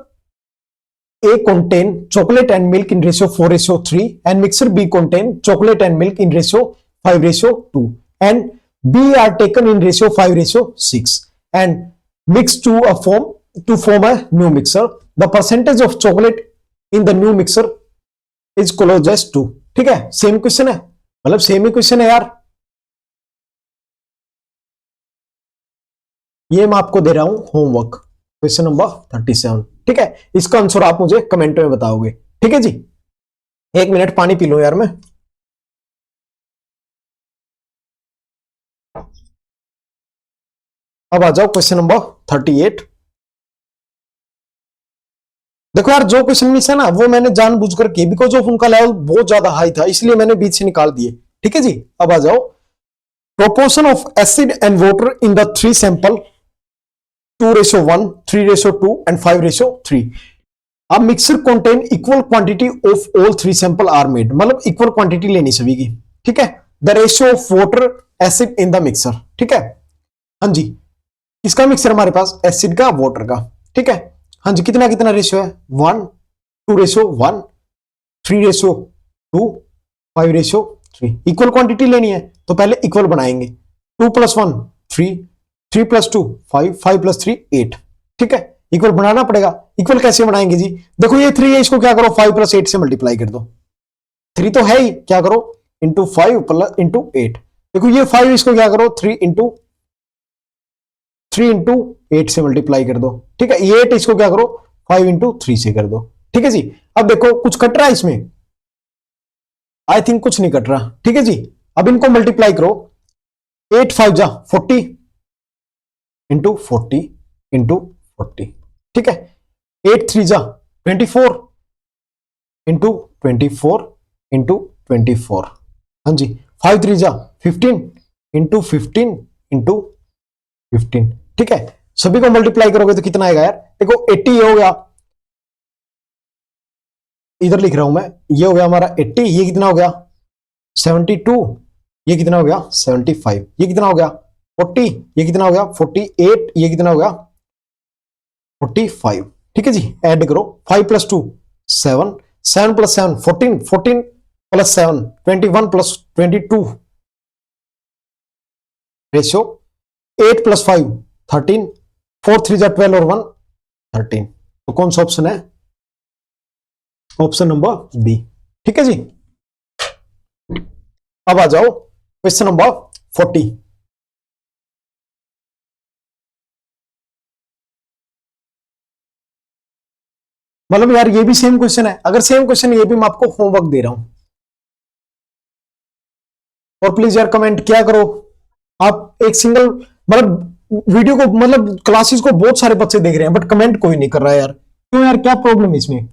A contain chocolate and milk in ratio 4:3 and mixer B contain chocolate and milk in ratio 5:2 and B are taken in ratio 5:6 and mixed to form a new mixer. The percentage of chocolate in the new mixer is closest to। ठीक है, same question है, मतलब same ही question है यार। ये मैं आपको दे रहा हूं होमवर्क, क्वेश्चन नंबर 37। ठीक है, इसका आंसर आप मुझे कमेंट में बताओगे। ठीक है जी, 1 मिनट पानी पी लो यार मैं। अब आ जाओ क्वेश्चन नंबर 38। देखो यार, जो क्वेश्चन मिस है ना वो मैंने जानबूझकर किए, बिकॉज ऑफ उनका लेवल बहुत ज्यादा हाई था, इसलिए मैंने बीच से निकाल दिए। ठीक है जी, अब आ जाओ। Proportion of acid and water in the 3 sample 2:1, 3:2 and 5:3। अब mixture contain equal quantity of all 3 sample are made, मतलब इक्वल क्वांटिटी लेनी सभी की। ठीक है, the ratio of water acid in the mixture. ठीक है, हाँ जी, किसका मिक्सर हमारे पास, एसिड का वाटर का। ठीक है, हाँ जी, कितना कितना रेशियो है, 1, 2:1, 3:2, 5:3। इक्वल क्वांटिटी लेनी है तो पहले इक्वल बनाएंगे। 2 + 1 3, 3 + 2 5, 5 + 3 8। ठीक है, इक्वल बनाना पड़ेगा। इक्वल कैसे बनाएंगे जी, देखो ये 3 है, इसको क्या करो 5 + 8 से मल्टीप्लाई कर दो। 3 तो है ही, क्या करो इंटू 5 प्लस इंटू 8। देखो ये 5, इसको क्या करो 3 इंटू 8 से मल्टीप्लाई कर दो। ठीक है, ये 8 इसको क्या करो 5 इंटू 3 से कर दो। ठीक है जी, अब देखो कुछ कट रहा है इसमें, आई थिंक कुछ नहीं कट रहा। ठीक है जी, अब इनको मल्टीप्लाई करो। 8 5 जा 40 इंटू 40 इंटू 40। ठीक है, 8 3 जा 24 इंटू 24 इंटू 24। हाँ जी, 5 3 जा 15 इंटू 15 इंटू 15। ठीक है, सभी को मल्टीप्लाई करोगे तो कितना आएगा यार, देखो 80 ये हो गया, इधर लिख रहा हूं मैं, ये हो गया हमारा 80, ये कितना हो गया 72, ये कितना हो गया 75, ये कितना हो गया 40, ये कितना हो गया 48, ये कितना हो गया 45। ठीक है जी, ऐड करो 5 + 2 7, 7 + 7 14, 14 + 7 21 + 22 रेशियो 8 + 5 13, 4 3 जा 12 और 1 13। तो कौन सा ऑप्शन है, ऑप्शन नंबर बी। ठीक है जी, अब आ जाओ क्वेश्चन नंबर 40। मतलब यार ये भी सेम क्वेश्चन है, अगर सेम क्वेश्चन ये भी मैं आपको होमवर्क दे रहा हूं, और प्लीज यार कमेंट क्या करो। आप एक सिंगल मतलब वीडियो को मतलब क्लासेस को बहुत सारे बच्चे देख रहे हैं, बट कमेंट कोई नहीं कर रहा है यार, क्यों यार, क्या प्रॉब्लम है इसमें।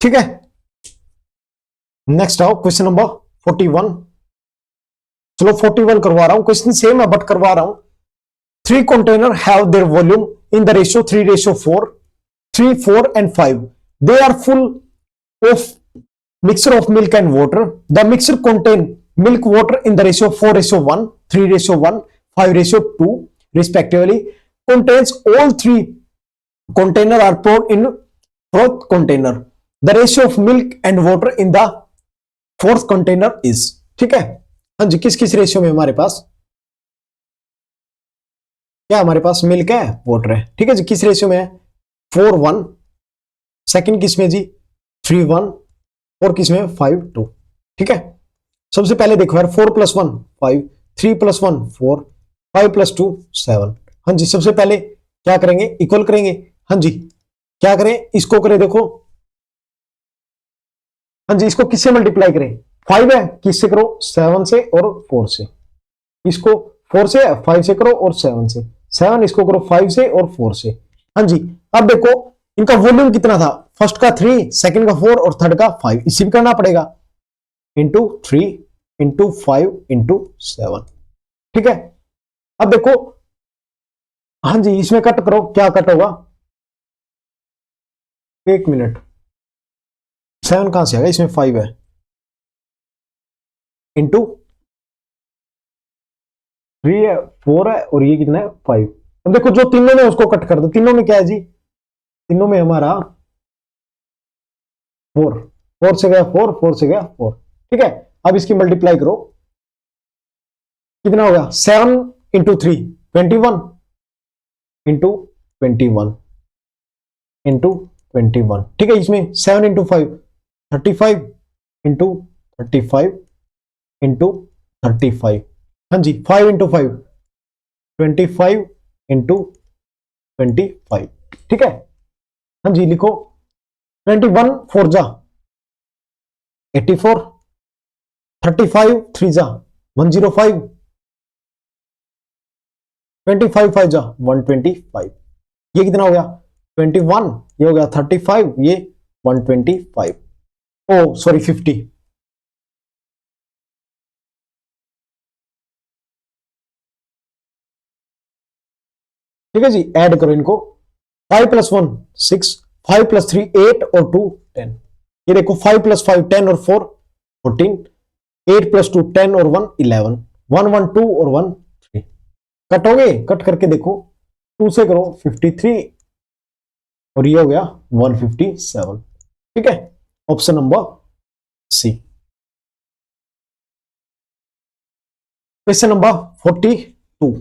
ठीक है, नेक्स्ट आओ क्वेश्चन नंबर 41। चलो 41 करवा रहा हूं, क्वेश्चन सेम है बट करवा रहा हूं। 3 container have their volume in the ratio 3:4, 3 4 and 5, they are full of mixture of milk and water. The mixture contain milk water in the ratio 4:1, 3:1, 5:2 respectively. Contains all 3 container are poured in fourth container. The ratio of milk and water in the fourth container is। ठीक है, हाँ जी, किस किस ratio में हमारे पास, क्या हमारे पास मिल्क है वाटर है। ठीक है जी, किस रेशियो में है 4 1, सेकंड किस में जी 3 1, और किस में 5 2। ठीक है, सबसे पहले देखो यार 4 + 1 5, 3 + 1 4, 5 + 2 7। हाँ जी, सबसे पहले क्या करेंगे इक्वल करेंगे। हाँ जी, क्या करें इसको करें, देखो हाँ जी, इसको किससे मल्टीप्लाई करें, 5 है किससे करो 7 से और 4 से, इसको 4 से 5 से करो और 7 से, 7 इसको करो 5 से और 4 से। हाँ जी, अब देखो इनका वॉल्यूम कितना था, फर्स्ट का 3, सेकंड का 4 और थर्ड का 5, इसी भी करना पड़ेगा इंटू 3 इंटू 5 इंटू 7। ठीक है, अब देखो हाँ जी, इसमें कट करो, क्या कट होगा, 1 मिनट, 7 कहां से आ गया, इसमें 5 है इंटू 3 है 4 है और ये कितना है 5। अब देखो जो तीनों में उसको कट कर दो, तीनों में क्या है जी, तीनों में हमारा 4, 4 से गया 4, 4 से गया 4। ठीक है, अब इसकी मल्टीप्लाई करो, कितना होगा 7 इंटू 3 21 इंटू 21 इंटू 21। ठीक है, इसमें 7 इंटू 5 35 इंटू 35 इंटू 35। हाँ जी, 5 इंटू 5 25 इंटू 25। ठीक है, हाँ जी लिखो 21 4 जा 84, 35 3 जा 105, 25 5 जा 125। ये कितना हो गया 21, ये हो गया 35, ये 125, ओ सॉरी 50। ठीक है जी, ऐड करो इनको, 5 + 1 6, 5 + 3 8 और 2 10। ये देखो 5 + 5 10 और 4 14, 8 + 2 10 और 1 11, 1 1 2 और 1 3। कट हो गए, कट करके देखो 2 से करो 53 और ये हो गया 157। ठीक है, option number C. Question number 42,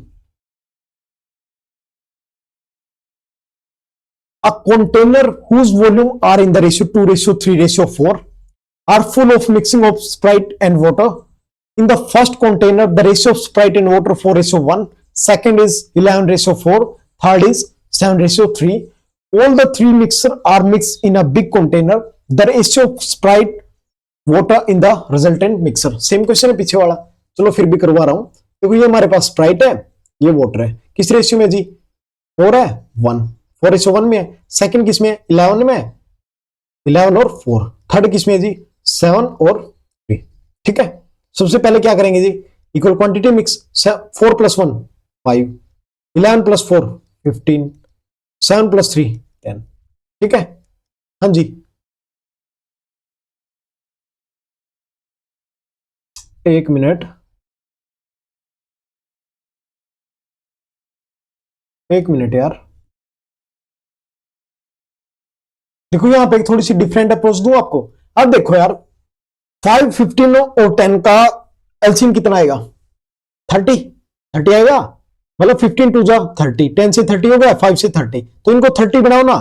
a container whose volume are in the ratio 2:3:4 are full of mixing of Sprite and water. In the first container, the ratio of Sprite and water 4:1, second is 11:4, third is 7:3. All the three mixer are mixed in a big container. The ratio of Sprite water in the resultant mixer. Same question है पीछे वाला, चलो फिर भी करवा रहा हूं। देखो ये हमारे पास स्प्राइट है, ये वाटर है, किस रेशियो में जी 4 है 1, 4:1 में है। सेकंड किस में 11 में है, 11 और 4। थर्ड किस में जी 7 और 3। ठीक है, सबसे पहले क्या करेंगे जी, इक्वल क्वांटिटी मिक्स, 4 + 1 5, 11 + 4 15, 7 + 3 10। ठीक है, हाँ जी एक मिनट, एक मिनट यार। देखो यहां पे थोड़ी सी डिफरेंट अप्रोच दूं आपको। अब देखो यार 5 15 और 10 का एलसीएम कितना आएगा 30, 30 आएगा, मतलब 15 2 जा 30, 10 से 30 हो गया, 5 से 30, तो इनको 30 बनाओ ना।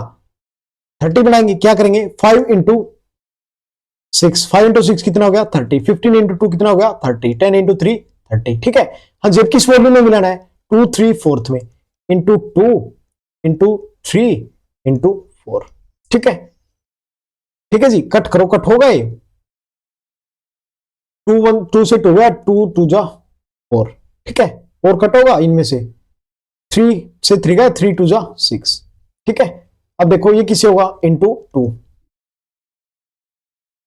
30 बनाएंगे, क्या करेंगे 5 × 6, 5 × 6 कितना हो गया 30, 15 × 2 कितना हो गया 30, 10 × 3 30। ठीक है, हाँ जब किस वॉल्यूम में मिलाना है 2 3 4 में, इंटू 2 इंटू 3 इंटू 4। ठीक है, ठीक है जी, कट करो, कट हो गए, 2 1 2 से 2 गया, 2 2 जा 4। ठीक है, और कट होगा इनमें से, 3 से 3 गया, 3 2 जा 6। ठीक है, अब देखो ये किसे होगा इंटू 2,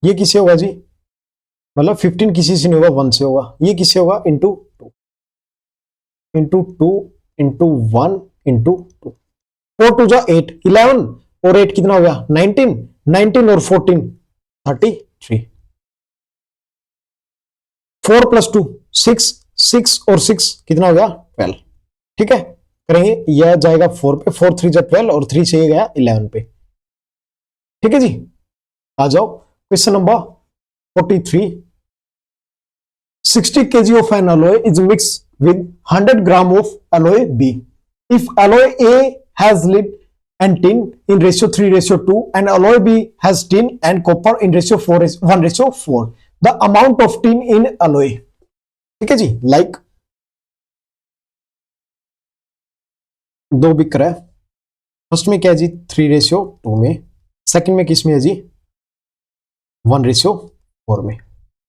ये किसे होगा जी, मतलब 15 किसी से नहीं होगा 1 से होगा, ये किससे होगा इंटू 2 इंटू 2 इंटू 1 इंटू 2, 4 2 जा 8, 11 और 8 कितना हो गया 19, 19 और 14 33, 4 + 2 6, 6 और 6 कितना हो गया 12। ठीक है, करेंगे यह जाएगा 4 पे, 4 3 जा 12 और 3 से ये गया 11 पे। ठीक है जी, आ जाओ question number 43, 60 kg of an alloy is mixed with 100 gram of alloy B. If alloy A has lead and tin in ratio 3:2 and alloy B has tin and copper in ratio 1:4, the amount of tin in alloy. ठीक है जी, like दो बिक्र है, first में क्या है जी 3:2 में, second में किस में है जी 1:4 में।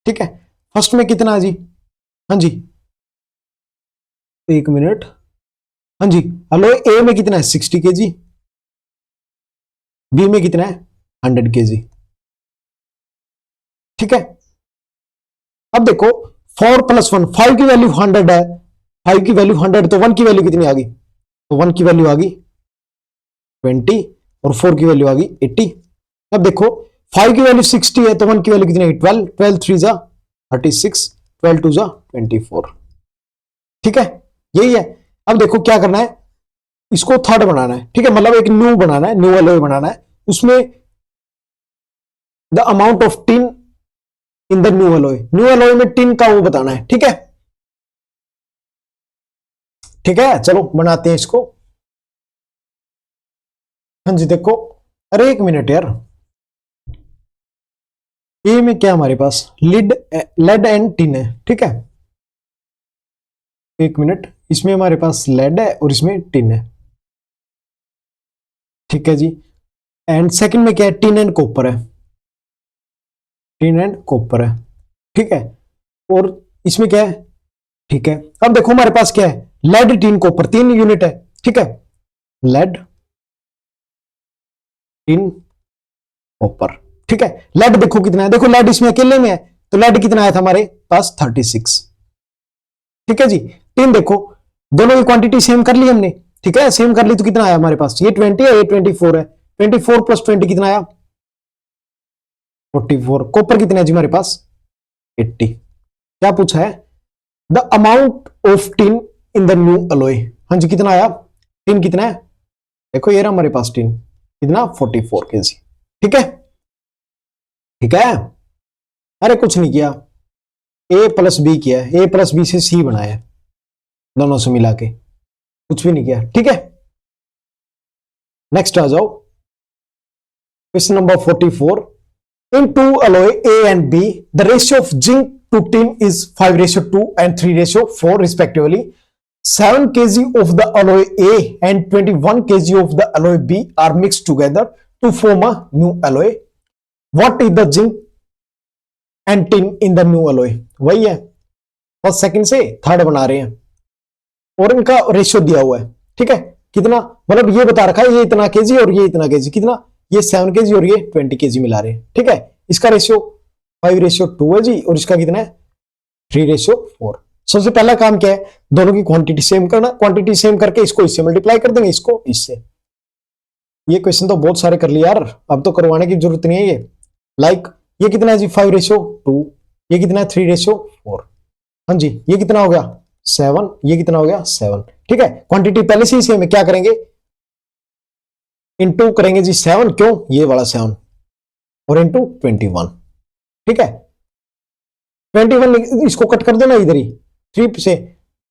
ठीक है, फर्स्ट में कितना है जी, हाँ जी एक मिनट, हाँ जी अलॉय ए में कितना है 60 kg, बी में कितना है 100 kg। ठीक है, अब देखो 4 + 1 5 की वैल्यू 100 है, 5 की वैल्यू 100, तो 1 की वैल्यू कितनी आ गई, तो 1 की वैल्यू आ गई 20 और 4 की वैल्यू आ गई 80। अब देखो 5 की वैल्यू 60 है, तो 1 की वैल्यू कितनी है 12, 12 3 जा 36, 12 2 जा 24। ठीक है, यही है। अब देखो क्या करना है, इसको थर्ड बनाना है। ठीक है, मतलब एक न्यू बनाना है, न्यू अलॉय बनाना है, उसमें the amount of tin in the new alloy, new alloy में टिन का वो बताना है। ठीक है, ठीक है चलो बनाते हैं इसको। हाँ जी देखो, अरे एक मिनट यार, ए में क्या हमारे पास लेड एंड टिन है। ठीक है, एक मिनट, इसमें हमारे पास लेड है और इसमें टिन है। ठीक है जी। एंड सेकंड में क्या है, टिन एंड कॉपर है, टिन एंड कॉपर है, ठीक है। और इसमें क्या है, ठीक है। अब देखो हमारे पास क्या है, लेड टिन कॉपर 3 यूनिट है, ठीक है। लेड टिन कॉपर, ठीक है। लेड देखो कितना है, देखो लेड इसमें अकेले में है, तो लेड कितना आया था हमारे पास 36, ठीक है जी। टिन देखो दोनों की क्वांटिटी सेम कर ली हमने, ठीक है, सेम कर ली तो कितना आया हमारे पास, ये 20 है, ये 24 है, 24 प्लस 20 कितना आया 44। कॉपर कितना है जी हमारे पास 80। क्या पूछा है, the amount of tin in the new alloy, हाँ जी कितना आया, टिन कितना है, देखो ये रहा हमारे पास टिन कितना 44 केजी, ठीक है, ठीक है। अरे कुछ नहीं किया, ए प्लस बी किया है, ए प्लस बी से सी बनाया है, दोनों से मिला के, कुछ भी नहीं किया, ठीक है। नेक्स्ट आ जाओ, question number 44। In two alloy A and B, the ratio of zinc to tin is 5:2 and 3:4 respectively. 7 kg of the alloy A and 21 kg of the alloy B are mixed together to form a new alloy. What is the zinc and tin in the new alloy? वही है, first second से third बना रहे हैं और इनका ratio दिया हुआ है, ठीक है। कितना, मतलब ये बता रखा है ये इतना केजी और ये इतना केजी, कितना, ये 7 केजी और ये 20 केजी मिला रहे हैं, ठीक है। इसका रेशियो 5:2 है जी, और इसका कितना है 3:4। सबसे पहला काम क्या है, दोनों की क्वांटिटी सेम करना, क्वांटिटी सेम करके इसको इससे मल्टीप्लाई कर देंगे, इसको इससे। ये क्वेश्चन तो बहुत सारे कर लिए यार, अब तो करवाने की जरूरत नहीं है ये। लाइक ये कितना है जी 5:2, ये कितना है 3:4, हाँ जी ये कितना हो गया 7, ये कितना हो गया 7, ठीक है। क्वांटिटी पहले से ही सेम है, क्या करेंगे इनटू करेंगे जी 7, क्यों ये वाला 7 और इनटू 21, ठीक है। 21 इसको कट कर देना इधर ही 3 से,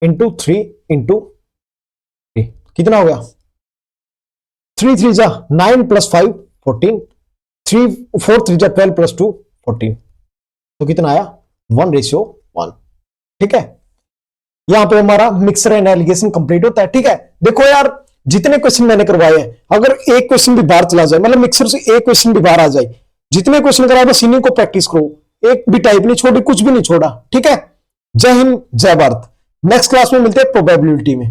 इंटू 3 इंटू 3 कितना हो गया 3 3 जा 9 प्लस 5 14, 3 4 3 जा 12 प्लस 2 14, तो कितना आया 1:1, ठीक है। यहां पे हमारा मिक्सर एंड एलिगेशन कंप्लीट होता है, ठीक है। देखो यार जितने क्वेश्चन मैंने करवाए हैं, अगर एक क्वेश्चन भी बाहर चला जाए, मतलब मिक्सर से एक क्वेश्चन भी बाहर आ जाए, जितने क्वेश्चन कराए बस इन्हीं को प्रैक्टिस करो, एक भी टाइप नहीं छोड़ी, कुछ भी नहीं छोड़ा, ठीक है। जय हिंद जय भारत। नेक्स्ट क्लास में मिलते हैं प्रोबेबिलिटी में।